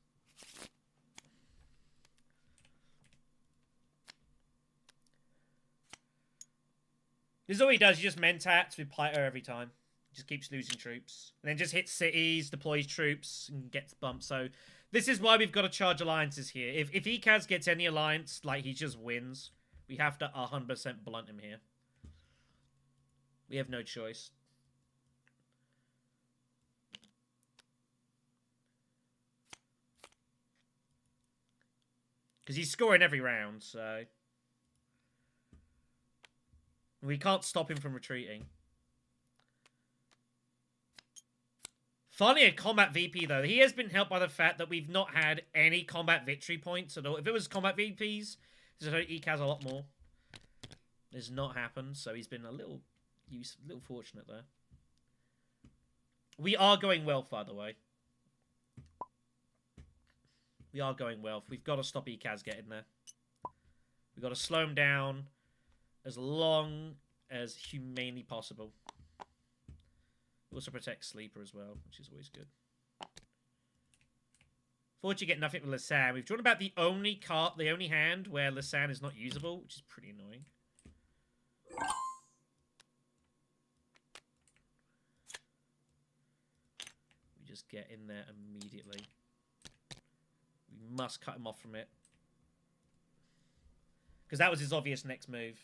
This is all he does. He just Mentats with Pyter every time. He just keeps losing troops. And then just hits cities, deploys troops, and gets bumped. So this is why we've got to charge alliances here. If ECAS gets any alliance, like he just wins, we have to 100% blunt him here. We have no choice. Because he's scoring every round, so... We can't stop him from retreating. Finally, a combat VP, though. He has been helped by the fact that we've not had any combat victory points at all. If it was combat VPs, this would hurt ECAS a lot more. This has not happened, so he's been a little fortunate there. We are going well, by the way. We are going well. We've got to stop ECAS getting there. We've got to slow him down as long as humanely possible. Also protect Sleeper as well, which is always good. Fortunately, get nothing with Lisanne. We've drawn about the only hand where Lisanne is not usable, which is pretty annoying. We just get in there immediately. We must cut him off from it. Because that was his obvious next move.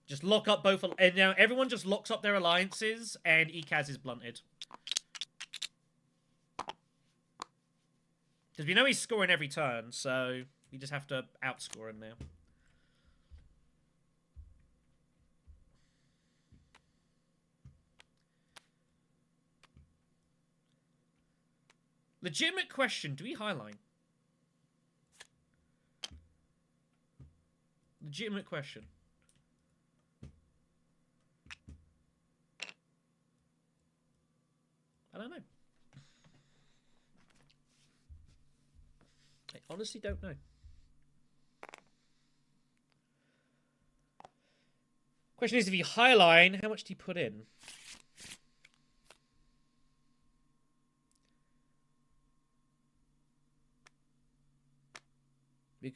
Just lock up both... And now everyone just locks up their alliances, and Ikaz is blunted. Because we know he's scoring every turn, so you just have to outscore him now. Legitimate question, do we highline? Legitimate question. I don't know. I honestly don't know. Question is, if you highline, how much do you put in?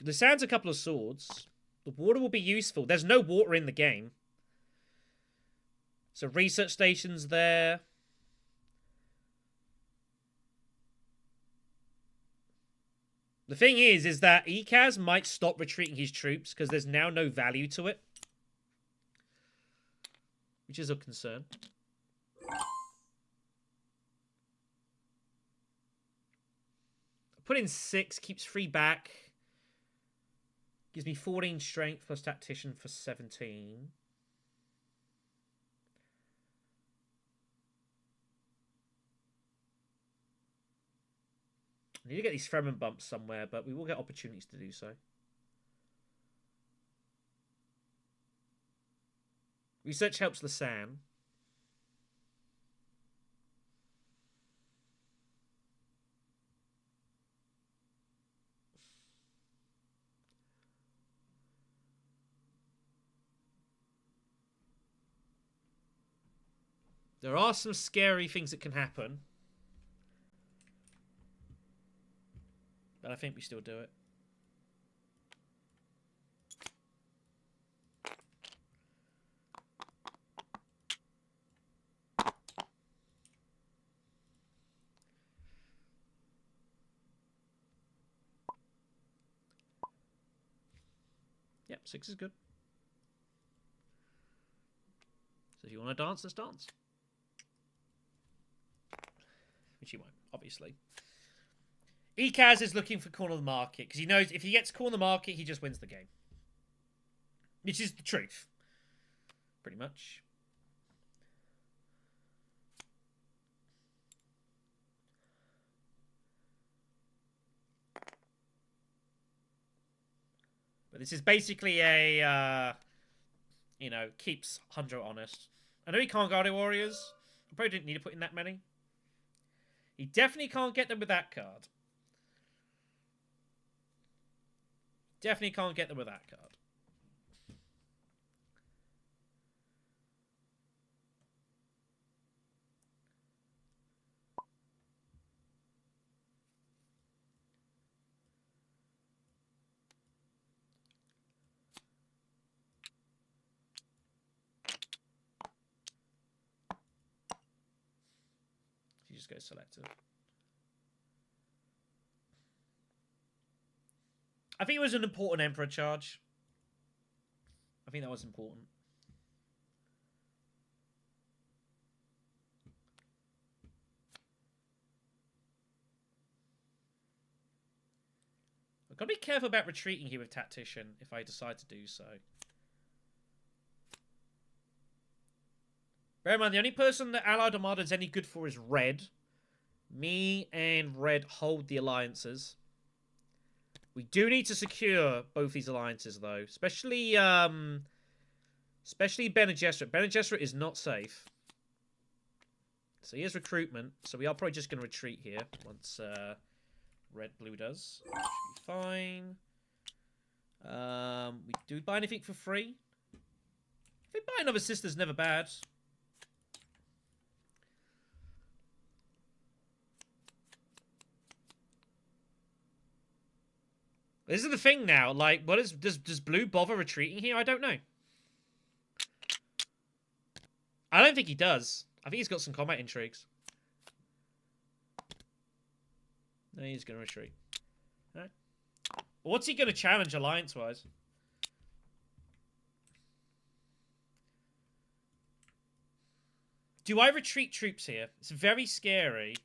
The sound's a couple of swords. The water will be useful. There's no water in the game. So research stations there. The thing is that Ikaz might stop retreating his troops because there's now no value to it. Which is a concern. Put in 6, keeps 3 back. Gives me 14 strength plus tactician for 17. I need to get these Fremen bumps somewhere, but we will get opportunities to do so. Research helps Lasan. There are some scary things that can happen. But I think we still do it. Yep, 6 is good. So if you want to dance, let's dance. Which he won't, obviously. Ikaz is looking for corner of the market, because he knows if he gets corner of the market, he just wins the game. Which is the truth. Pretty much. But this is basically a, you know, keeps Hundro honest. I know he can't guard warriors. I probably didn't need to put in that many. He definitely can't get them with that card. Definitely can't get them with that card. You just go selective. I think it was an important Emperor charge. I think that was important. I've got to be careful about retreating here with Tactician if I decide to do so. Bear in mind, the only person that Allied Armada is any good for is Red. Me and Red hold the alliances. We do need to secure both these alliances, though. Especially Bene Gesserit. Bene Gesserit is not safe. So here's recruitment. So we are probably just going to retreat here once Red-Blue does. Should be fine. Do we buy anything for free? I think buying another sister's never bad. This is the thing now. Like, what is does Blue bother retreating here? I don't know. I don't think he does. I think he's got some combat intrigues. No, he's going to retreat. All right. What's he going to challenge alliance-wise? Do I retreat troops here? It's very scary.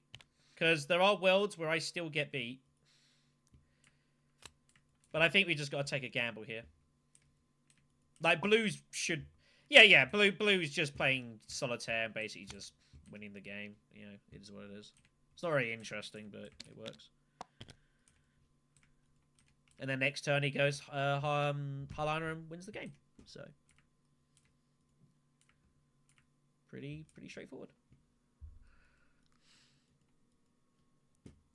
Because there are worlds where I still get beat. But I think we just got to take a gamble here. Like, blues should... Yeah, blue's just playing solitaire and basically just winning the game. You know, it is what it is. It's not very interesting, but it works. And then next turn he goes Harliner and wins the game. So... Pretty straightforward.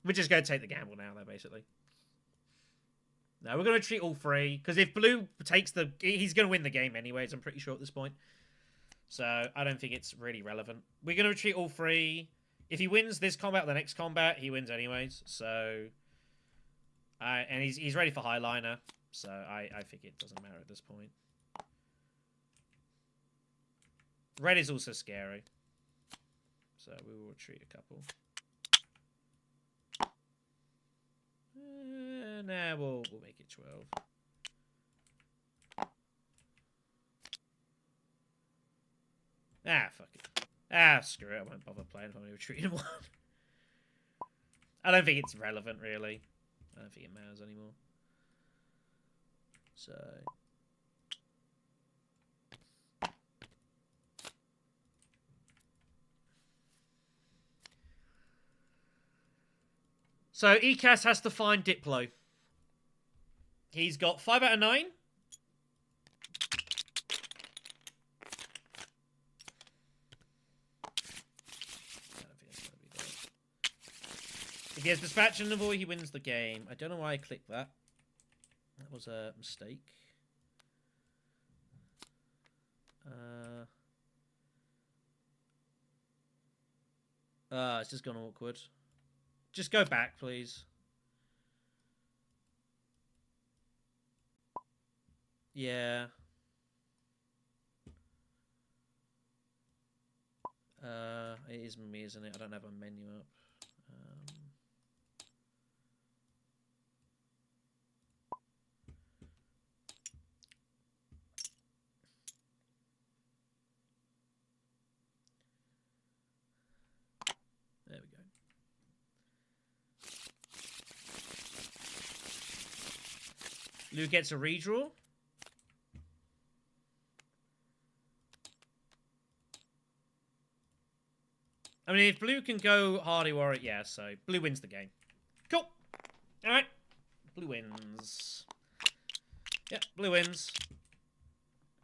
We're just going to take the gamble now, though, basically. No, we're going to retreat all three. Because if blue takes the... He's going to win the game anyways, I'm pretty sure at this point. So, I don't think it's really relevant. We're going to retreat all three. If he wins this combat or the next combat, he wins anyways. So... and he's ready for Highliner. So, I think it doesn't matter at this point. Red is also scary. So, we will retreat a couple. Nah, we'll make it 12. Ah, fuck it. Ah, screw it. I won't bother playing if I'm only retreating one. I don't think it's relevant, really. I don't think it matters anymore. So ECAS has to find Diplo. He's got 5 out of 9. If he has Dispatch and Envoy, he wins the game. I don't know why I clicked that. That was a mistake. It's just gone awkward. Just go back, please. Yeah. It is me, isn't it? I don't have a menu up. There we go. Lou gets a redraw. I mean, if blue can go Hardy Warrior, yeah, so blue wins the game. Cool. Alright. Blue wins. Yep, blue wins.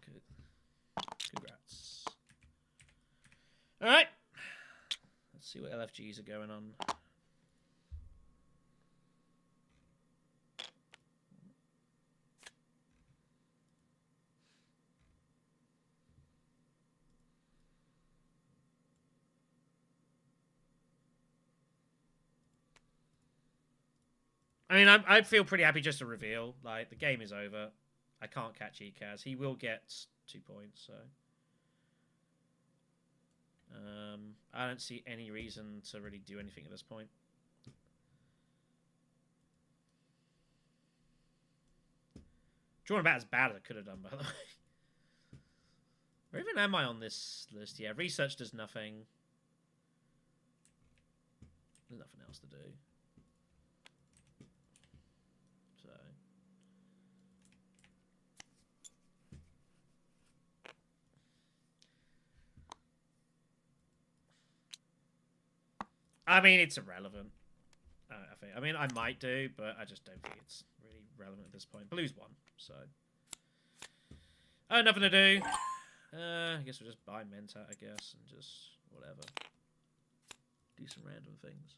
Good. Congrats. Alright. Let's see what LFGs are going on. I mean, I feel pretty happy just to reveal. Like, the game is over. I can't catch ECAS. He will get 2 points, so... I don't see any reason to really do anything at this point. Drawn about as bad as I could have done, by the way. Where even am I on this list? Yeah, research does nothing. There's nothing else to do. So... I mean, it's irrelevant. I mean, I might do, but I just don't think it's really relevant at this point. Blue's won, so... Oh, nothing to do. I guess we'll just buy Mentat, I guess, and just whatever. Do some random things.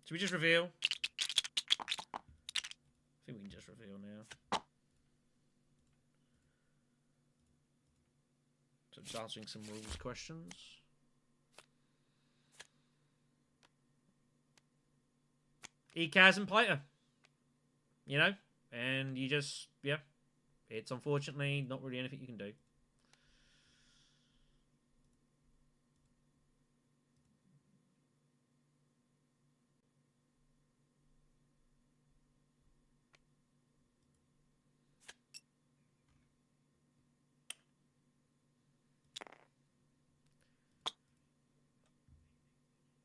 Should we just reveal? I think we can just reveal now. So just answering some rules questions. ECAS and Plater. You know? And you just, yeah. It's unfortunately not really anything you can do.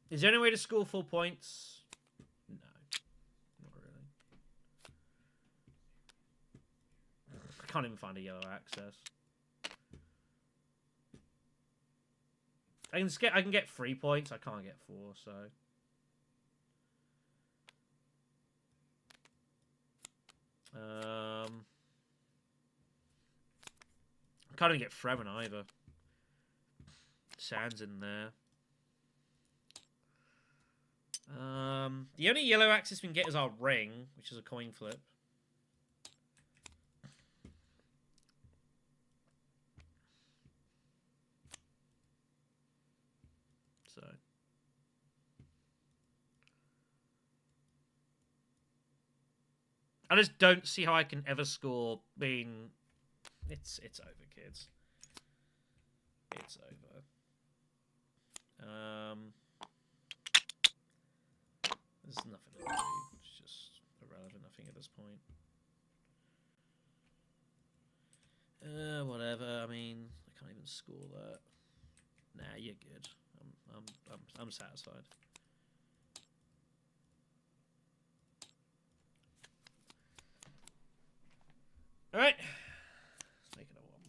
Is there any way to score 4 points? No. Not really. I can't even find a yellow access. I can get 3 points. I can't get 4, so... I can't even get Fremen either. Sand's in there. The only yellow axis we can get is our ring, which is a coin flip. So... I just don't see how I can ever score being... It's over, kids. It's over. There's nothing to do. It's just irrelevant, I think, at this point. Whatever. I mean, I can't even score that. Nah, you're good. I'm satisfied. All right. Let's make it a 1.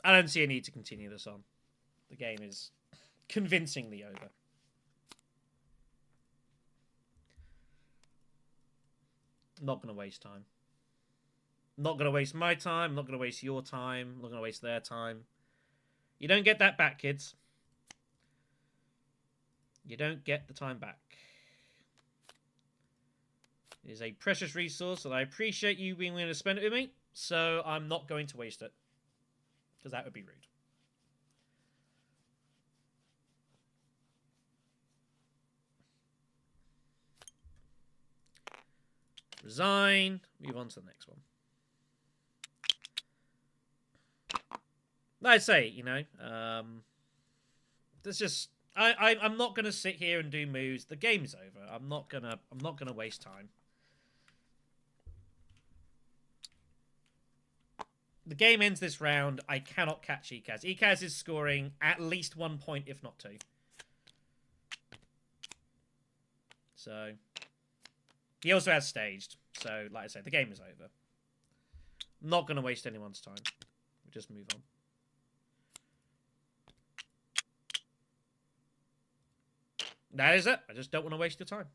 I don't see a need to continue this on. The game is convincingly over. I'm not going to waste time. I'm not going to waste my time. I'm not going to waste your time. I'm not going to waste their time. You don't get that back, kids. You don't get the time back. It is a precious resource, and I appreciate you being willing to spend it with me, so I'm not going to waste it. Because that would be rude. Resign. Move on to the next one. Like I say, you know, there's just I'm not gonna sit here and do moves. The game's over. I'm not gonna waste time. The game ends this round. I cannot catch Ikaz. Ikaz is scoring at least 1 point, if not 2. So he also has staged. So, like I said, the game is over. I'm not gonna waste anyone's time. We'll just move on. That is it. I just don't want to waste your time.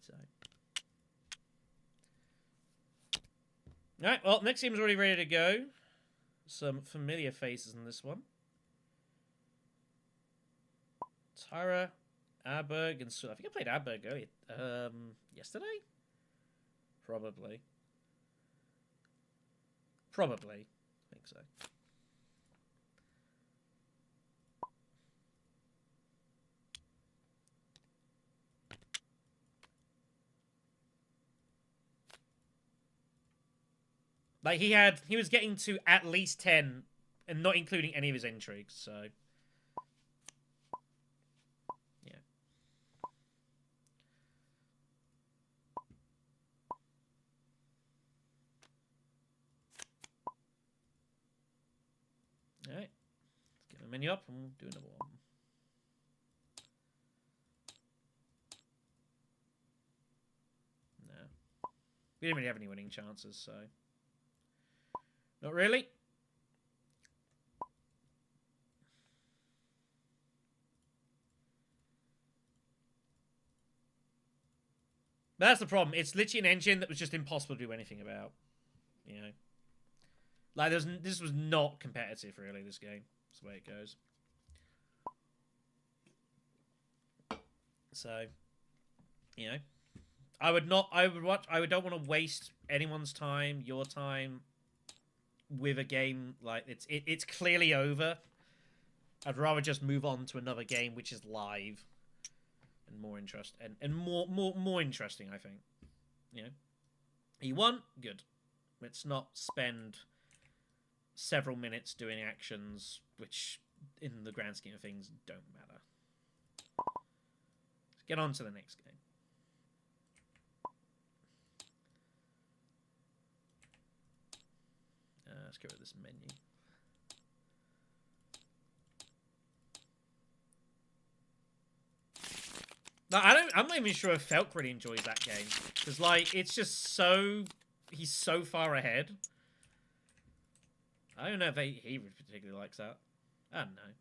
So. Alright, well, next team's already ready to go. Some familiar faces in this one. Tyra, Aberg, and so I think I played Aberg earlier. Yesterday? Probably. Probably. I think so. Like, he was getting to at least 10, and not including any of his intrigues, so... Alright. Let's get the menu up and we'll do another one. No. We didn't really have any winning chances, so... Not really. But that's the problem. It's literally an engine that was just impossible to do anything about. You know? Like, this was not competitive, really, this game. That's the way it goes. So, you know. I don't want to waste anyone's time, your time, with a game like it's clearly over. I'd rather just move on to another game which is live and more more interesting, I think. You know, he won, good. Let's not spend several minutes doing actions which, in the grand scheme of things, don't matter. Let's get on to the next game. Let's go with this menu. No, I'm not even sure if Felk really enjoys that game because, like, it's just so he's so far ahead. I don't know if he particularly likes that. I don't know.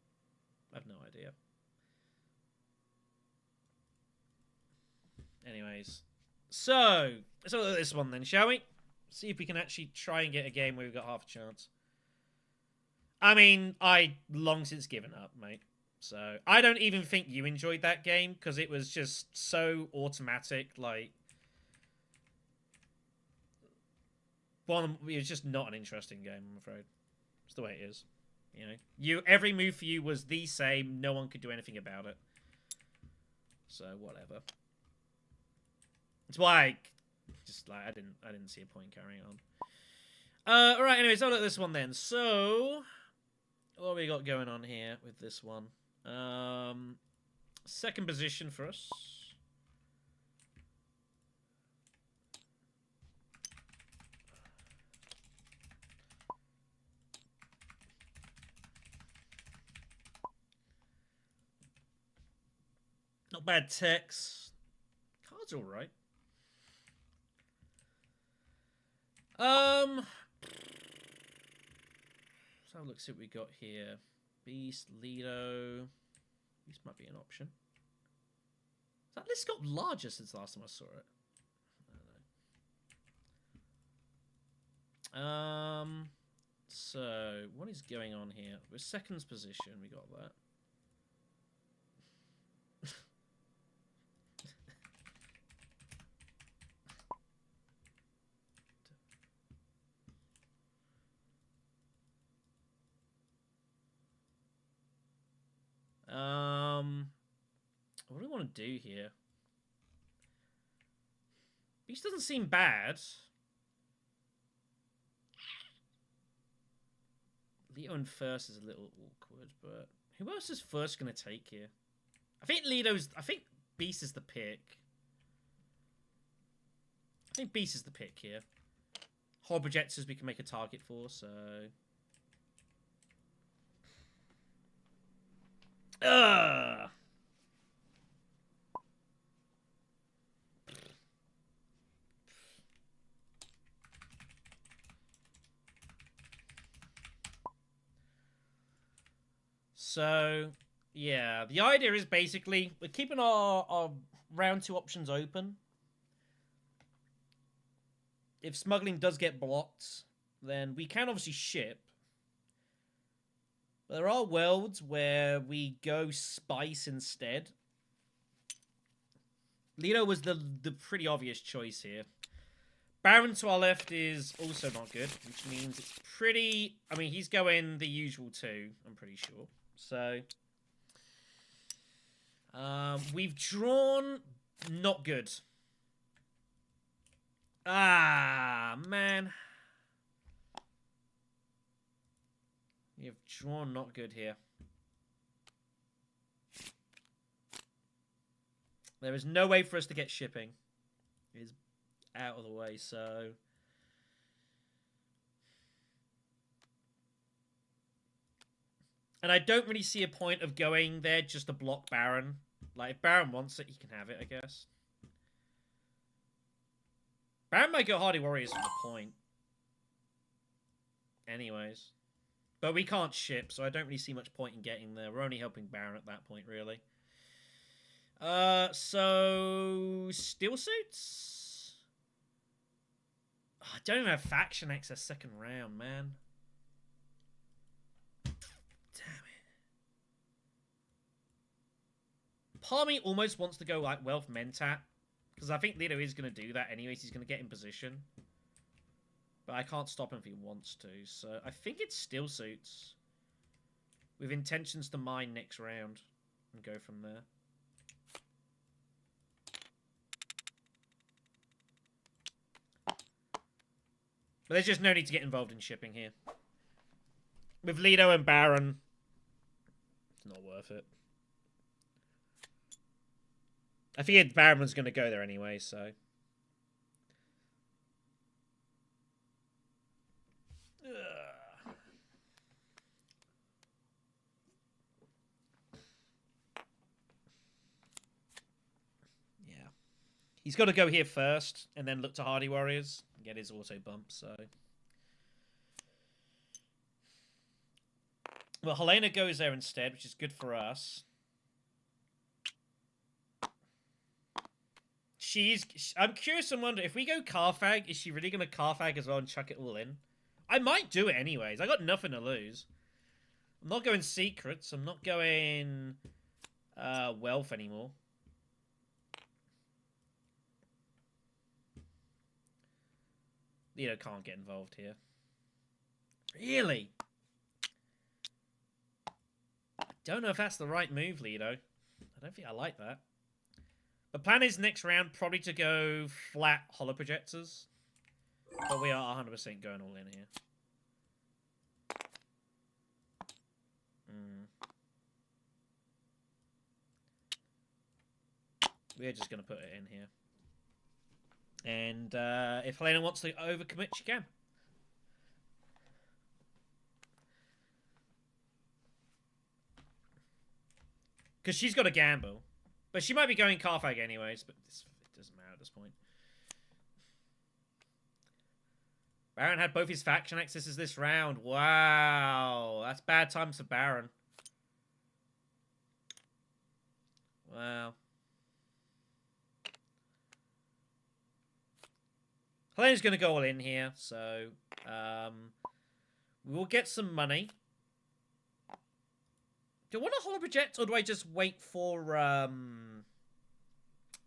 I have no idea. Anyways, so let's look at this one then, shall we? See if we can actually try and get a game where we've got half a chance. I mean, I long since given up, mate. So I don't even think you enjoyed that game because it was just so automatic. Like, it was just not an interesting game, I'm afraid. It's the way it is. You know, every move for you was the same. No one could do anything about it. So whatever. It's why I didn't see a point carrying on. All right. Anyways, I'll look at this one then. So what have we got going on here with this one? Second position for us. Not bad text. Card's all right. Let's have a look, see what we got here. Beast, Lido. Beast might be an option. That list got larger since the last time I saw it. I don't know. So what is going on here? We're seconds position. We got that. What do we want to do here? Beast doesn't seem bad. Lido in first is a little awkward, but who else is first going to take here? I think Beast is the pick. I think Beast is the pick here. Horror projectors we can make a target for, so... Ugh! So, yeah. The idea is basically we're keeping our round 2 options open. If smuggling does get blocked, then we can obviously ship. But there are worlds where we go spice instead. Lido was the pretty obvious choice here. Baron to our left is also not good, which means it's pretty... I mean, he's going the usual 2, I'm pretty sure. So, we've drawn not good. Ah, man. You've drawn not good here. There is no way for us to get shipping. It is out of the way, so... And I don't really see a point of going there just to block Baron. Like, if Baron wants it, he can have it, I guess. Baron might go Hardy Warriors from the point. Anyways. But we can't ship, so I don't really see much point in getting there. We're only helping Baron at that point, really. So... Steel Suits? Oh, I don't even have faction access second round, man. Part of me almost wants to go like Wealth Mentat, because I think Lido is going to do that anyways. He's going to get in position. But I can't stop him if he wants to. So I think it's Steel Suits. With intentions to mine next round. And go from there. But there's just no need to get involved in shipping here. With Lido and Baron, it's not worth it. I figured Baron was going to go there anyway, so... He's got to go here first, and then look to Hardy Warriors and get his auto bump, so... Well, Helena goes there instead, which is good for us. I'm curious and wonder, if we go Carfag, is she really going to Carfag as well and chuck it all in? I might do it anyways. I got nothing to lose. I'm not going Secrets. I'm not going Wealth anymore. Lido can't get involved here. Really? I don't know if that's the right move, Lido. I don't think I like that. The plan is next round probably to go flat holo projectors. But we are 100% going all in here. We're just going to put it in here. And if Helena wants to overcommit, she can. Because she's got a gamble. But she might be going Carfag anyways, but it doesn't matter at this point. Baron had both his faction accesses this round. Wow. That's bad times for Baron. Wow. Helena's going to go all in here, so we will get some money. Do I want to holo project, or do I just wait for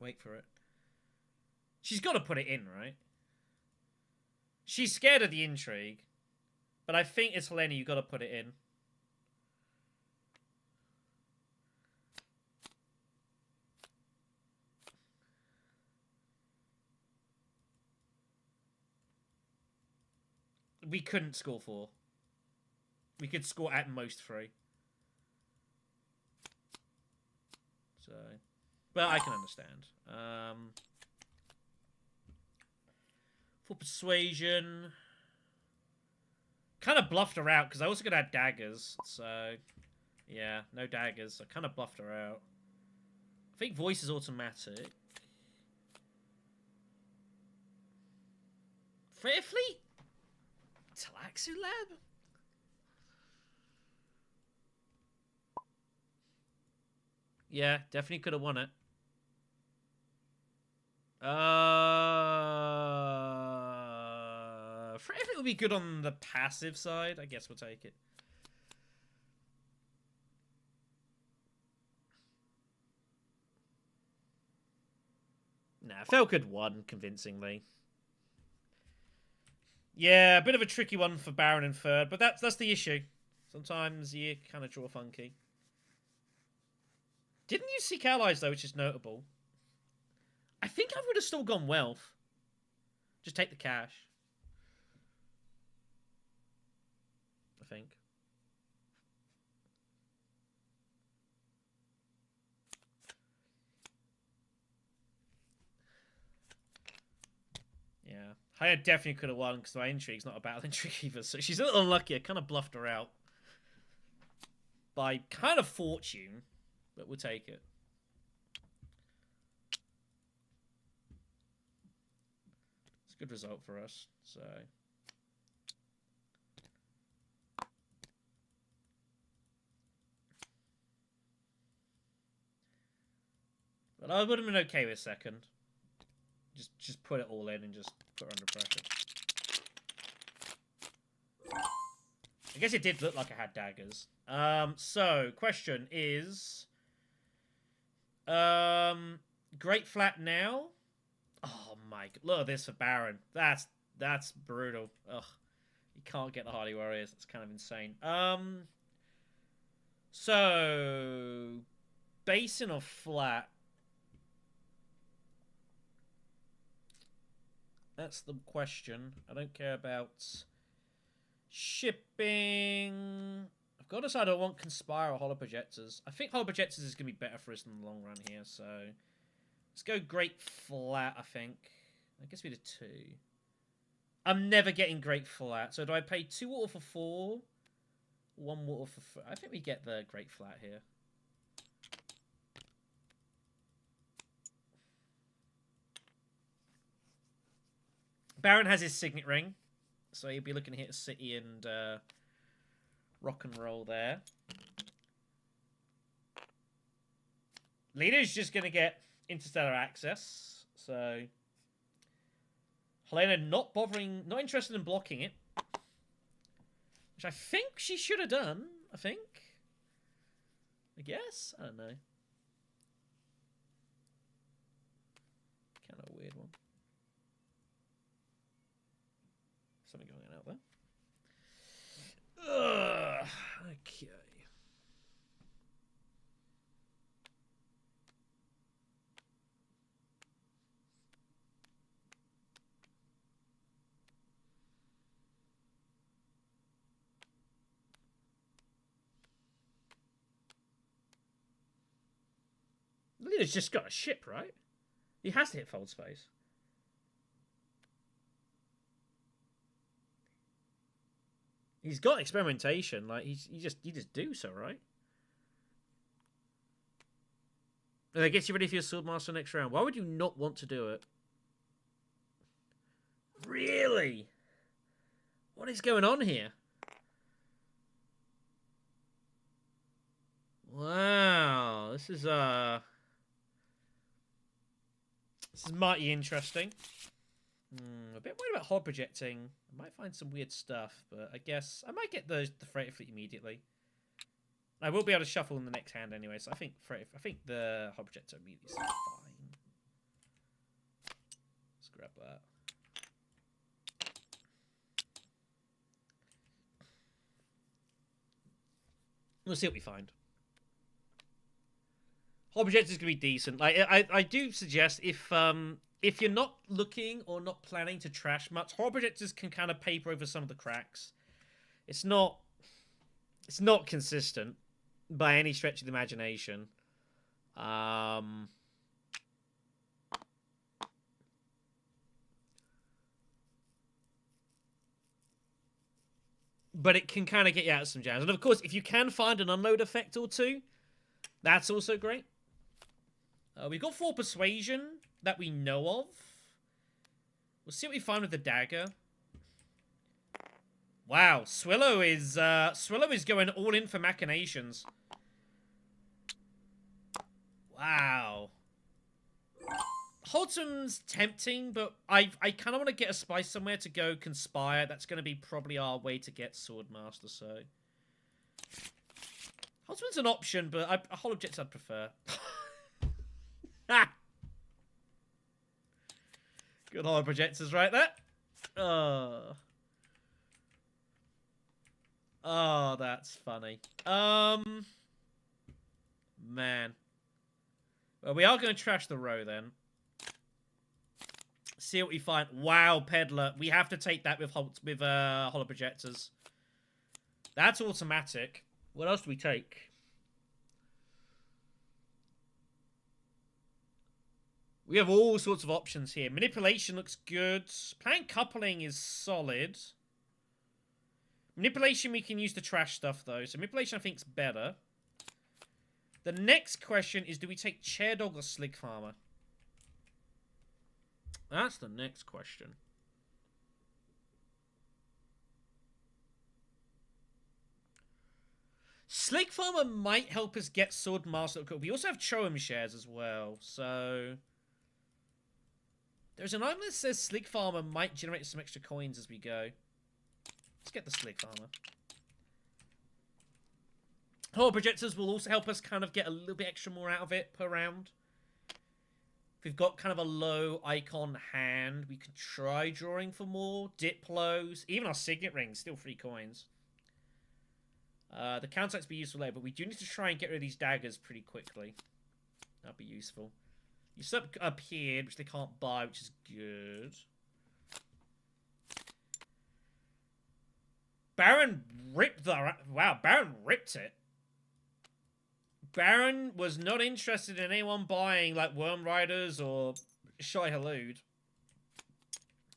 it? She's got to put it in, right? She's scared of the intrigue, but I think it's Helena, you've got to put it in. We couldn't score 4. We could score at most 3. So, but I can understand. For persuasion, kind of bluffed her out because I also could add daggers. So, yeah, no daggers. I kind of bluffed her out. I think voice is automatic. Fair Fleet? Talaxu Lab? Yeah, definitely could have won it. Fair Fleet would be good on the passive side. I guess we'll take it. Nah, Felkid won convincingly. Yeah, a bit of a tricky one for Baron in third, but that's the issue. Sometimes you kind of draw funky. Didn't you seek allies, though, which is notable? I think I would have still gone Wealth. Just take the cash. I think. Yeah. I definitely could have won because my intrigue's not a battle intrigue either. So she's a little unlucky. I kind of bluffed her out. By kind of fortune. But we'll take it. It's a good result for us. So. But I would have been okay with second. Just put it all in and just put her under pressure. I guess it did look like I had daggers. So, question is... Great flat now? Oh my god. Look at this for Baron. That's brutal. Ugh. You can't get the Hardy Warriors. It's kind of insane. So... Basin or flat? That's the question. I don't care about shipping. I've got to decide I want Conspire or Holo Projectors. I think Holo Projectors is going to be better for us in the long run here, so let's go Great Flat, I think. I guess we did 2. I'm never getting Great Flat, so do I pay 2 water for 4? 1 water for 4? I think we get the Great Flat here. Baron has his Signet Ring, so he'll be looking to hit a city and rock and roll there. Leader's just going to get interstellar access, so Helena not interested in blocking it, which I think she should have done. I guess, I don't know. Kind of a weird one. Something going on out there. Ugh. Okay. Leader's just got a ship, right? He has to hit fold space. He's got experimentation. Like you just do so, right? And that gets you ready for your Swordmaster next round. Why would you not want to do it? Really? What is going on here? Wow, this is mighty interesting. A bit worried about holo projecting. I might find some weird stuff, but I guess I might get the freighter fleet immediately. I will be able to shuffle in the next hand anyway, so I think the holo projector immediately is fine. Let's grab that. We'll see what we find. Holo projector is gonna be decent. Like I do suggest if you're not looking or not planning to trash much, holo projectors can kind of paper over some of the cracks. It's not consistent by any stretch of the imagination. But it can kind of get you out of some jams. And of course, if you can find an unload effect or 2, that's also great. We've got 4 persuasion that we know of. We'll see what we find with the dagger. Wow, Swillow is going all in for machinations. Wow. Holdsom's tempting, but I kind of want to get a spice somewhere to go Conspire. That's going to be probably our way to get Swordmaster, so... Holdsom's an option, but a Holo Objects I'd prefer. Good Holo Projectors right there. Oh, that's funny. Man. Well, we are going to trash the row then. See what we find. Wow, Peddler. We have to take that with Holo Projectors. That's automatic. What else do we take? We have all sorts of options here. Manipulation looks good. Plan Coupling is solid. Manipulation we can use to trash stuff, though. So Manipulation I think is better. The next question is, do we take Chair Dog or Slig Farmer? That's the next question. Slig Farmer might help us get Swordmaster. We also have Choem shares as well, so... There's an item that says Slig Farmer might generate some extra coins as we go. Let's get the Slig Farmer. Holo Projectors will also help us kind of get a little bit extra more out of it per round. If we've got kind of a low icon hand, we can try drawing for more. Diplos, even our Signet Ring, still 3 coins. The counterattacks be useful later, but we do need to try and get rid of these daggers pretty quickly. That'd be useful. Usurp appeared, which they can't buy, which is good. Baron ripped the... Wow, Baron ripped it. Baron was not interested in anyone buying, like, Worm Riders or Shai Halud.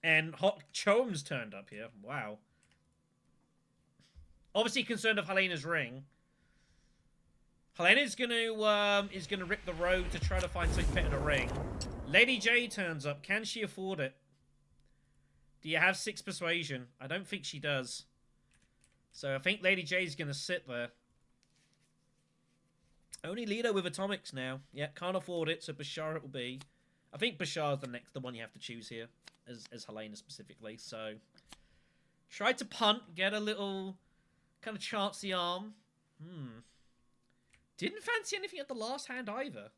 And Hot Chome's turned up here. Wow. Obviously concerned of Helena's ring. Helena's gonna rip the road to try to find something fit in a ring. Lady J turns up. Can she afford it? Do you have 6 persuasion? I don't think she does. So I think Lady J's gonna sit there. Only Lido with atomics now. Yeah, can't afford it, so Bashar it will be. I think Bashar's the one you have to choose here, as Helena specifically. So try to punt, get a little kind of chance the arm. Didn't fancy anything at the last hand either.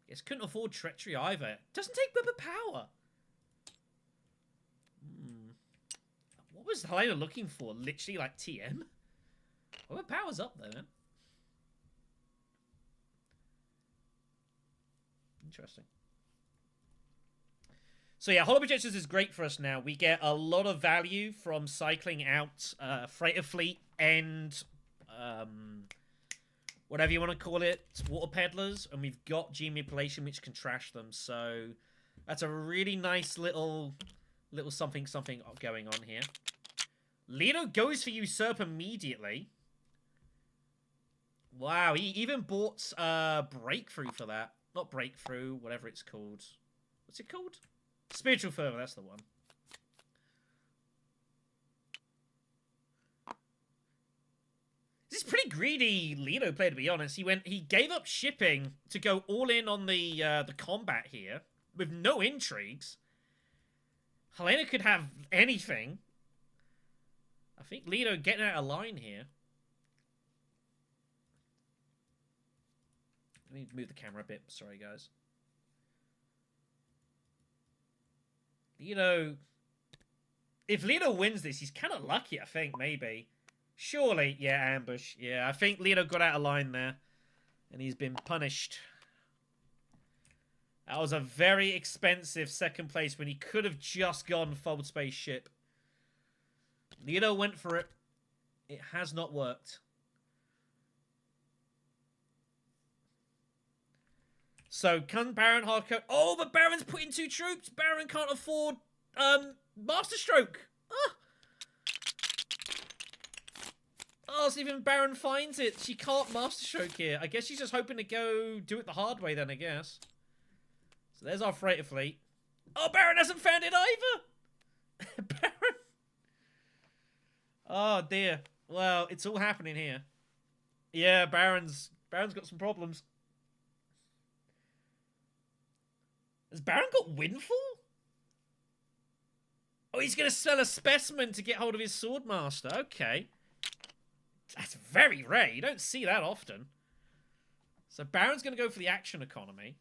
Yes, couldn't afford treachery either. Doesn't take Whip of Power. What was Helena looking for? Literally like TM? Whip of Power's up there, man. Interesting. So yeah, Hollow Projectors is great for us now. We get a lot of value from cycling out Freighter Fleet and whatever you want to call it, Water Peddlers, and we've got Gene Manipulation, which can trash them. So that's a really nice little something going on here. Lido goes for Usurp immediately. Wow, he even bought Breakthrough for that. Not Breakthrough, whatever it's called. What's it called? Spiritual Fervor, that's the one. This is pretty greedy Lido play, to be honest. He gave up shipping to go all in on the combat here with no intrigues. Helena could have anything. I think Lido getting out of line here. Let me move the camera a bit. Sorry, guys. Lido... If Lido wins this, he's kind of lucky, I think, maybe. Surely. Yeah, ambush. Yeah, I think Lido got out of line there. And he's been punished. That was a very expensive second place when he could have just gone Fold Space Ship. Lido went for it. It has not worked. So, can Baron hardcode... Oh, but Baron's putting 2 troops! Baron can't afford, Masterstroke! Oh, so even Baron finds it. She can't Masterstroke here. I guess she's just hoping to go do it the hard way then, I guess. So there's our Freighter Fleet. Oh, Baron hasn't found it either! Baron... Oh, dear. Well, it's all happening here. Yeah, Baron's got some problems. Has Baron got Windfall? Oh, he's going to sell a specimen to get hold of his Swordmaster. Okay. That's very rare. You don't see that often. So Baron's going to go for the action economy.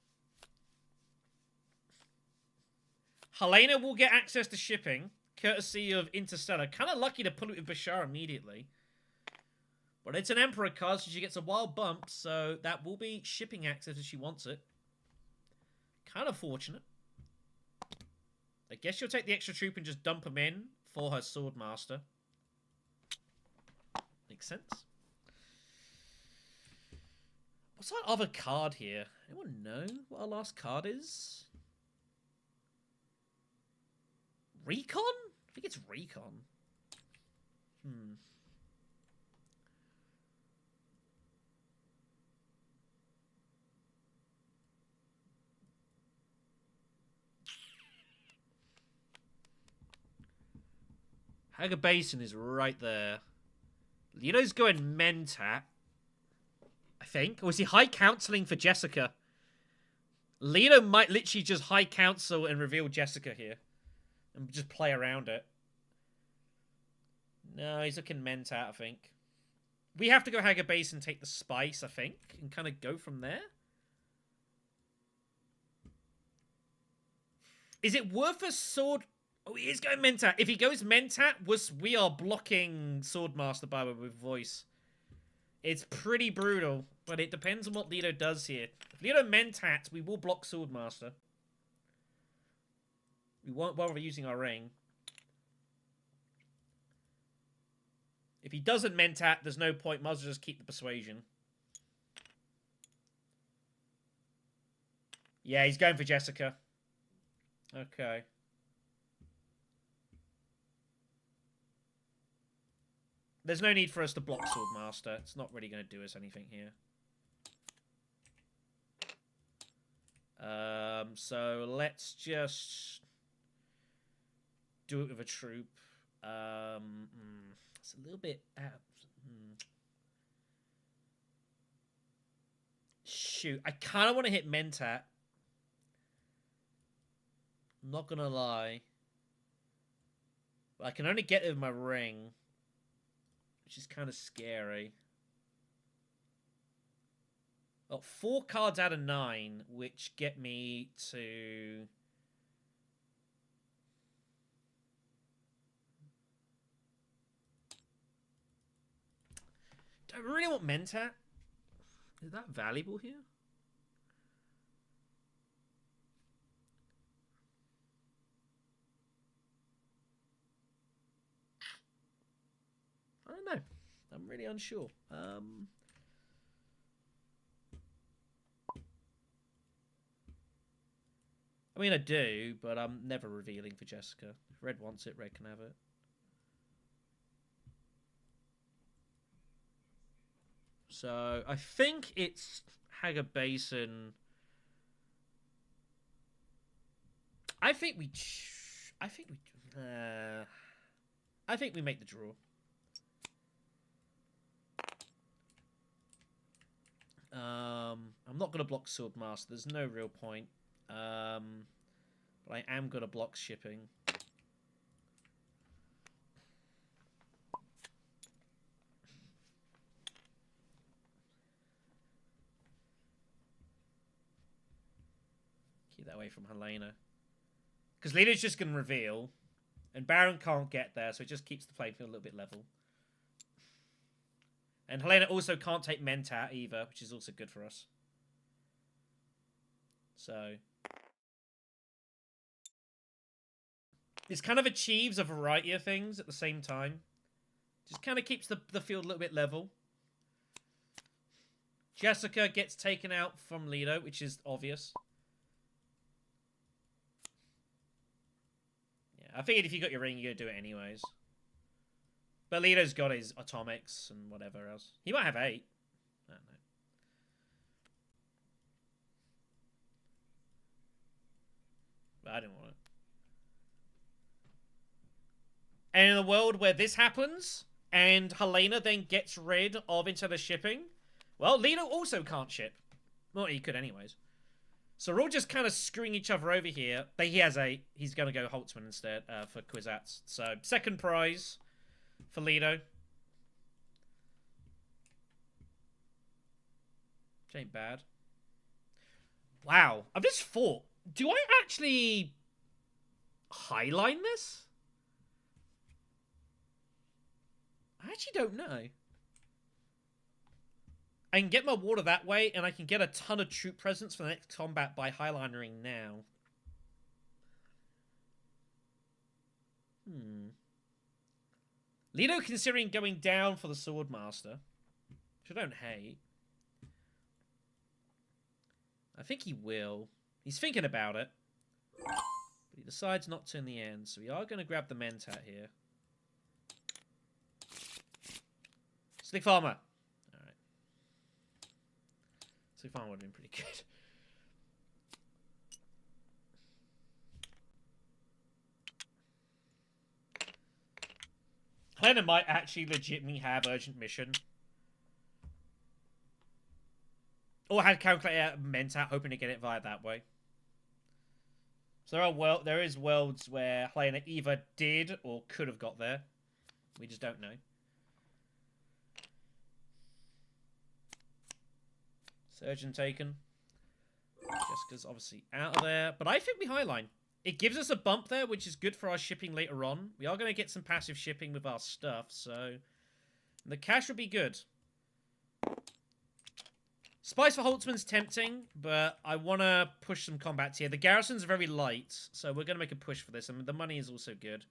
Helena will get access to shipping, courtesy of Interstellar. Kind of lucky to pull it with Bashar immediately. But it's an Emperor card, so she gets a wild bump, so that will be shipping access if she wants it. Kind of fortunate. I guess she'll take the extra troop and just dump him in for her Swordmaster. Makes sense. What's our other card here? Anyone know what our last card is? Recon? I think it's Recon. Haga Basin is right there. Lido's going Mentat, I think. Or is he High Counseling for Jessica? Lido might literally just High Counsel and reveal Jessica here. And just play around it. No, he's looking Mentat, I think. We have to go Haga Basin and take the Spice, I think. And kind of go from there. Is it worth a sword... Oh, he is going Mentat. If he goes Mentat, we are blocking Swordmaster by with voice. It's pretty brutal, but it depends on what Lido does here. If Lido Mentat, we will block Swordmaster. We won't bother using our ring. he doesn't mentat, there's no point. Might as well just keep the persuasion. Yeah, he's going for Jessica. Okay. There's no need for us to block Swordmaster. It's not really going to do us anything here. So let's just do it with a troop. It's a little bit... Shoot, I kind of want to hit Mentat. I'm not going to lie. But I can only get it with my ring. Which is kind of scary. Well, 4 cards out of 9, which get me to... Do I really want Mentat? Is that valuable here? I don't know. I'm really unsure. I mean, I do, but I'm never revealing for Jessica. If Red wants it, Red can have it. So, I think it's Hager Basin. I think we make the draw. I'm not going to block Swordmaster. There's no real point. But I am going to block shipping. Keep that away from Helena. Because Lena's just going to reveal. And Baron can't get there, so it just keeps the playing field a little bit level. And Helena also can't take Mentat either, which is also good for us. So... this kind of achieves a variety of things at the same time. Just kind of keeps the field a little bit level. Jessica gets taken out from Lido, which is obvious. Yeah, I figured if you got your ring, you're going to do it anyways. But Lido's got his atomics and whatever else. He might have 8. I don't know. But I didn't want it. And in a world where this happens, and Helena then gets rid of instead of shipping, well, Lido also can't ship. Well, he could anyways. So we're all just kind of screwing each other over here. But he has 8. He's going to go Holtzman instead for Kwisatz. So, second prize for Lido. Which ain't bad. Wow. I've just thought, do I actually highline this? I actually don't know. I can get my water that way, and I can get a ton of troop presence for the next combat by highlinering now. Lido considering going down for the Swordmaster, which I don't hate. I think he will. He's thinking about it. But he decides not to in the end, so we are going to grab the Mentat here. Slick Farmer. Alright. Slick Farmer would have been pretty good. Helena might actually legitimately have urgent mission. Or had calculated Mentat, hoping to get it via that way. So there is worlds where Helena either did or could have got there. We just don't know. Surgeon taken. Jessica's obviously out of there. But I think we highline. It gives us a bump there, which is good for our shipping later on. We are going to get some passive shipping with our stuff, so... the cash would be good. Spice for Holtzman's tempting, but I want to push some combats here. The garrisons are very light, so we're going to make a push for this. And the money is also good.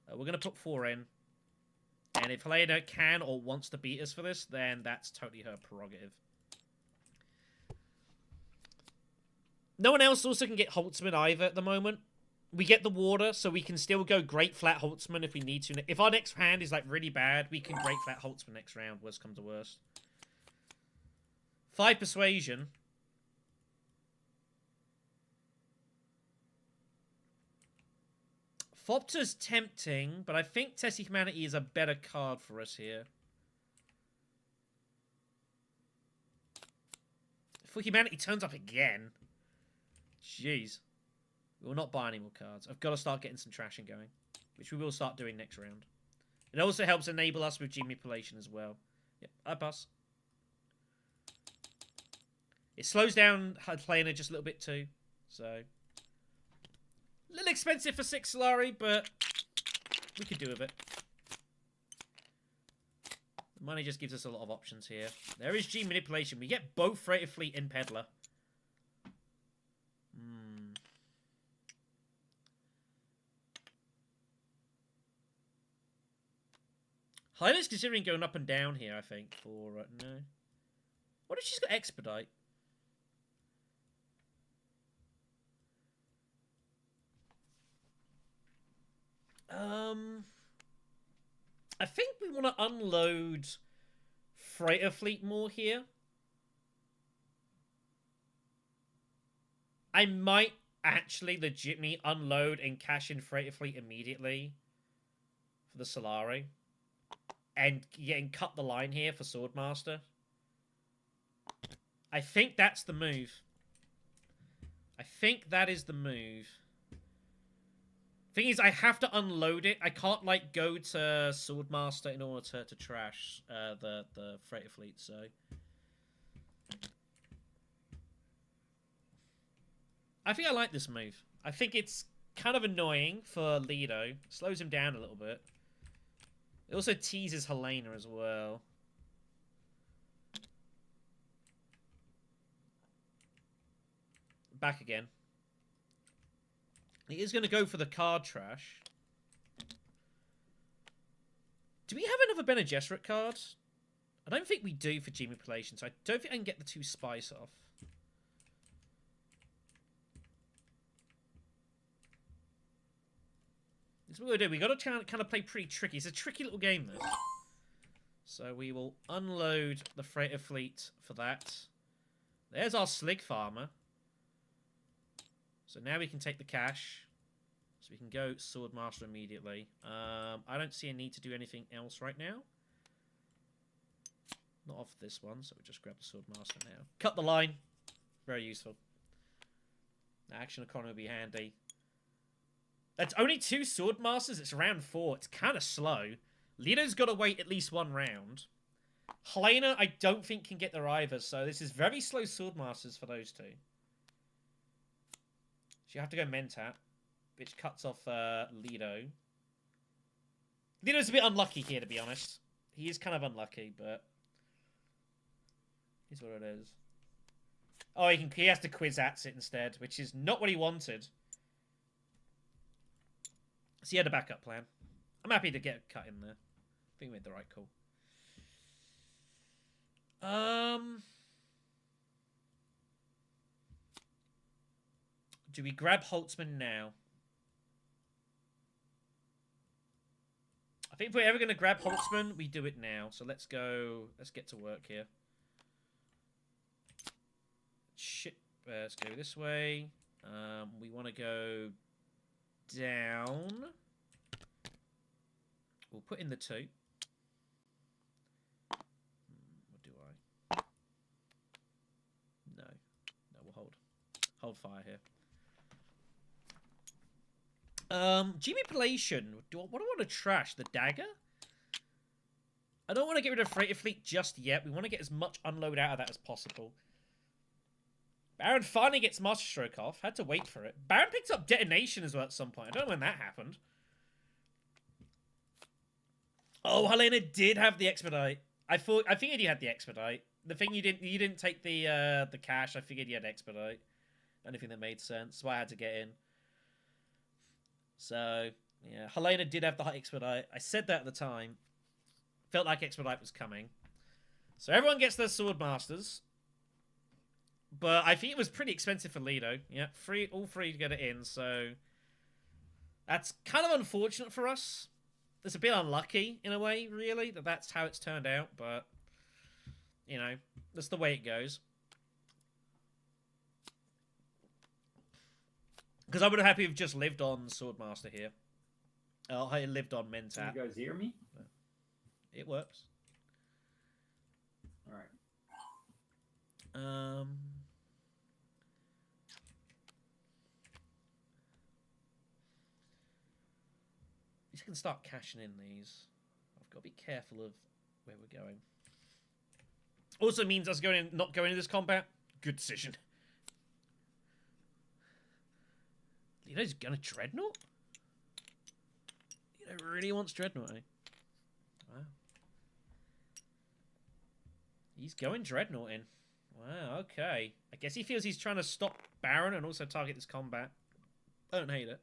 We're going to put 4 in. And And if Helena can or wants to beat us for this, then that's totally her prerogative. No one else also can get Holtzman either at the moment. We get the water, so we can still go Great Flat Holtzman if we need to. If our next hand is like really bad, we can Great Flat Holtzman next round, worst come to worst. 5 Persuasion. Fopter's tempting, but I think Tessie Humanity is a better card for us here. For Humanity turns up again. Jeez. We will not buy any more cards. I've got to start getting some trashing going, which we will start doing next round. It also helps enable us with G manipulation as well. Yep, I pass. It slows down Helena just a little bit too, so a little expensive for 6 Solari, but we could do with it. The money just gives us a lot of options here. There is G manipulation. We get both Freighter Fleet and Peddler. Helena's considering going up and down here, I think, for... no. What if she's got Expedite? I think we want to unload Freighter Fleet more here. I might actually legitimately unload and cash in Freighter Fleet immediately for the Solari. And cut the line here for Swordmaster. I think that's the move. I think that is the move. Thing is, I have to unload it. I can't, like, go to Swordmaster in order to trash the Freighter Fleet, so... I think I like this move. I think it's kind of annoying for Lido. Slows him down a little bit. It also teases Helena as well. Back again. He is going to go for the card trash. Do we have another Bene Gesserit card? I don't think we do for G manipulation, so I don't think I can get the 2 spice off. That's what we're doing. We've got to kind of play pretty tricky. It's a tricky little game, this. So we will unload the Freighter Fleet for that. There's our Slig Farmer. So now we can take the cash. So we can go Swordmaster immediately. I don't see a need to do anything else right now. Not off this one, so we'll just grab the Swordmaster now. Cut the line. Very useful. Action economy will be handy. That's only 2 Swordmasters. It's round 4. It's kind of slow. Lido's got to wait at least 1 round. Helena, I don't think can get there either. So this is very slow Swordmasters for those 2. So you have to go Mentat, which cuts off Lido. Lido's a bit unlucky here, to be honest. He is kind of unlucky, but... here's what it is. Oh, he has to Kwisatz it instead, which is not what he wanted. So he had a backup plan. I'm happy to get a cut in there. I think we made the right call. Do we grab Holtzman now? I think if we're ever going to grab Holtzman, we do it now. So let's go. Let's get to work here. Shit. Let's go this way. We want to go down. We'll put in the 2. What do I? No. No, we'll hold. Hold fire here. G manipulation. What do I want to trash? The dagger? I don't want to get rid of Freighter Fleet just yet. We want to get as much unload out of that as possible. Baron finally gets Master Stroke off. Had to wait for it. Baron picks up Detonation as well at some point. I don't know when that happened. Oh, Helena did have the Expedite. I figured you had the Expedite. The thing you didn't take the cash. I figured you had Expedite. Only thing that made sense. So I had to get in. So, yeah. Helena did have the high Expedite. I said that at the time. felt like Expedite was coming. So everyone gets their Sword Masters. But I think it was pretty expensive for Lido. Yeah, all three to get it in, so that's kind of unfortunate for us. It's a bit unlucky, in a way, really, that's how it's turned out, but, you know, that's the way it goes. Because I would have happy if just lived on Swordmaster here. I lived on Mentat. Can you guys hear me? It works. All right. You can start cashing in these. I've got to be careful of where we're going. Also means us not going into this combat. Good decision. Lido's gonna Dreadnought? Lido really wants Dreadnought, eh? Wow. He's going Dreadnought in. Wow, okay. I guess he feels he's trying to stop Baron and also target this combat. I don't hate it.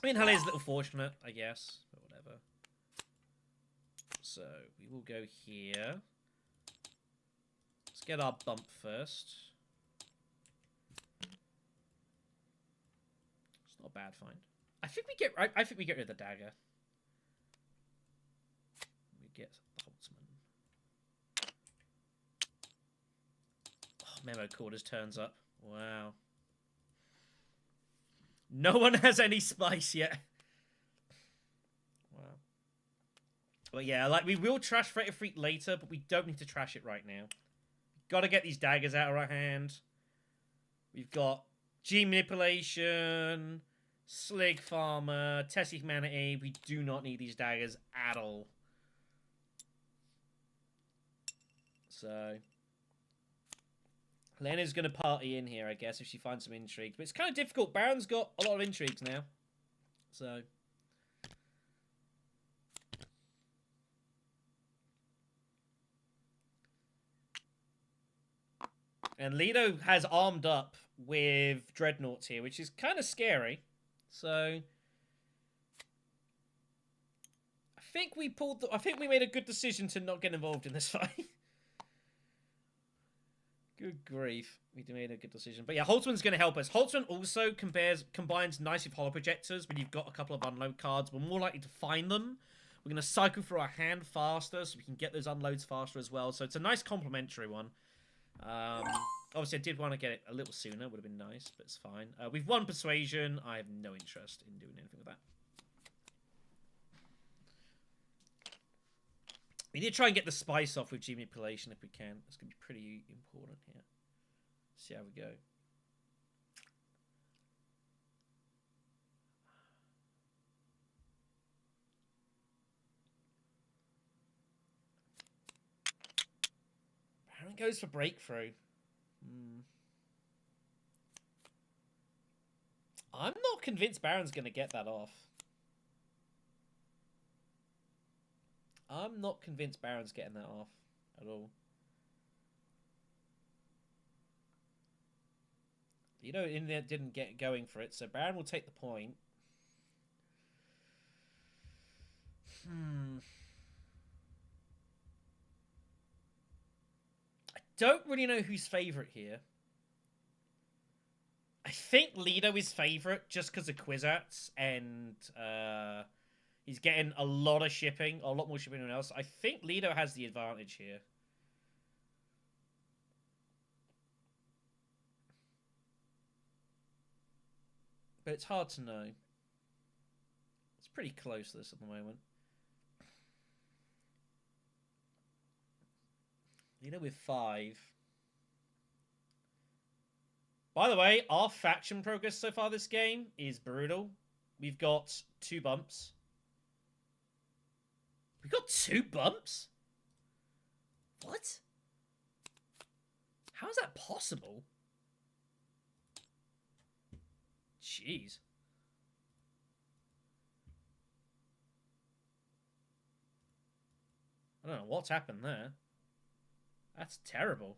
I mean, Halle's a little fortunate, I guess, but whatever. So, we will go here. Let's get our bump first. It's not a bad find. I think we get rid of the dagger. We get the Holtzman. Oh, Memo Quarters turns up. Wow. No one has any spice yet. Wow. Well, yeah, like, we will trash Freighter Fleet later, but we don't need to trash it right now. Got to get these daggers out of our hand. We've got Gene Manipulation, Slig Farmer, Tessie Humanity. We do not need these daggers at all. So Lena's going to party in here, I guess, if she finds some intrigue. But it's kind of difficult. Baron's got a lot of intrigues now. So and Lido has armed up with Dreadnoughts here, which is kind of scary. So I think we made a good decision to not get involved in this fight. Good grief. We made a good decision. But yeah, Holtzman's going to help us. Holtzman also combines nice with Holo Projectors. When you've got a couple of unload cards, we're more likely to find them. We're going to cycle through our hand faster, so we can get those unloads faster as well. So it's a nice complementary one. Obviously, I did want to get it a little sooner. Would have been nice, but it's fine. We've won Persuasion. I have no interest in doing anything with that. We need to try and get the spice off with G Manipulation if we can. It's going to be pretty important here. See how we go. Baron goes for Breakthrough. I'm not convinced Baron's going to get that off. I'm not convinced Baron's getting that off at all. You know, in there didn't get going for it, so Baron will take the point. I don't really know who's favourite here. I think Lido is favourite just because of Kwisatz, and he's getting a lot of shipping, a lot more shipping than anyone else. I think Lido has the advantage here. But it's hard to know. It's pretty close, this, at the moment. Lido with 5. By the way, our faction progress so far this game is brutal. We've got 2 bumps. We got 2 bumps? What? How is that possible? Jeez. I don't know what's happened there. That's terrible.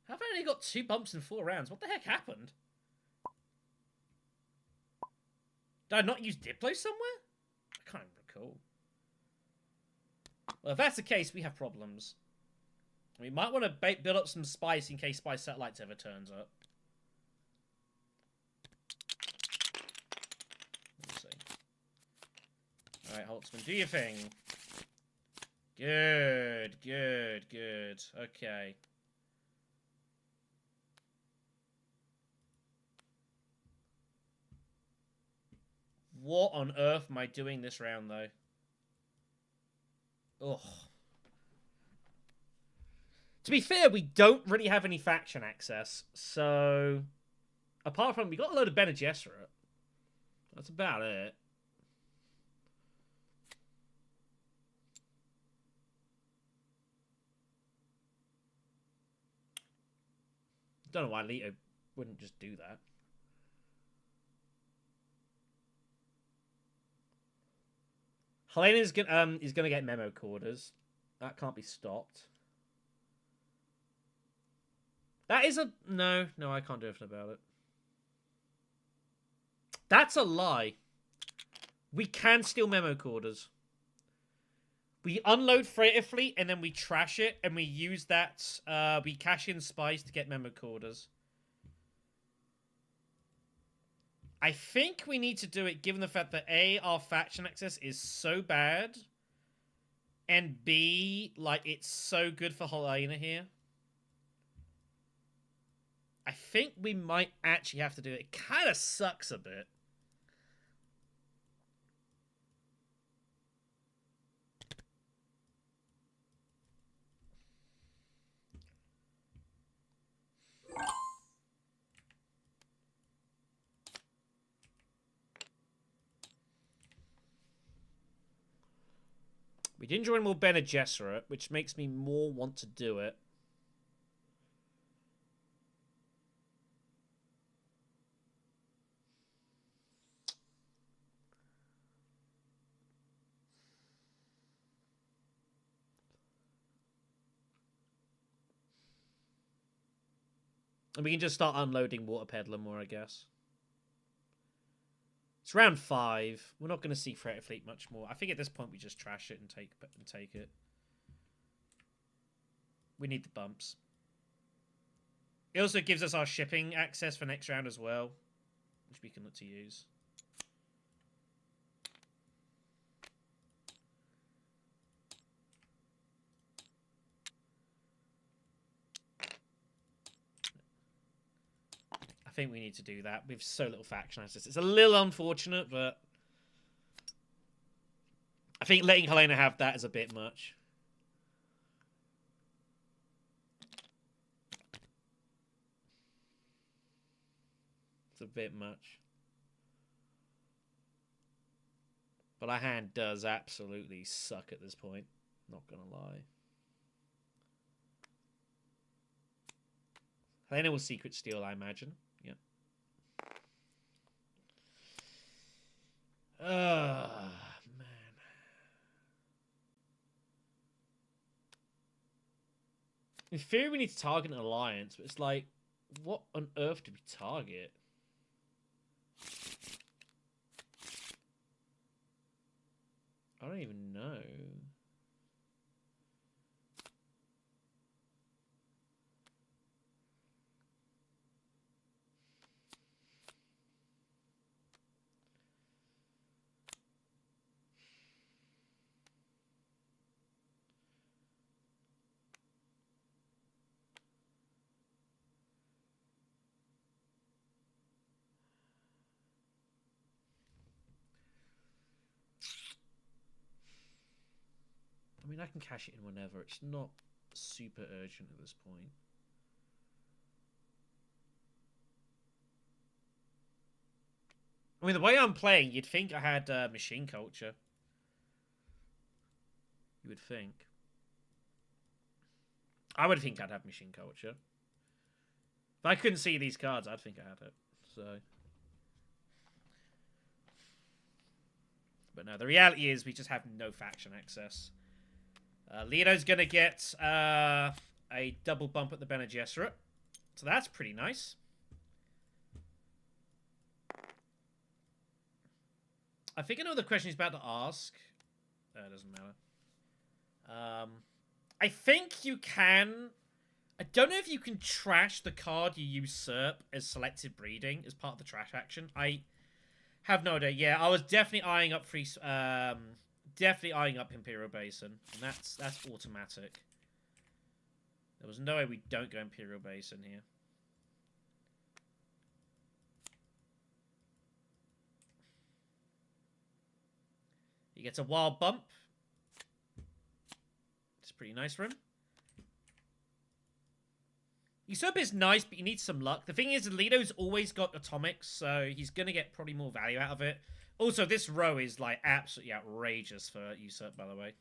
How have only got 2 bumps in 4 rounds. What the heck happened? Did I not use Diplo somewhere? I can't recall. Well, if that's the case, we have problems. We might want to build up some spice in case Spice Satellites ever turns up. Let's see. Alright, Holtzman, do your thing. Good, good, good. Okay. What on earth am I doing this round, though? Ugh. To be fair, we don't really have any faction access, so... Apart from, we got a load of Bene Gesserit. That's about it. Don't know why Leto wouldn't just do that. Helena's gonna get memo quarters. That can't be stopped. That is a... No, I can't do anything about it. That's a lie. We can steal memo quarters. We unload freighter fleet and then we trash it and we use that. We cash in spies to get memo quarters. I think we need to do it given the fact that A, our faction access is so bad, and B, like, it's so good for Helena here. I think we might actually have to do it. It kind of sucks a bit. We didn't join more Bene Gesserit, which makes me more want to do it. And we can just start unloading Water Peddler more, I guess. It's round 5. We're not going to see Freighter Fleet much more. I think at this point we just trash it and take it. We need the bumps. It also gives us our shipping access for next round as well, which we can look to use. I think we need to do that. We have so little faction access. It's a little unfortunate, but I think letting Helena have that is a bit much. It's a bit much. But our hand does absolutely suck at this point. Not gonna lie. Helena will secret steal, I imagine. Yep. Man. In theory, we need to target an alliance, but it's like, what on earth do we target? I don't even know. I mean, I can cash it in whenever. It's not super urgent at this point. I mean, the way I'm playing, you'd think I had machine culture. You would think. I would think I'd have machine culture. If I couldn't see these cards, I'd think I had it. So... But no, the reality is we just have no faction access. Leo's going to get a double bump at the Bene Gesserit So that's pretty nice. I think I know the question he's about to ask. It doesn't matter. I think you can... I don't know if you can trash the card you usurp as selective breeding as part of the trash action. I have no idea. Yeah, I was definitely eyeing up definitely eyeing up Imperial Basin, and that's automatic. There was no way we don't go Imperial Basin here. He gets a wild bump. It's pretty nice for him. Usurp is nice, but you need some luck. The thing is, Alito's always got atomics, so he's going to get probably more value out of it. Also, this row is, like, absolutely outrageous for Usurp, by the way.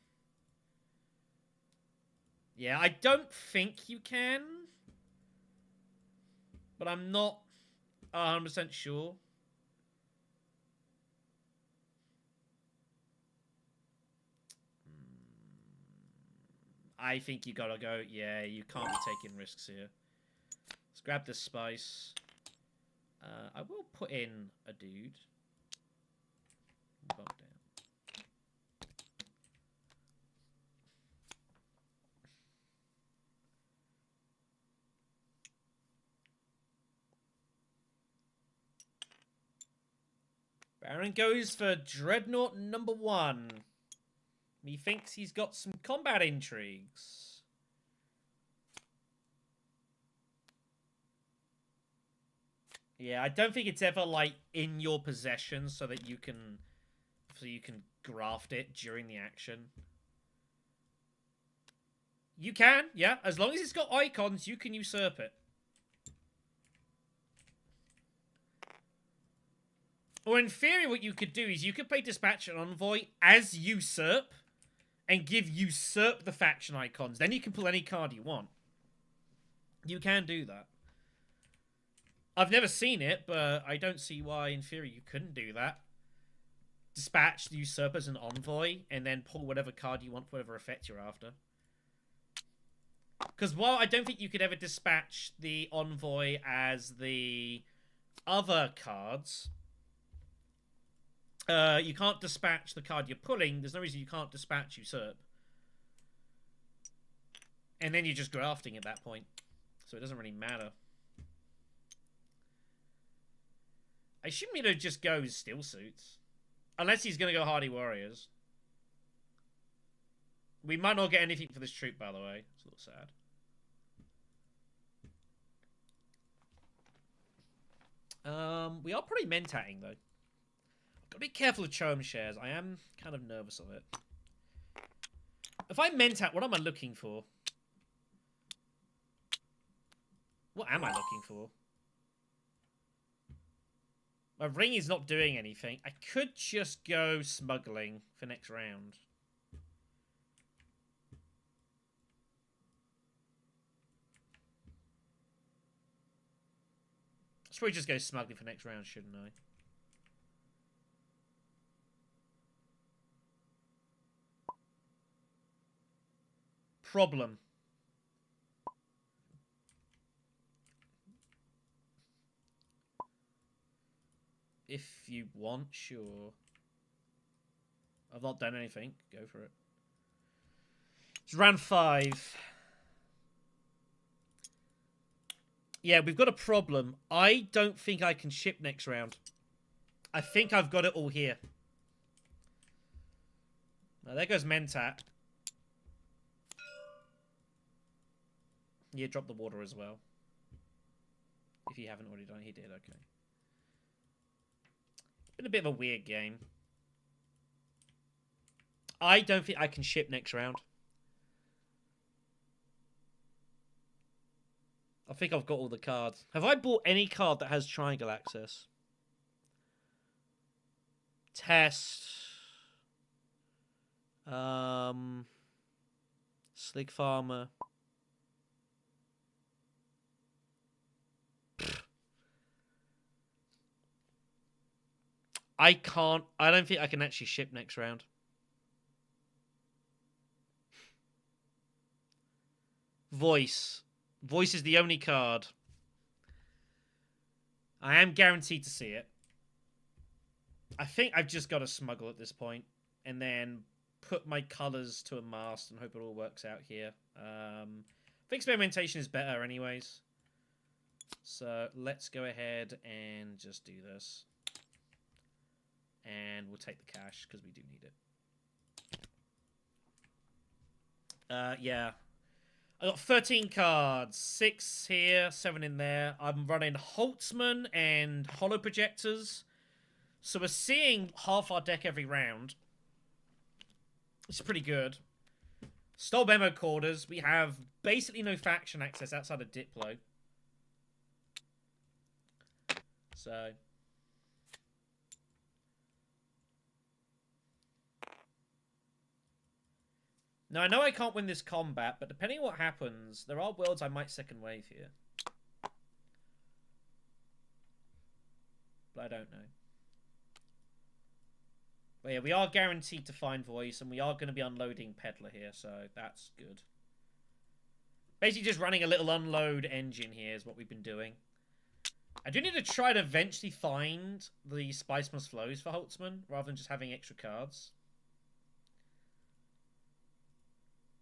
Yeah, I don't think you can. But I'm not 100% sure. I think you gotta go. Yeah, you can't be taking risks here. Let's grab this spice. I will put in a dude. Bump down. Baron goes for Dreadnought number 1. He thinks he's got some combat intrigues. Yeah, I don't think it's ever, like, in your possession so that you can graft it during the action. You can, yeah. As long as it's got icons, you can usurp it. Or in theory, what you could do is you could play Dispatch and Envoy as Usurp and give Usurp the faction icons. Then you can pull any card you want. You can do that. I've never seen it, but I don't see why, in theory, you couldn't do that. Dispatch the Usurp as an Envoy, and then pull whatever card you want, whatever effect you're after. Because while I don't think you could ever dispatch the Envoy as the other cards... you can't dispatch the card you're pulling. There's no reason you can't dispatch Usurp. And then you're just grafting at that point. So it doesn't really matter. I assume Mito just goes Steel Suits. Unless he's going to go Hardy Warriors. We might not get anything for this troop, by the way. It's a little sad. We are pretty mentatting, though. Gotta be careful of Chome shares. I am kind of nervous of it. If I mentat, what am I looking for? What am I looking for? My ring is not doing anything. I could just go smuggling for next round. I should probably just go smuggling for next round, shouldn't I? Problem. If you want, sure. I've not done anything. Go for it. It's round 5. Yeah, we've got a problem. I don't think I can ship next round. I think I've got it all here. Now, there goes Mentat. Yeah, drop the water as well. If you haven't already done it, he did, okay. Been a bit of a weird game. I don't think I can ship next round. I think I've got all the cards. Have I bought any card that has triangle access? Test. Slig Farmer. I don't think I can actually ship next round. Voice. Voice is the only card. I am guaranteed to see it. I think I've just got to smuggle at this point, and then put my colours to a mast and hope it all works out here. I think experimentation is better anyways. So let's go ahead and just do this. And we'll take the cash because we do need it. Yeah. I got 13 cards. 6 here, 7 in there. I'm running Holtzman and Holo Projectors. So we're seeing half our deck every round. It's pretty good. Stole Memo Quarters. We have basically no faction access outside of Diplo. So... Now, I know I can't win this combat, but depending on what happens, there are worlds I might second wave here. But I don't know. But yeah, we are guaranteed to find voice, and we are going to be unloading Peddler here, so that's good. Basically just running a little unload engine here is what we've been doing. I do need to try to eventually find the Spice Must Flows for Holtzman, rather than just having extra cards.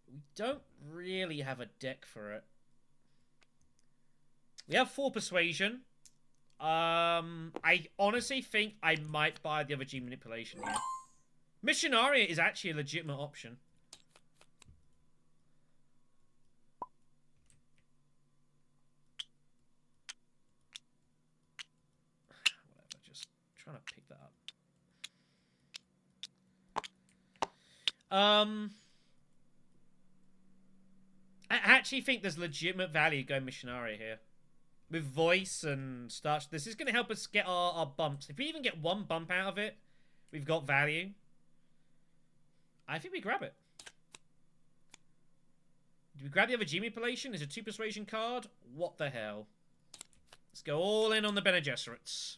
We don't really have a deck for it. We have 4 Persuasion. I honestly think I might buy the other G Manipulation here. Missionaria is actually a legitimate option. Whatever, just trying to pick that up. I actually think there's legitimate value going Missionaria here. With voice and starch, this is going to help us get our bumps. If we even get 1 bump out of it, we've got value. I think we grab it. Do we grab the other G Manipulation? Is a 2 Persuasion card? What the hell? Let's go all in on the Bene Gesserits.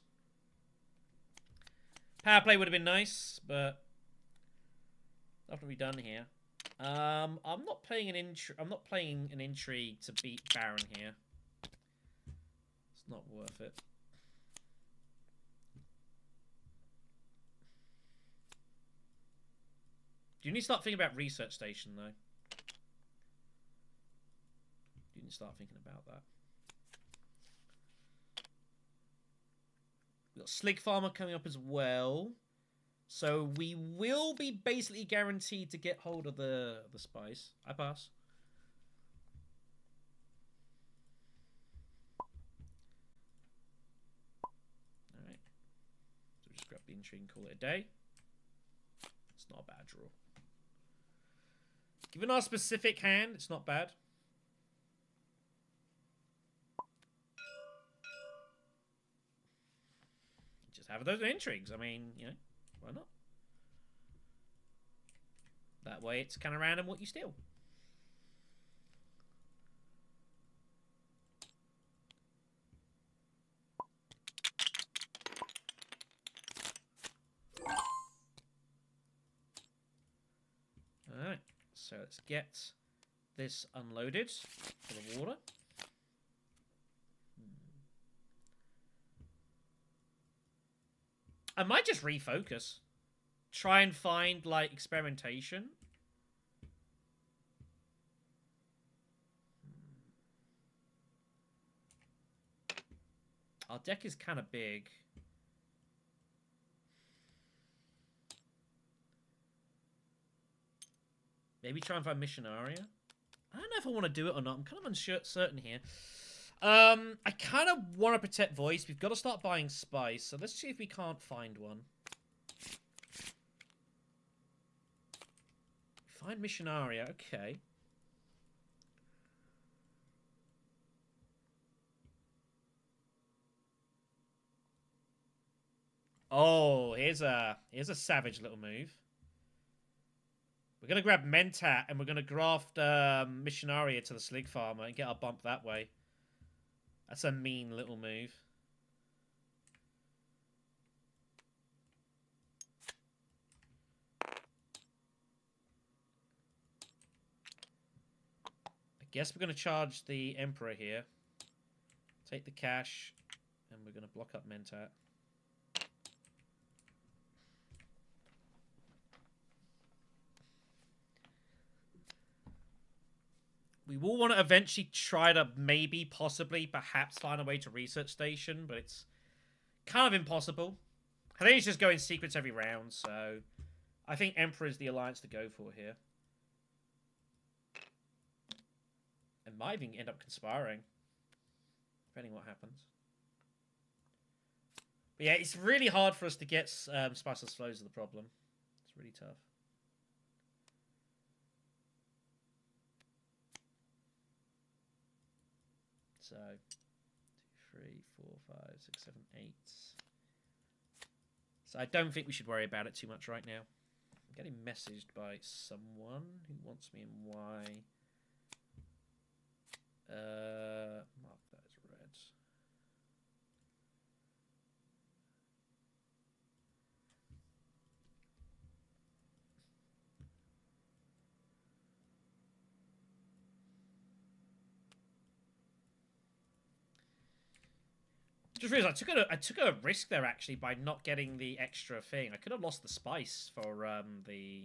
Power play would have been nice, but nothing to be done here. I'm not playing an intrigue to beat Baron here. It's not worth it. Do you need to start thinking about Research Station, though? You need to start thinking about that. We've got Slig Farmer coming up as well. So we will be basically guaranteed to get hold of the spice. I pass. Alright. So just grab the intrigue and call it a day. It's not a bad draw. Given our specific hand, it's not bad. Just have those intrigues. I mean, you know, why not? That way it's kind of random what you steal. Alright, so let's get this unloaded for the water. I might just refocus. Try and find, like, experimentation. Our deck is kind of big. Maybe try and find Missionaria. I don't know if I want to do it or not. I'm kind of uncertain here. I kind of want to protect voice. We've got to start buying spice. So let's see if we can't find one. Find Missionaria. Okay. Oh, here's a savage little move. We're going to grab Mentat and we're going to graft Missionaria to the Slig Farmer and get our bump that way. That's a mean little move. I guess we're going to charge the Emperor here. Take the cash. And we're going to block up Mentat. We will want to eventually try to maybe, possibly, perhaps find a way to Research Station, but it's kind of impossible. I think it's just going secrets every round, so I think Emperor is the alliance to go for here. And might even end up conspiring, depending what happens. But yeah, it's really hard for us to get Spiceless Flows is the problem. It's really tough. So, 2, 3, 4, 5, 6, 7, 8. So I don't think we should worry about it too much right now. I'm getting messaged by someone who wants me in Y. Mark that as red. Just realized I took a risk there actually by not getting the extra thing. I could have lost the spice for the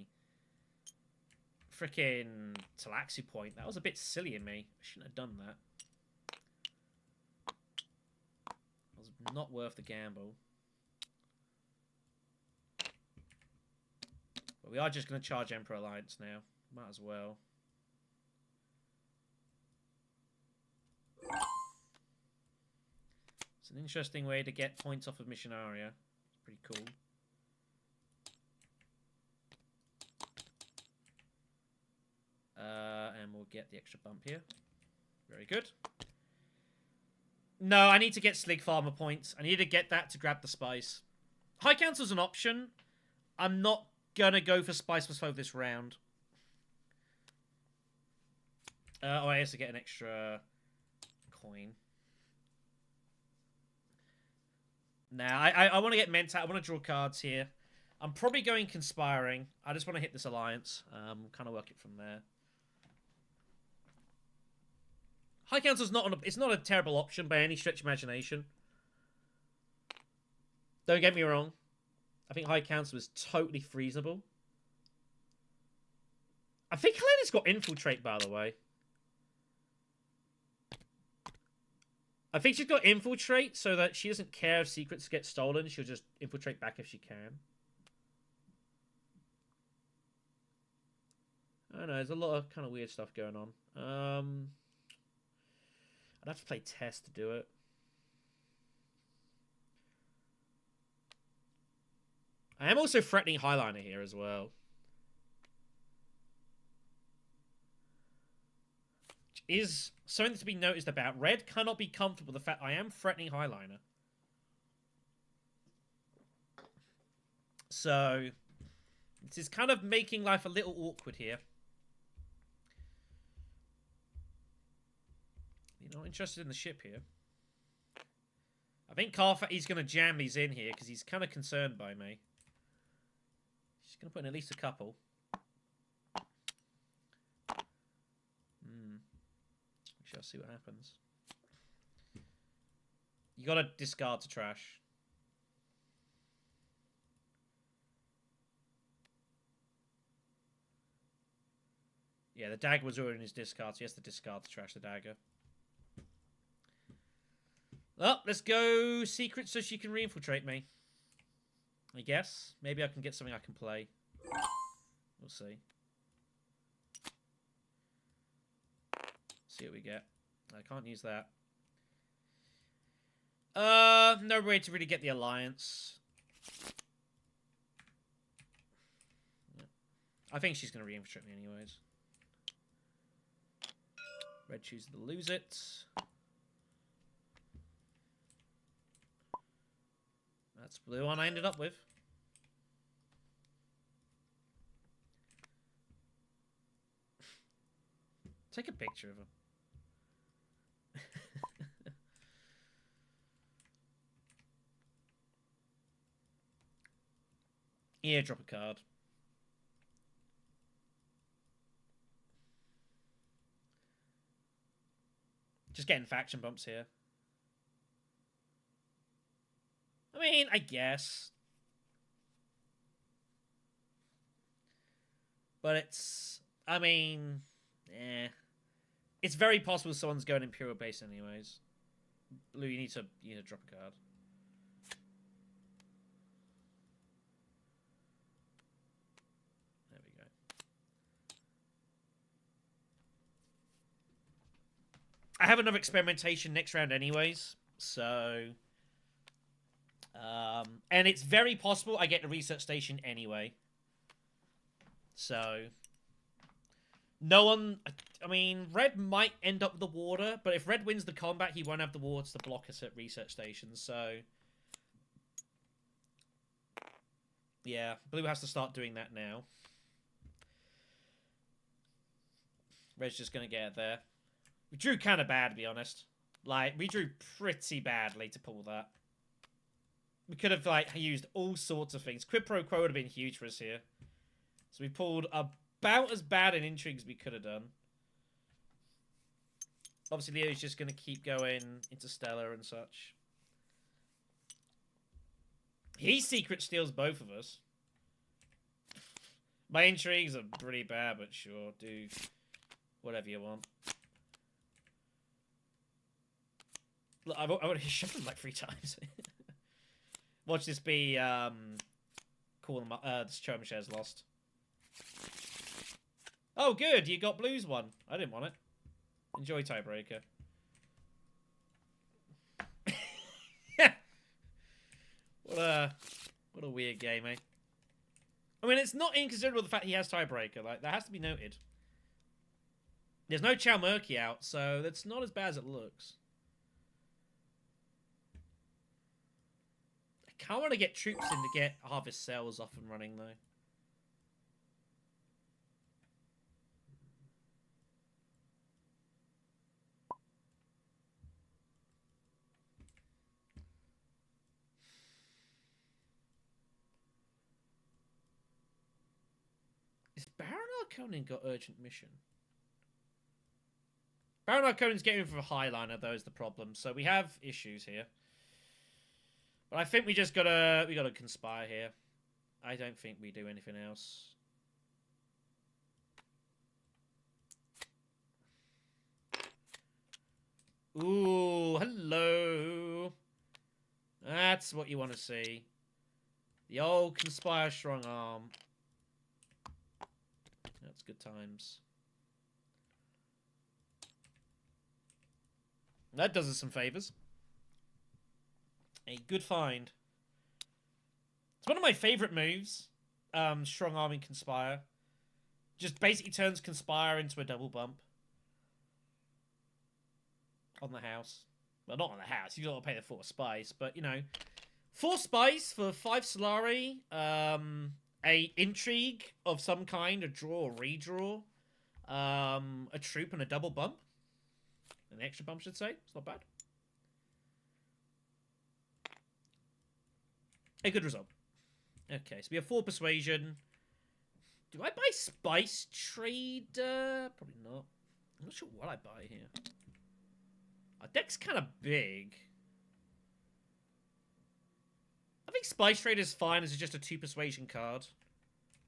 frickin' Talaxi point. That was a bit silly in me. I shouldn't have done that. It was not worth the gamble. But we are just going to charge Emperor Alliance now. Might as well. It's an interesting way to get points off of Missionaria. It's pretty cool. And we'll get the extra bump here. Very good. No, I need to get Slig Farmer points. I need to get that to grab the spice. High Council's an option. I'm not gonna go for Spice for this round. Oh, I have to get an extra coin. Now, I want to get Mentat. I want to draw cards here. I'm probably going Conspiring. I just want to hit this alliance. Kind of work it from there. High Council's it's not a terrible option by any stretch of imagination. Don't get me wrong. I think High Council is totally feasible. I think Helena's got Infiltrate, by the way. I think she's got Infiltrate so that she doesn't care if secrets get stolen. She'll just infiltrate back if she can. I don't know. There's a lot of kind of weird stuff going on. I'd have to play Test to do it. I am also threatening Highliner here as well. Which is something to be noticed about. Red cannot be comfortable with the fact I am threatening Highliner. So, this is kind of making life a little awkward here. You're not interested in the ship here. I think he's going to jam these in here because he's kind of concerned by me. He's going to put in at least a couple. We shall see what happens. You got to discard to trash. Yeah, the dagger was already in his discard, so he has to discard to trash the dagger. Well, let's go secret so she can re-infiltrate me. I guess. Maybe I can get something I can play. We'll see. See what we get. I can't use that. No way to really get the alliance. I think she's going to re-infiltrate me anyways. Red chooses to lose it. That's the one I ended up with. Take a picture of him. Yeah, drop a card. Just getting faction bumps here. I mean, I guess. But it's... I mean... Eh. It's very possible someone's going Imperial base anyways. Blue, you need to drop a card. There we go. I have another experimentation next round anyways, so... and it's very possible I get the research station anyway. So... No one... I mean, Red might end up with the water, but if Red wins the combat, he won't have the water to block us at research stations, so... Yeah, Blue has to start doing that now. Red's just going to get there. We drew kind of bad, to be honest. Like, we drew pretty badly to pull that. We could have, like, used all sorts of things. Quid pro quo would have been huge for us here. So we pulled about as bad an intrigue as we could have done. Obviously, Leo's just going to keep going Interstellar and such. He secret steals both of us. My intrigues are pretty bad, but sure, do whatever you want. Look, I've already shot him like 3 times. Watch this be this Choma share's lost. Oh, good, you got Blue's one. I didn't want it. Enjoy tiebreaker. What a weird game, eh? I mean, it's not inconsiderable the fact he has tiebreaker. Like, that has to be noted. There's no Chow Murky out, so that's not as bad as it looks. I kind of want to get troops in to get Harvest Cells off and running, though. Is Baron Arconin got urgent mission? Baron Arconin's getting for a Highliner, though, is the problem. So we have issues here. But I think we gotta conspire here. I don't think we do anything else. Ooh, hello. That's what you want to see. The old Conspire Strong Arm. That's good times. That does us some favours. A good find. It's one of my favourite moves. Strong Arm and Conspire. Just basically turns Conspire into a double bump. On the house. Well, not on the house. You got to pay the 4 spice. But, you know. 4 spice for 5 Solari. A intrigue of some kind. A draw or redraw. A troop and a double bump. An extra bump, should say. It's not bad. A good result. Okay, so we have 4 persuasion. Do I buy Spice Trader? Probably not. I'm not sure what I buy here. Our deck's kind of big. I think Spice Trader is fine as just a 2 persuasion card.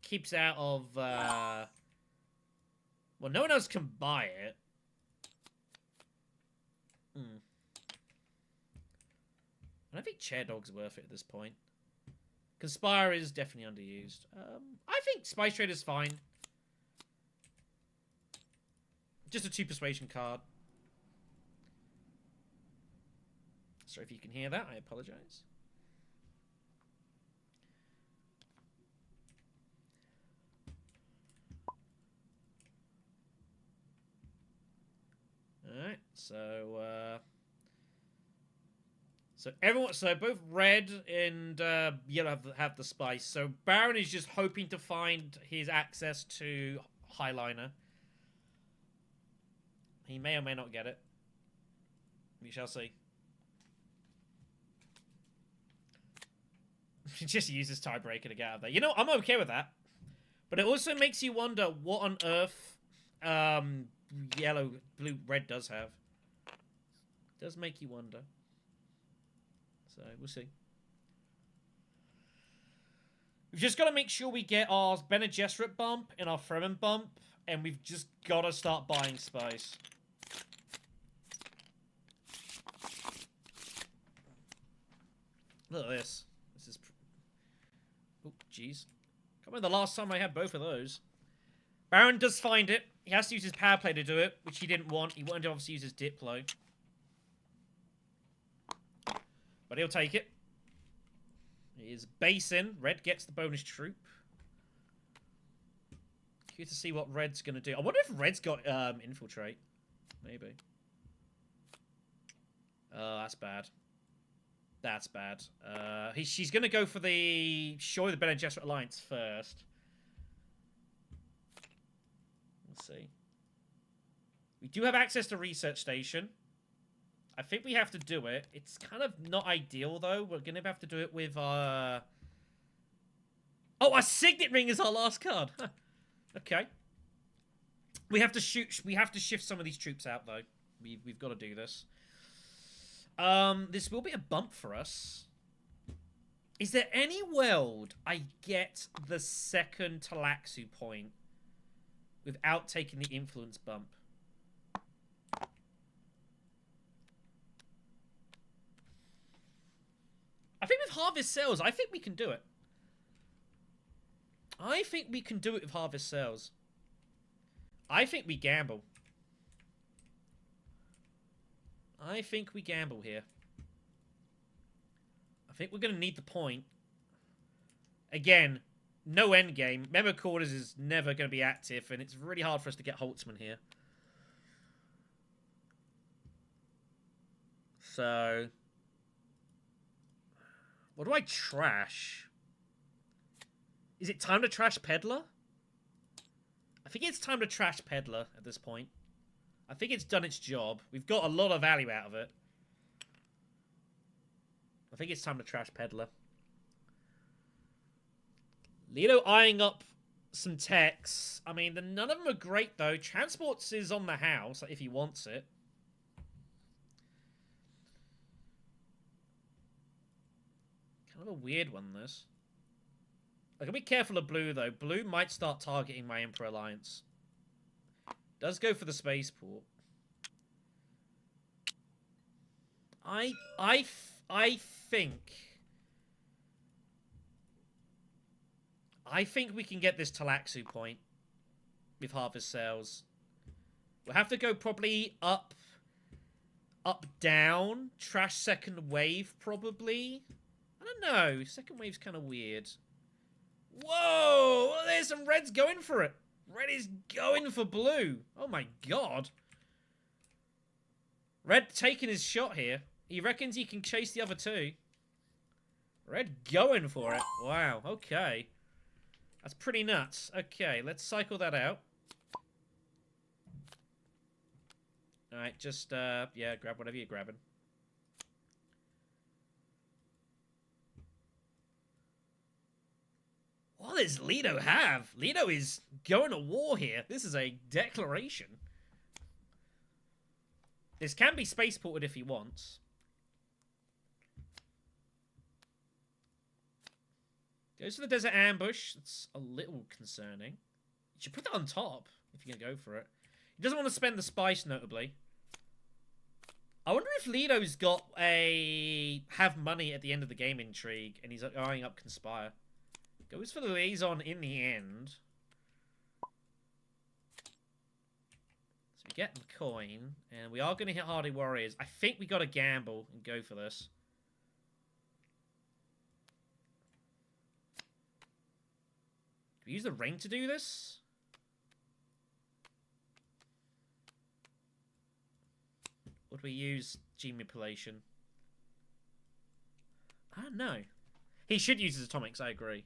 Keeps out of... well, no one else can buy it. I don't think Chair Dog's worth it at this point. Conspire is definitely underused. I think Spice Trader is fine. Just a 2 persuasion card. Sorry if you can hear that. I apologize. Alright, so both red and yellow have the spice. So Baron is just hoping to find his access to Highliner. He may or may not get it. We shall see. He just uses tiebreaker to get out of there. You know, I'm okay with that. But it also makes you wonder what on earth yellow, blue, red does have. It does make you wonder. So, we'll see. We've just got to make sure we get our Bene Gesserit bump and our Fremen bump, and we've just got to start buying spice. Look at this. This is... Oh, jeez. Can't remember the last time I had both of those. Baron does find it. He has to use his power play to do it, which he didn't want. He wanted to obviously use his Diplo. But he'll take it. He is Basin. Red gets the bonus troop. Curious to see what Red's going to do. I wonder if Red's got Infiltrate. Maybe. That's bad. That's bad. She's going to go for the... Surely the Bene Gesserit Alliance first. Let's see. We do have access to Research Station. I think we have to do it. It's kind of not ideal, though. We're going to have to do it with our... Oh, our Signet Ring is our last card. Huh. Okay. We have to shoot... We have to shift some of these troops out, though. We've got to do this. This will be a bump for us. Is there any world I get the second Talaxu point without taking the influence bump? I think with Harvest Sales, I think we can do it. I think we can do it with Harvest Sales. I think we gamble. I think we gamble here. I think we're going to need the point. Again, no endgame. Memo Quarters is never going to be active, and it's really hard for us to get Holtzman here. So... What do I trash? Is it time to trash Peddler? I think it's time to trash Peddler at this point. I think it's done its job. We've got a lot of value out of it. I think it's time to trash Peddler. Leto eyeing up some techs. I mean, none of them are great, though. Transports is on the house, if he wants it. Kind of a weird one, this. I gotta be careful of Blue, though. Blue might start targeting my Emperor Alliance. Does go for the spaceport. I think we can get this Talaxu point with Harvest Sales. We'll have to go probably up, down, trash second wave probably. I don't know. Second wave's kind of weird. Whoa! There's some Reds going for it. Red is going for Blue. Oh my god. Red taking his shot here. He reckons he can chase the other two. Red going for it. Wow, okay. That's pretty nuts. Okay, let's cycle that out. Alright, just, yeah, grab whatever you're grabbing. What does Leto have? Leto is going to war here. This is a declaration. This can be spaceported if he wants. Goes for the Desert Ambush. That's a little concerning. You should put that on top if you're going to go for it. He doesn't want to spend the spice, notably. I wonder if Leto's got a have money at the end of the game intrigue and he's eyeing up Conspire. Goes for the liaison in the end. So we get the coin, and we are going to hit Hardy Warriors. I think we got to gamble and go for this. Do we use the ring to do this? Or do we use gene manipulation? I don't know. He should use his atomics, I agree.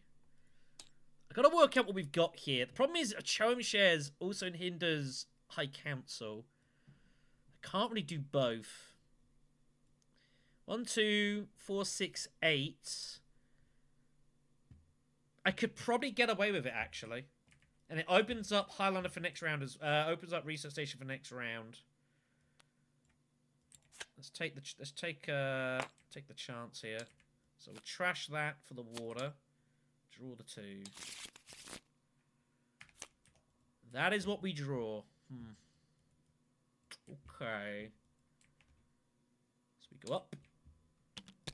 I've got to work out what we've got here. The problem is Chome shares also hinders High Council. I can't really do both. 1, 2, 4, 6, 8. I could probably get away with it, actually. And it opens up Highlander for next round. Opens up Research Station for next round. Let's take the chance here. So we'll trash that for the water. Draw the 2. That is what we draw. Okay. So we go up.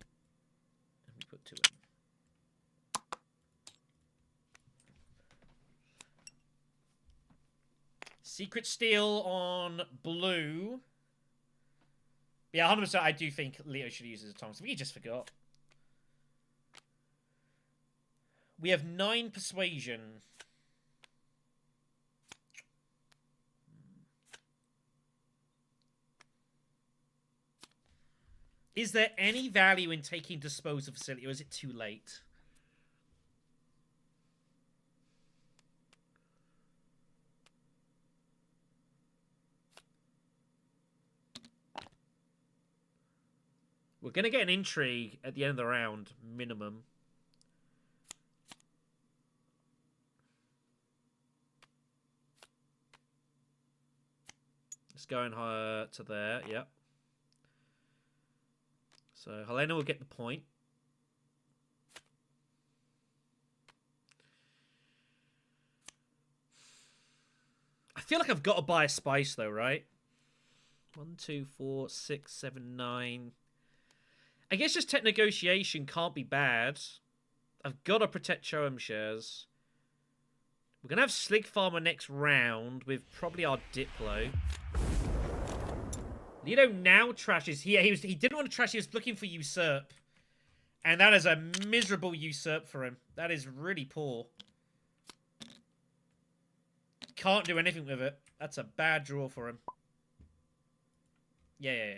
And we put 2 in. Secret Steal on blue. Yeah, 100% I do think Leo should use his atomics. We just forgot. We have 9 persuasion. Is there any value in taking disposal facility, or is it too late? We're going to get an intrigue at the end of the round, minimum. Let's go in to there, yep. So Helena will get the point. I feel like I've got to buy a spice though, right? 1, 2, 4, 6, 7, 9. I guess just tech negotiation can't be bad. I've got to protect Choem shares. We're going to have Slig Farmer next round with probably our Diplo. Lido now trashes. He didn't want to trash. He was looking for Usurp. And that is a miserable Usurp for him. That is really poor. Can't do anything with it. That's a bad draw for him. Yeah.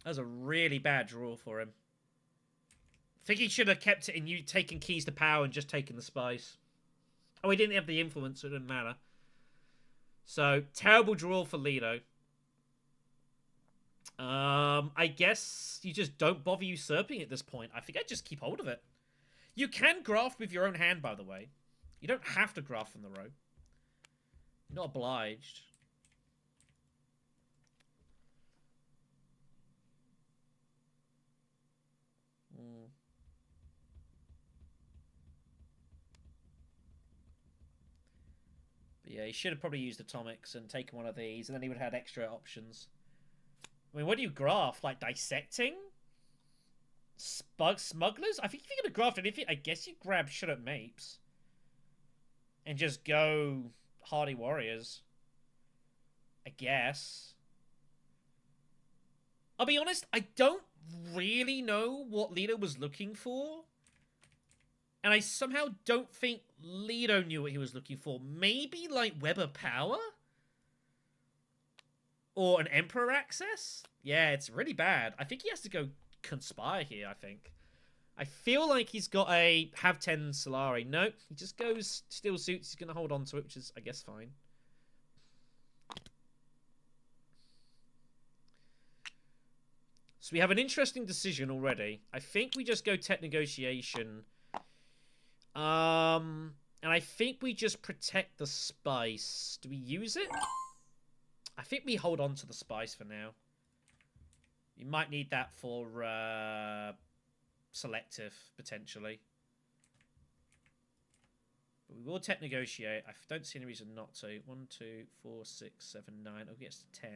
That was a really bad draw for him. I think he should have kept it in you taking keys to power and just taking the spice. Oh, he didn't have the influence, so it didn't matter. So, terrible draw for Lido. I guess you just don't bother usurping at this point. I think I'd just keep hold of it. You can graft with your own hand, by the way. You don't have to graft from the row. You're not obliged. But yeah, he should have probably used atomics and taken one of these, and then he would have had extra options. I mean, what do you graft? Like dissecting? Smugglers? I think if you're going to graft anything, I guess you grab Shut Up Mapes. And just go Hardy Warriors. I guess. I'll be honest, I don't really know what Lido was looking for. And I somehow don't think Lido knew what he was looking for. Maybe, like, Web of Power? Or an Emperor access? Yeah, it's really bad. I think he has to go Conspire here, I think. I feel like he's got a have 10 Solari. Nope, he just goes Steel Suits. He's going to hold on to it, which is, I guess, fine. So we have an interesting decision already. I think we just go Tech Negotiation. And I think we just protect the spice. Do we use it? I think we hold on to the spice for now. You might need that for selective, potentially. But we will Tech Negotiate. I don't see any reason not to. 1, 2, 4, 6, 7, 9. Oh, it gets to 10.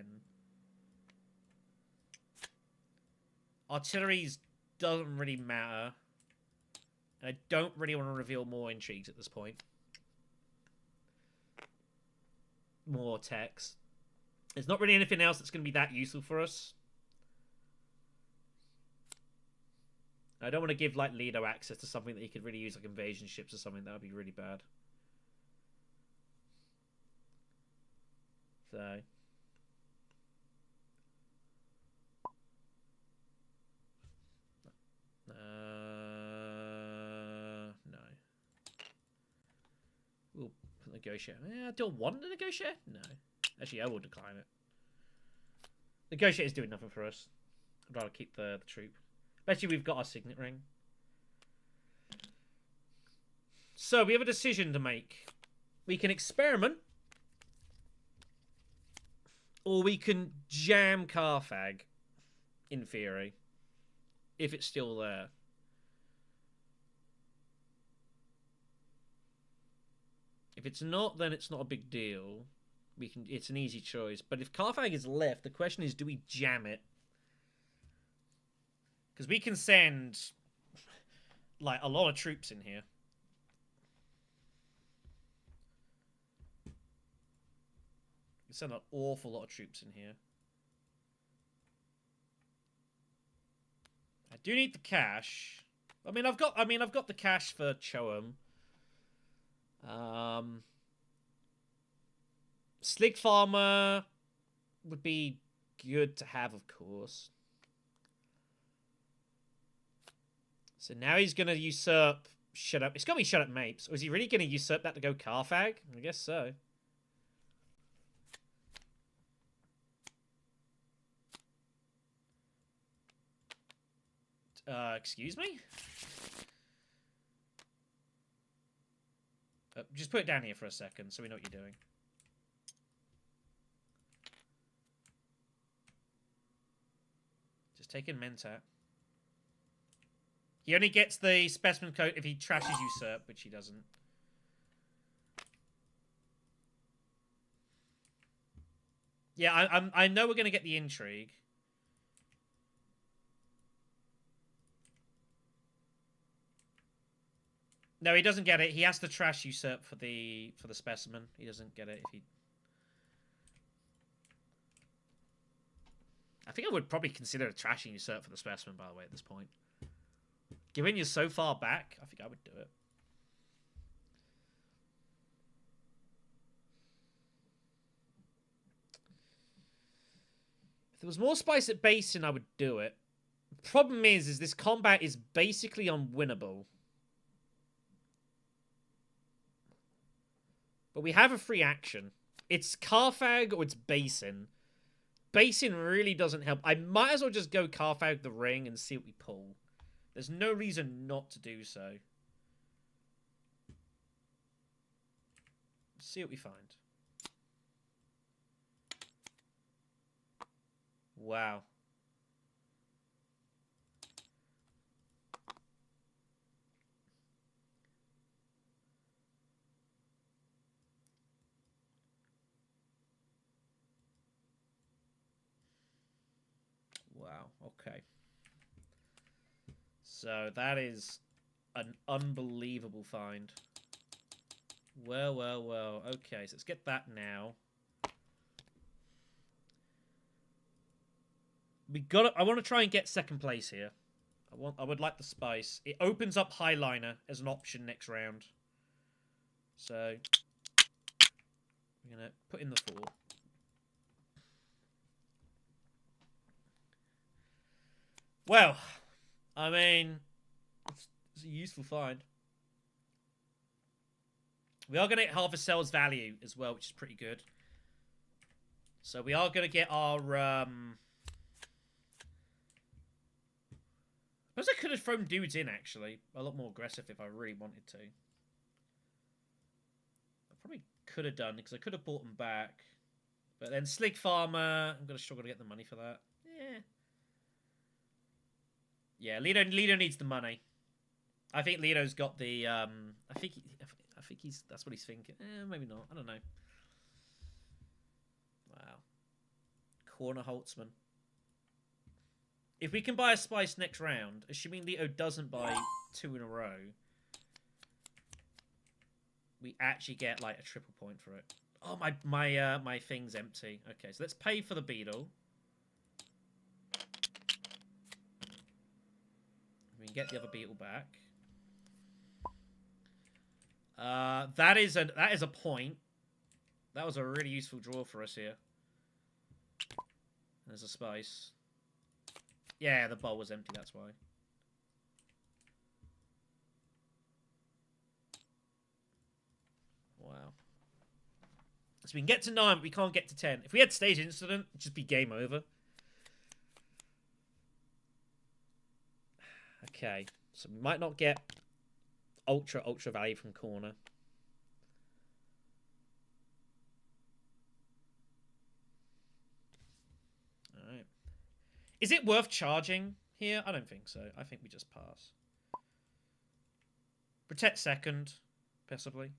Artilleries doesn't really matter. And I don't really want to reveal more intrigues at this point. More text. There's not really anything else that's going to be that useful for us. I don't want to give, like, Lido access to something that he could really use, like invasion ships or something. That would be really bad. So... no. We'll negotiate. Do I want to negotiate? No. Actually, I will decline it. Negotiate is doing nothing for us. I'd rather keep the troop. Especially we've got our signet ring. So, we have a decision to make. We can experiment. Or we can jam Carthag, in theory, if it's still there. If it's not, then it's not a big deal. It's an easy choice. But if Carthag is left, the question is, do we jam it? Because we can send like a lot of troops in here. We send an awful lot of troops in here. I do need the cash. I mean, I've got the cash for Choam. Slig Farmer would be good to have, of course. So now he's going to usurp Shut Up. It's got to be Shut Up Mapes. Or is he really going to usurp that to go Carthag? I guess so. Excuse me? Just put it down here for a second so we know what you're doing. Just take in Mentat. He only gets the specimen code if he trashes Usurp, which he doesn't. Yeah, I know we're going to get the intrigue. No, he doesn't get it. He has to trash Usurp for the specimen. He doesn't get it if he... I think I would probably consider trashing Usurp for the specimen, by the way, at this point. Given you're so far back, I think I would do it. If there was more spice at Basin, I would do it. The problem is this combat is basically unwinnable. But we have a free action. It's Carthag or it's Basin. Basin really doesn't help. I might as well just go Carthag the Ring and see what we pull. There's no reason not to do so. Let's see what we find. Wow. Wow, okay. So that is an unbelievable find. Well, well, well. Okay, so let's get that now. I want to try and get second place here. I would like the spice. It opens up Highliner as an option next round. So we're gonna put in the 4. Well, I mean, it's a useful find. We are going to get half a cell's value as well, which is pretty good. So we are going to get our... I suppose I could have thrown dudes in, actually. A lot more aggressive if I really wanted to. I probably could have done, because I could have bought them back. But then Slig Farmer, I'm going to struggle to get the money for that. Yeah. Yeah, Lido needs the money. I think Lido's got the... I think he's... That's what he's thinking. Maybe not. I don't know. Wow. Corner Holtzman. If we can buy a spice next round, assuming Leto doesn't buy 2 in a row, we actually get like a triple point for it. Oh, my thing's empty. Okay, so let's pay for the beetle. We can get the other beetle back. That is a point. That was a really useful draw for us here. There's a spice. Yeah, the bowl was empty, that's why. Wow. So we can get to 9, but we can't get to 10. If we had stage incident, it'd just be game over. Okay. So we might not get ultra value from corner. Is it worth charging here? I don't think so. I think we just pass. Protect second, possibly.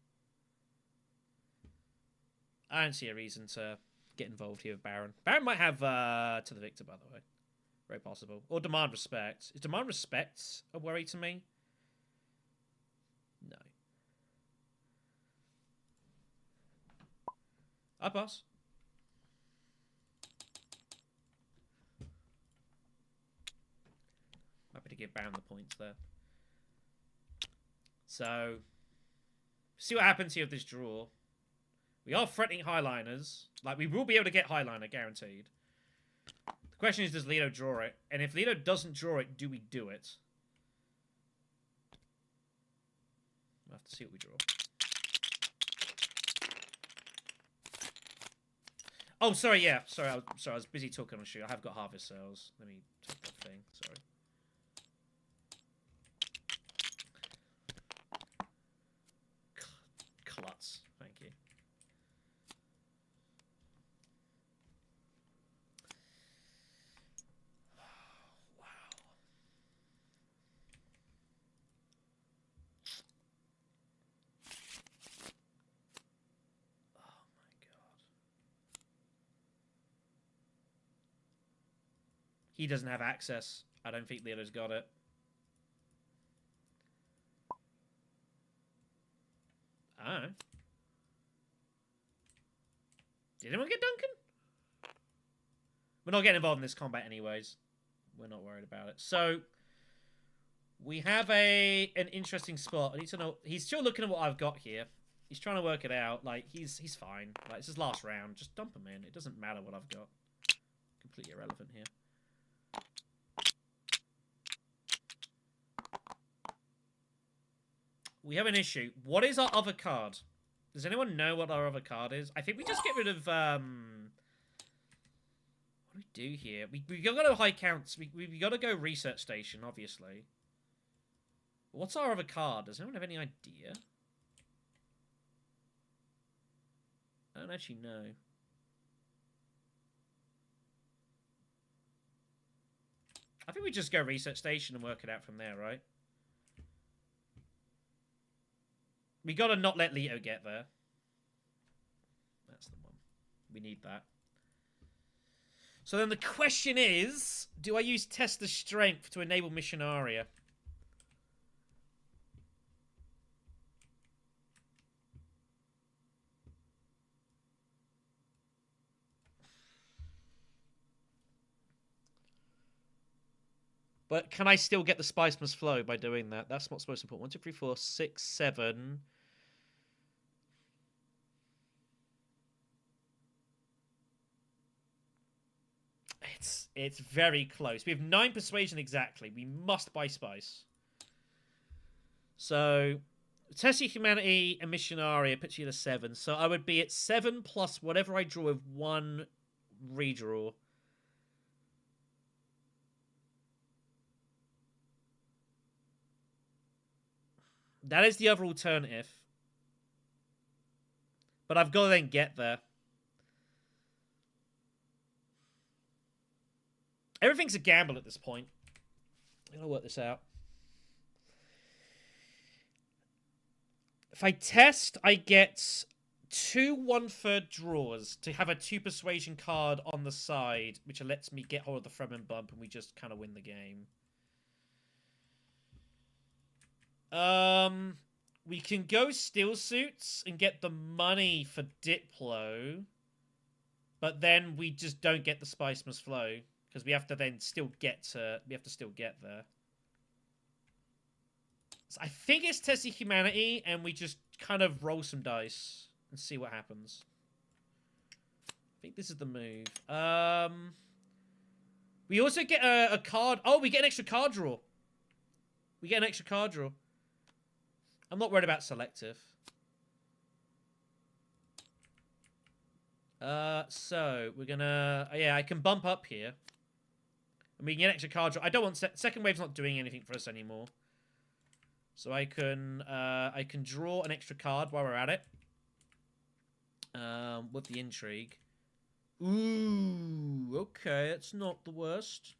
I don't see a reason to get involved here with Baron. Baron might have to the victor, by the way. Very possible. Or demand respect. Is demand respect a worry to me? No. I pass. Happy to give Baron the points there. So, see what happens here with this draw. We are threatening Highliners. Like, we will be able to get Highliner, guaranteed. The question is, does Leto draw it? And if Leto doesn't draw it, do we do it? We'll have to see what we draw. Oh, sorry, yeah. Sorry, I was busy talking on shoot. I have got Harvest Sales. Let me take that thing. Sorry. Klutz. Thank you. Wow. Oh my god. He doesn't have access. I don't think Leo's got it. I don't know. Did anyone get Duncan? We're not getting involved in this combat anyways. We're not worried about it. So, we have an interesting spot. I need to know... He's still looking at what I've got here. He's trying to work it out. Like, he's fine. Like, it's his last round. Just dump him in. It doesn't matter what I've got. Completely irrelevant here. We have an issue. What is our other card? Does anyone know what our other card is? I think we just get rid of... What do we do here? We got to go high counts. We got to go research station, obviously. What's our other card? Does anyone have any idea? I don't actually know. I think we just go research station and work it out from there, right? We gotta not let Leto get there. That's the one. We need that. So then the question is, do I use Test the Strength to enable Missionaria? But can I still get the Spice Must Flow by doing that? That's what's most important. 1, 2, 3, 4, 6, 7... It's very close. We have 9 persuasion exactly. We must buy spice. So, Tessie Humanity and Missionaria puts you at a 7. So I would be at 7 plus whatever I draw with 1 redraw. That is the other alternative. But I've got to then get there. Everything's a gamble at this point. I'm going to work this out. If I test, I get 2 1/3 draws to have a 2 persuasion card on the side, which lets me get hold of the Fremen bump, and we just kind of win the game. We can go Steel Suits and get the money for Diplo, but then we just don't get the Spice Must Flow. Because we have to then still get to... We have to still get there. So I think it's Tessie Humanity, and we just kind of roll some dice and see what happens. I think this is the move. We also get a card... Oh, we get an extra card draw. We get an extra card draw. I'm not worried about selective. So, we're gonna... yeah, I can bump up here. And we can get extra card draw. I don't want... Second wave's not doing anything for us anymore. So I can draw an extra card while we're at it. With the intrigue. Ooh, okay, that's not the worst.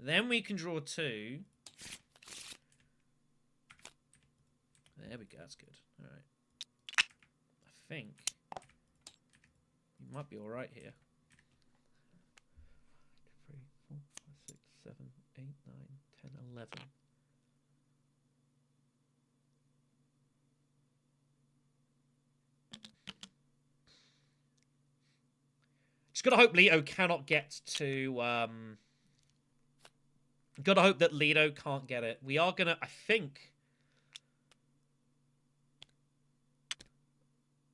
Then we can draw 2. There we go. That's good. All right. I think you might be all right here. 2, 3, 4, 5, 6, 7, 8, 9, 10, 11. Just gotta hope Leto cannot get to. Gotta hope that Leto can't get it. We are gonna. I think.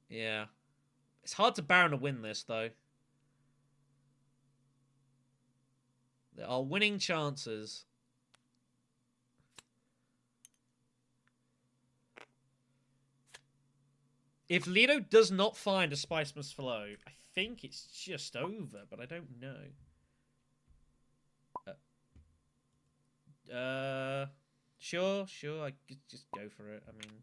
Yeah. It's hard to Baron to win this, though. There are winning chances. If Leto does not find a Spice Must Flow, I think it's just over, but I don't know. Sure, I could just go for it. I mean...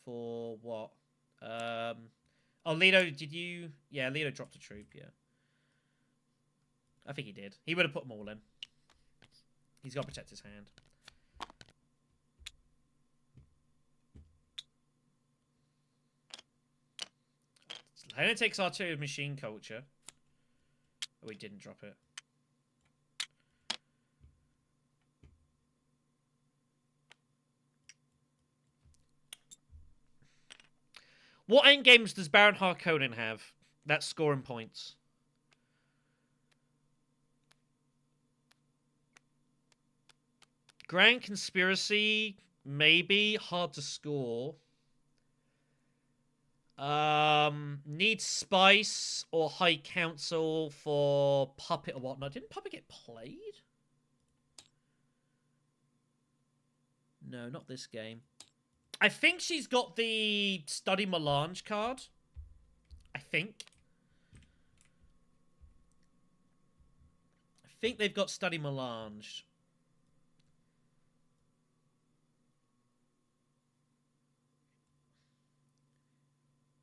For what? Oh, Leto, did you... Yeah, Leto dropped a troop, yeah. I think he did. He would have put them all in. He's got to protect his hand. Helena takes R2 with Machine Culture. Oh, he didn't drop it. What endgames does Baron Harkonnen have? That's scoring points. Grand Conspiracy, maybe. Hard to score. Needs Spice or High Council for Puppet or whatnot. Didn't Puppet get played? No, not this game. I think she's got the Study Melange card. I think they've got Study Melange.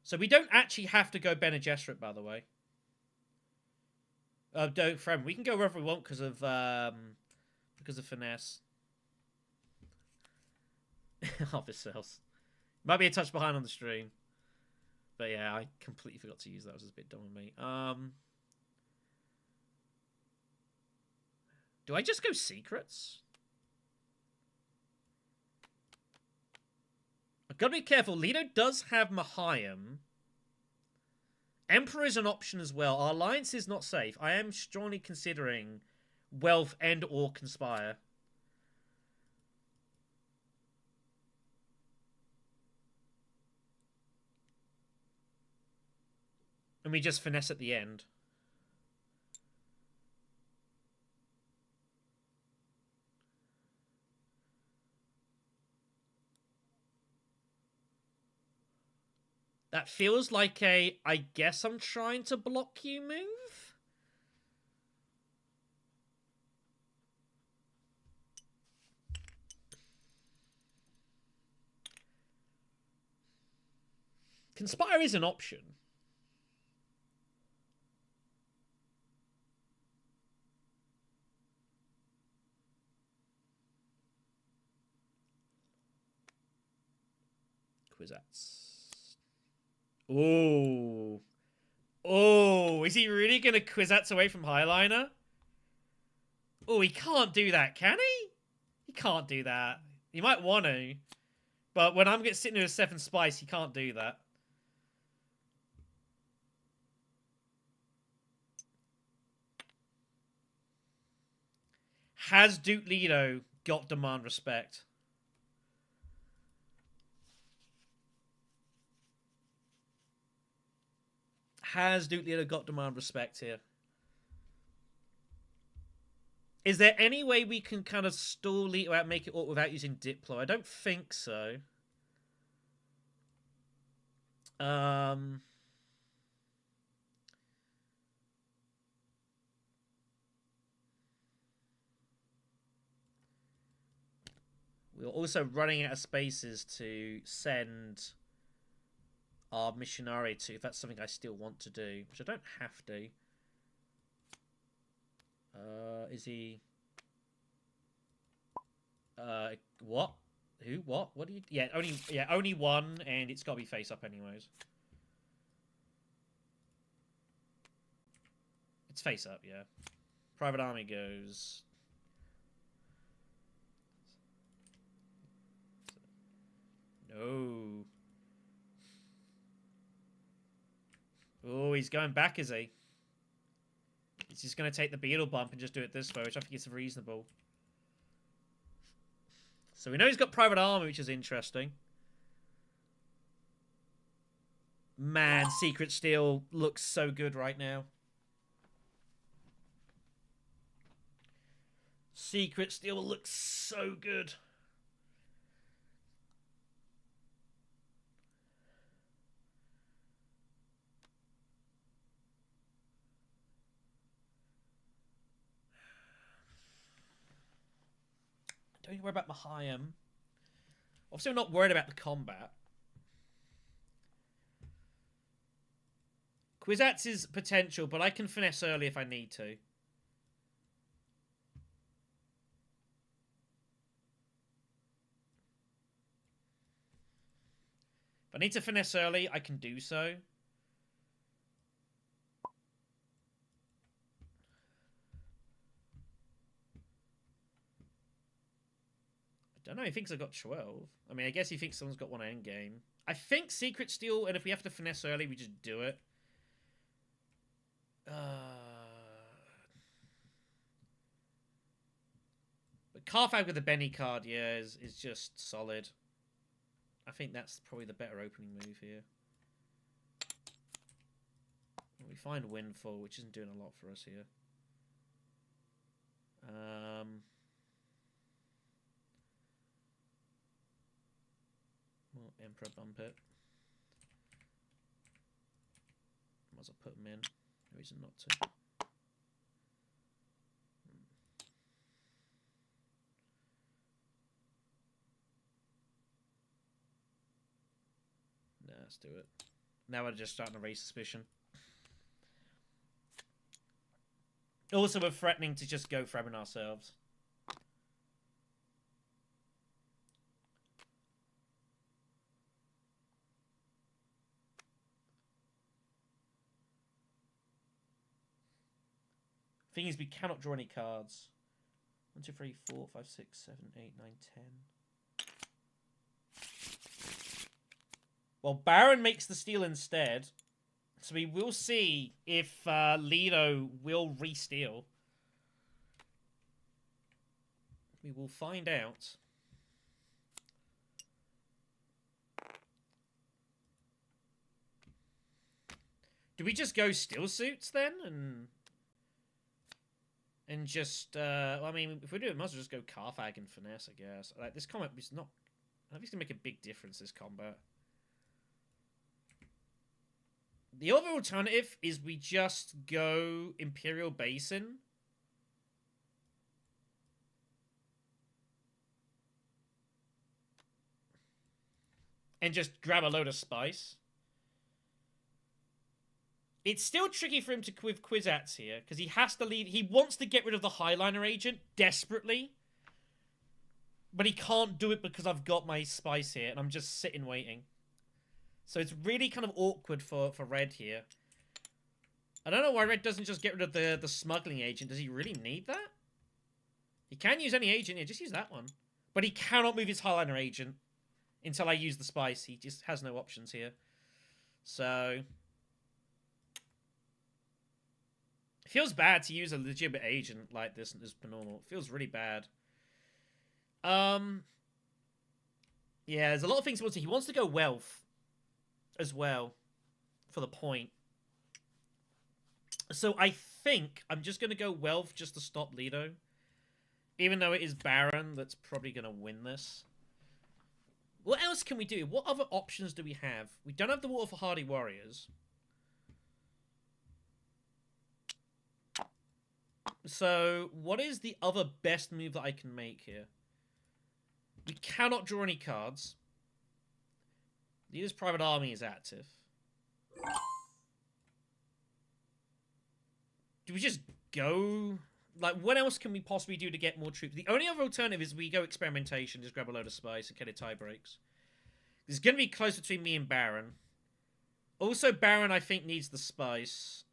So we don't actually have to go Bene Gesserit, by the way. Don't, friend. We can go wherever we want because of finesse. Office cells. Might be a touch behind on the stream. But yeah, I completely forgot to use that. It was a bit dumb of me. Do I just go secrets? I've got to be careful. Leto does have Mahayam. Emperor is an option as well. Our alliance is not safe. I am strongly considering Wealth and or Conspire. And we just finesse at the end. That feels like a, I guess I'm trying to block you move? Conspire is an option. Kwisatz. Oh. Oh, is he really going to Kwisatz away from Highliner? Oh, he can't do that, can he? He can't do that. He might want to. But when I'm sitting in a 7 Spice, he can't do that. Has Duke Leto got demand respect? Has Duke Leto got demand respect here? Is there any way we can kind of stall Leto out, make it all without using Diplo? I don't think so. We're also running out of spaces to send our missionary to, if that's something I still want to do, which I don't have to. Is he? What? Who? What? What do you? Only one, and it's got to be face up anyways. It's face up, yeah. Private Army goes. No. Oh, he's going back, is he? He's just going to take the beetle bump and just do it this way, which I think is reasonable. So we know he's got Private Army, which is interesting. Man, Secret Steel looks so good right now. Secret Steel looks so good. Don't you worry about Mahayam. Obviously, I'm not worried about the combat. Kwizatz's potential, but I can finesse early if I need to. If I need to finesse early, I can do so. I don't know, he thinks I've got 12. I mean, I guess he thinks someone's got one endgame. I think Secret Steel, and if we have to finesse early, we just do it. But Carfag with the Benny card, yeah, is just solid. I think that's probably the better opening move here. We find Windfall, which isn't doing a lot for us here. Well, Emperor bump it. Might as well put him in. No reason not to. Nah, let's do it. Now we're just starting to raise suspicion. Also, we're threatening to just go Fremen ourselves. Thing is, we cannot draw any cards. 1, 2, 3, 4, 5, 6, 7, 8, 9, 10. Well, Baron makes the steal instead. So we will see if Lido will re-steal. We will find out. Do we just go still suits then? And just, well, I mean, if we do it, we might as well just go Carfag and Finesse, I guess. Like, this combat is not, I don't think it's going to make a big difference, this combat. The other alternative is we just go Imperial Basin. And just grab a load of spice. It's still tricky for him to with Kwisatz here, because he has to lead. He wants to get rid of the Highliner agent desperately. But he can't do it because I've got my spice here, and I'm just sitting waiting. So it's really kind of awkward for Red here. I don't know why Red doesn't just get rid of the smuggling agent. Does he really need that? He can use any agent here. Just use that one. But he cannot move his Highliner agent until I use the spice. He just has no options here. So it feels bad to use a legitimate agent like this as per normal. It feels really bad. Yeah, there's a lot of things he wants to. He wants to go wealth as well for the point. So I think I'm just going to go wealth just to stop Lido. Even though it is Baron that's probably going to win this. What else can we do? What other options do we have? We don't have the Water for Hardy Warriors. So what is the other best move that I can make here? We cannot draw any cards. Leader's Private Army is active. Do we just go? Like, what else can we possibly do to get more troops? The only other alternative is we go experimentation, just grab a load of spice and get a tie breaks. There's going to be close between me and Baron. Also, Baron, I think, needs the spice.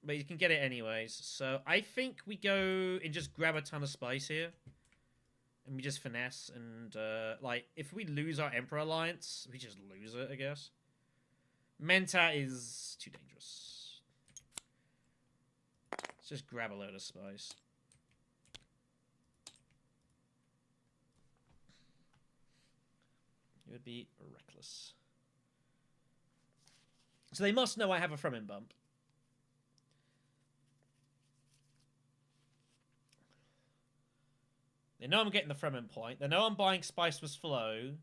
But you can get it anyways. So I think we go and just grab a ton of spice here. And we just finesse. And, like, if we lose our Emperor Alliance, we just lose it, I guess. Mentat is too dangerous. Let's just grab a load of spice. It would be reckless. So they must know I have a Fremen bump. They know I'm getting the Fremen point. They know I'm buying Spice with Flow.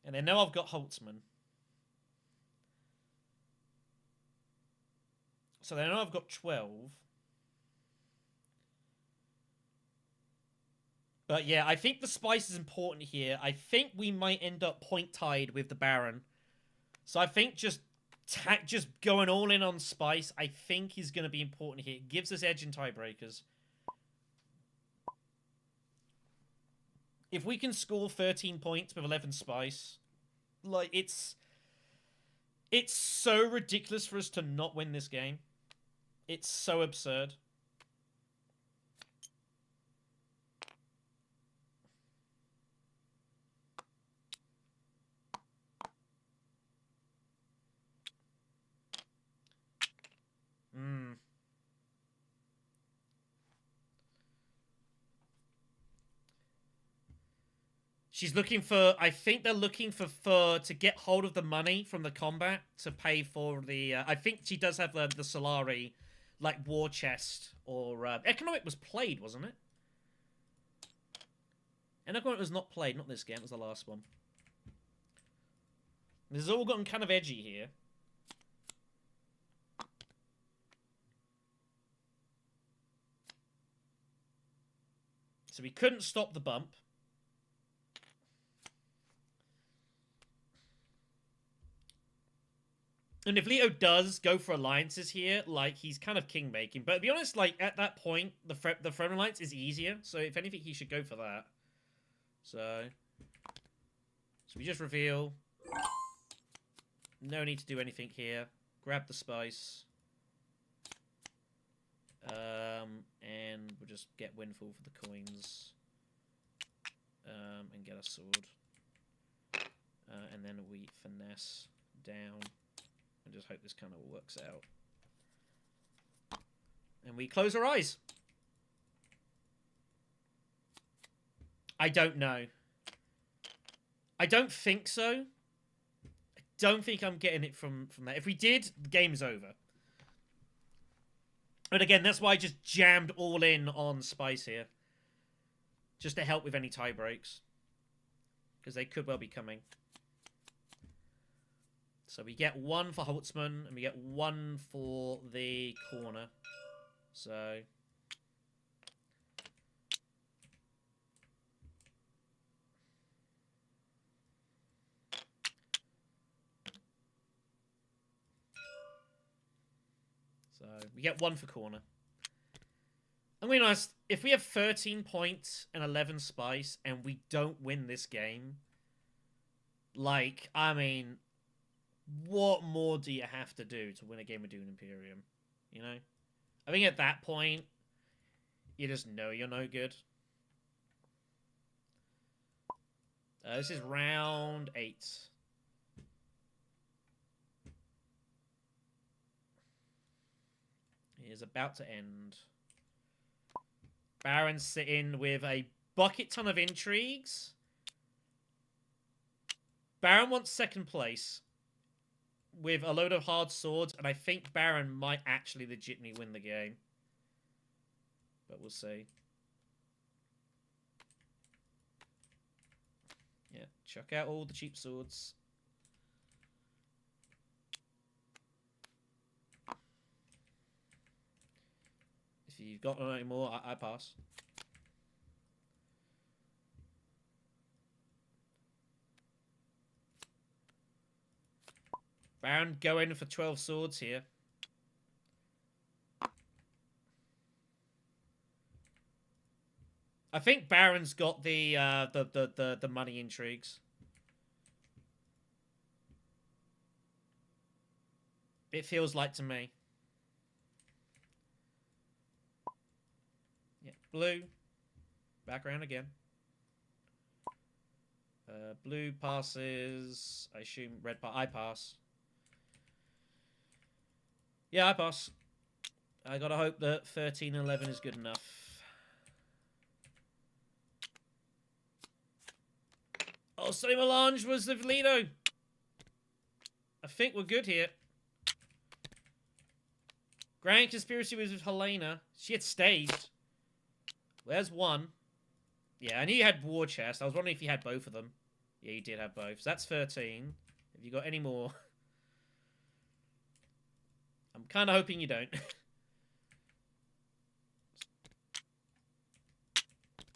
And they know I've got Holtzman. So they know I've got 12. But yeah, I think the spice is important here. I think we might end up point tied with the Baron. So I think just going all in on spice, I think is going to be important here. It gives us edge in tiebreakers. If we can score 13 points with 11 spice, like, it's so ridiculous for us to not win this game. It's so absurd. She's looking for, I think they're looking for to get hold of the money from the combat to pay for the, I think she does have the Solari, like, war chest, or, Economic was played, wasn't it? And Economic was not played, not this game, it was the last one. This has all gotten kind of edgy here. So we couldn't stop the bump. And if Leto does go for alliances here, like, he's kind of king-making. But to be honest, like, at that point, the Fremen alliance is easier. So if anything, he should go for that. So we just reveal. No need to do anything here. Grab the spice. And we'll just get Windfall for the coins. And get a sword. And then we finesse down. And just hope this kind of works out. And we close our eyes. I don't know. I don't think so. I don't think I'm getting it from that. If we did, the game's over. But again, that's why I just jammed all in on Spice here. Just to help with any tie breaks. Because they could well be coming. So we get one for Holtzman, and we get one for the corner. So we get one for corner. I'm being honest, if we have 13 points and 11 spice, and we don't win this game, like, I mean, what more do you have to do to win a game of Dune Imperium? You know? I think at that point, you just know you're no good. This is round 8. It is about to end. Baron's sitting with a bucket ton of intrigues. Baron wants second place with a load of hard swords, and I think Baron might actually legitimately win the game. But we'll see. Yeah, chuck out all the cheap swords. If you've got any more, I pass. Baron going for 12 swords here. I think Baron's got the money intrigues. It feels like to me. Yeah, blue. Back around again. Blue passes. I assume red pass. I pass. Yeah, I pass. I gotta hope that 13-11 is good enough. Oh, Sonny Melange was the Lido. I think we're good here. Grand Conspiracy was with Helena. She had staged. Where's one? Yeah, I knew you had War Chest. I was wondering if you had both of them. Yeah, you did have both. So that's 13. Have you got any more? I'm kind of hoping you don't.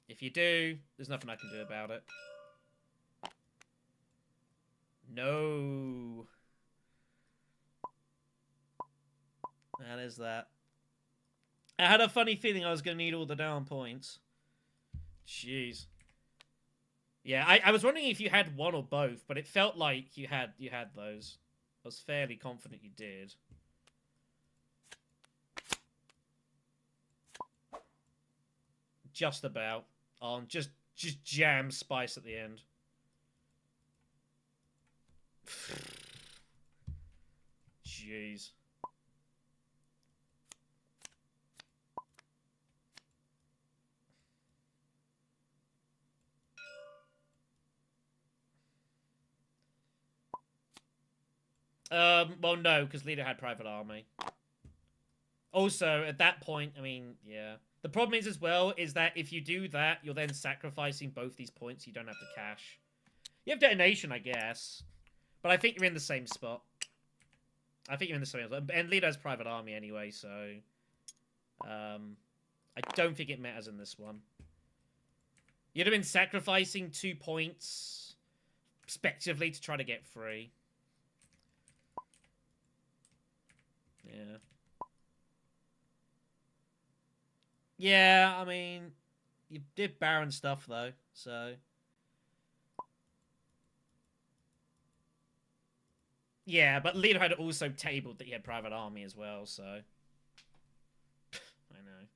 If you do, there's nothing I can do about it. No. That is that. I had a funny feeling I was going to need all the down points. Jeez. Yeah, I was wondering if you had one or both, but it felt like you had those. I was fairly confident you did. Just about. On just jam spice at the end. Jeez. Well, no, because Leader had Private Army. Also, at that point, I mean, yeah. The problem is, as well, is that if you do that, you're then sacrificing both these points. You don't have to cash. You have Detonation, I guess. But I think you're in the same spot. I think you're in the same spot. And Leader has Private Army anyway, so... I don't think it matters in this one. You'd have been sacrificing 2 points, respectively, to try to get 3. Yeah. Yeah, I mean, you did Baron stuff, though, so... Yeah, but Leader had also tabled that he had Private Army as well, so... I know.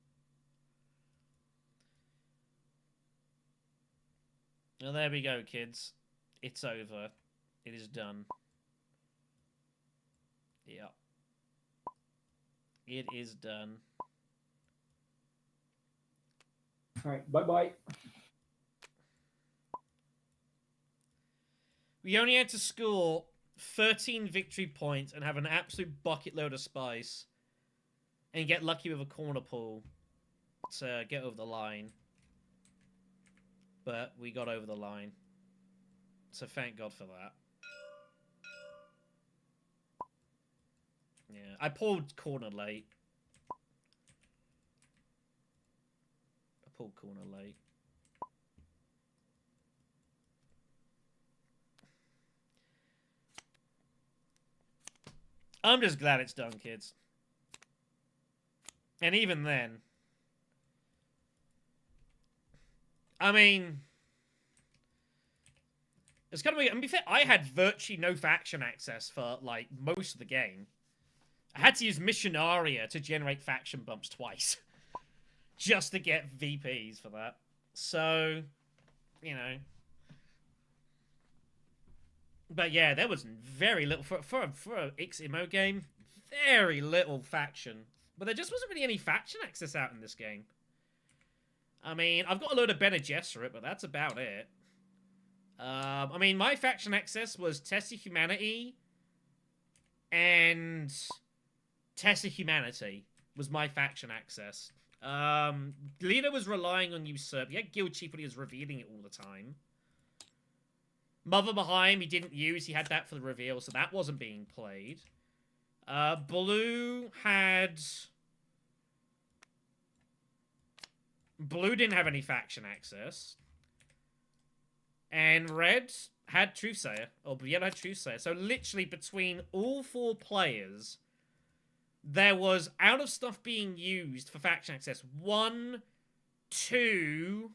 Well, there we go, kids. It's over. It is done. Yeah. It is done. Alright, bye-bye. We only had to score 13 victory points and have an absolute bucket load of spice. And get lucky with a corner pull to get over the line. But we got over the line. So thank God for that. Yeah, I pulled corner late. I pulled corner late. I'm just glad it's done, kids. And even then... I mean... It's gonna be... I mean, I had virtually no faction access for, like, most of the game. I had to use Missionaria to generate faction bumps twice. Just to get VPs for that. So, you know... But yeah, there was very little... For an Immo game, very little faction. But there just wasn't really any faction access out in this game. I mean, I've got a load of Bene Gesserit, but that's about it. I mean, my faction access was Tessa Humanity and Tessa Humanity was my faction access. Leader was relying on Usurp. Yeah, Guild Chief, but he was revealing it all the time. Mother Behind, he didn't use. He had that for the reveal, so that wasn't being played. Blue had... Blue didn't have any faction access. And Red had Truthsayer. Or Yellow had Truthsayer. So literally between all 4 players, there was, out of stuff being used for faction access, 1, 2,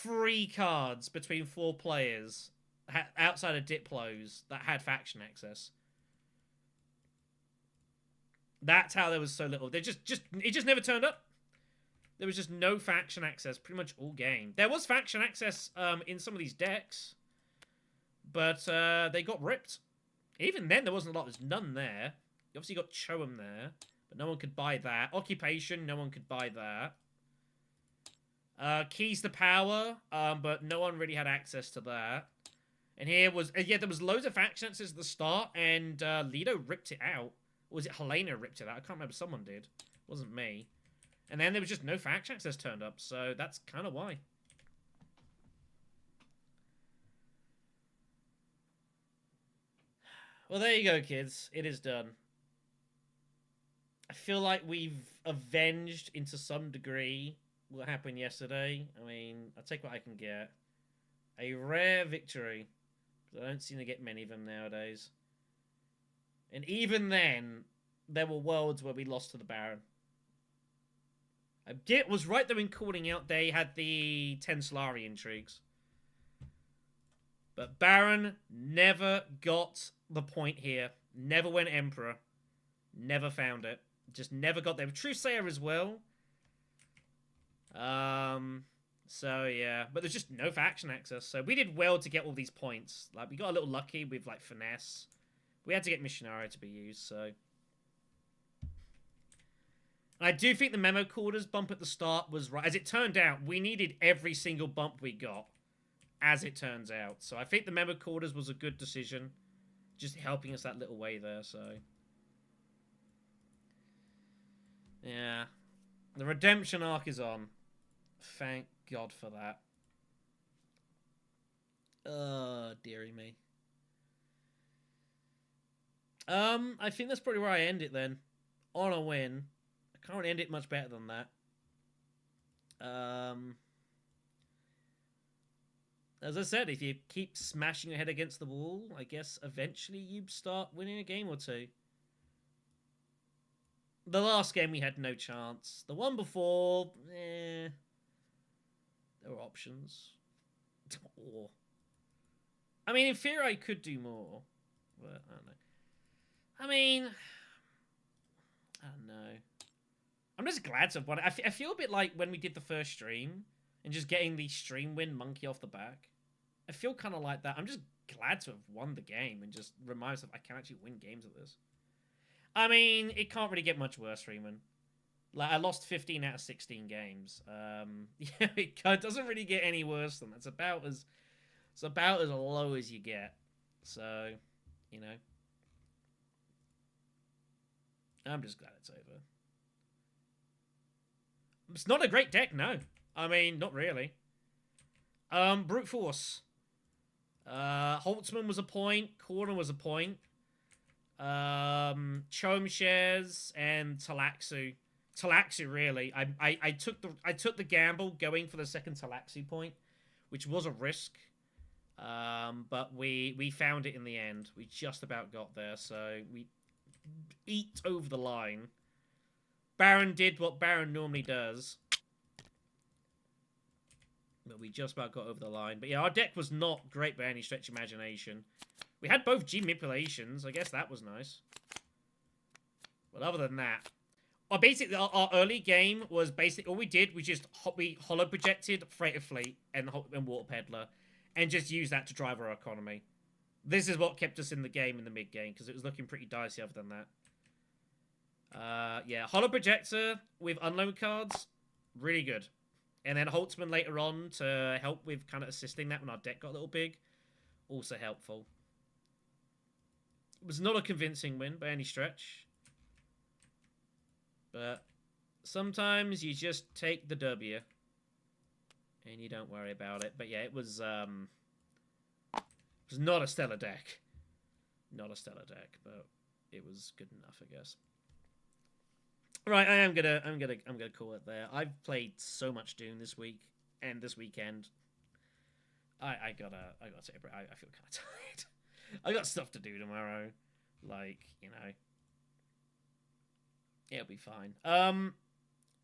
3 cards between 4 players outside of Diplos that had faction access. That's how there was so little. It just never turned up. There was just no faction access pretty much all game. There was faction access in some of these decks, but they got ripped. Even then, there wasn't a lot. There's none there. You obviously got Choem there, but no one could buy that. Occupation, no one could buy that. Keys to Power, but no one really had access to that. And here was, yeah, there was loads of faction access at the start, and Lido ripped it out. Or was it Helena ripped it out? I can't remember. Someone did. It wasn't me. And then there was just no faction access turned up, so that's kind of why. Well, there you go, kids. It is done. I feel like we've avenged, into some degree, what happened yesterday. I mean, I'll take what I can get. A rare victory. I don't seem to get many of them nowadays. And even then, there were worlds where we lost to the Baron. I was right though in calling out they had the 10 Solari intrigues. But Baron never got the point here. Never went Emperor. Never found it. Just never got there. Truesayer as well. So yeah, but there's just no faction access. So we did well to get all these points. Like, we got a little lucky with like finesse. We had to get Missionario to be used, so. I do think the memo quarters bump at the start was right. As it turned out, we needed every single bump we got, as it turns out. So I think the memo quarters was a good decision, just helping us that little way there, so. Yeah. The redemption arc is on. Thank God for that. Dearie me. I think that's probably where I end it then. On a win. I can't end it much better than that. As I said, if you keep smashing your head against the wall, I guess eventually you start winning a game or two. The last game we had no chance. The one before, there were options. Or, I mean, in theory, I could do more, but I don't know. I mean, I don't know. I'm just glad to have won it. I feel a bit like when we did the first stream and just getting the stream win monkey off the back. I feel kind of like that. I'm just glad to have won the game and just remind myself I can actually win games at this. I mean, it can't really get much worse, Freeman. Like, I lost 15 out of 16 games. Yeah, it doesn't really get any worse than that. It's about as low as you get. So, you know. I'm just glad it's over. It's not a great deck, no. I mean, not really. Brute Force. Holtzman was a point. Corner was a point. Choem Shares and Talaxu. Talaxu, really. I took the gamble going for the second Talaxu point, which was a risk. But we found it in the end. We just about got there, so we eked over the line. Baron did what Baron normally does. But we just about got over the line. But yeah, our deck was not great by any stretch of imagination. We had both G manipulations. I guess that was nice. But other than that, basically our early game was basically all we did was just we hollow projected Freighter Fleet and Water Peddler, and just used that to drive our economy. This is what kept us in the game in the mid game because it was looking pretty dicey. Other than that, yeah, hollow projector with unload cards, really good. And then Holtzman later on to help with kind of assisting that when our deck got a little big, also helpful. It was not a convincing win by any stretch. But sometimes you just take the W. And you don't worry about it. But yeah, it was not a stellar deck. Not a stellar deck, but it was good enough, I guess. Right, I'm gonna call it there. I've played so much Dune this week and this weekend. I gotta take a break. I feel kind of tired. I got stuff to do tomorrow. Like, you know. It'll be fine.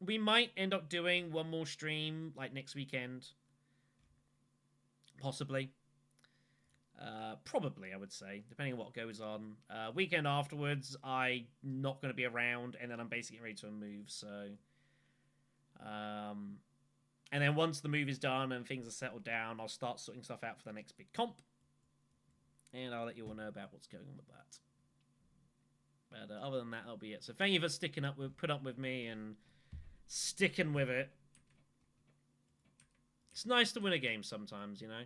We might end up doing one more stream, like, next weekend. Possibly. Probably, I would say, depending on what goes on. Weekend afterwards, I'm not going to be around, and then I'm basically ready to move. So, and then once the move is done and things are settled down, I'll start sorting stuff out for the next big comp, and I'll let you all know about what's going on with that. But other than that, that'll be it. So thank you for put up with me and sticking with it. It's nice to win a game sometimes, you know.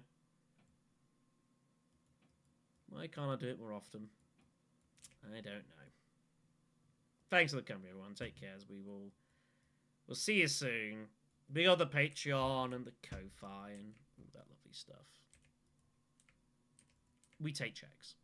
Why can't I do it more often? I don't know. Thanks for the company, everyone. Take care. As we'll see you soon. Big on the Patreon and the Ko-Fi and all that lovely stuff. We take checks.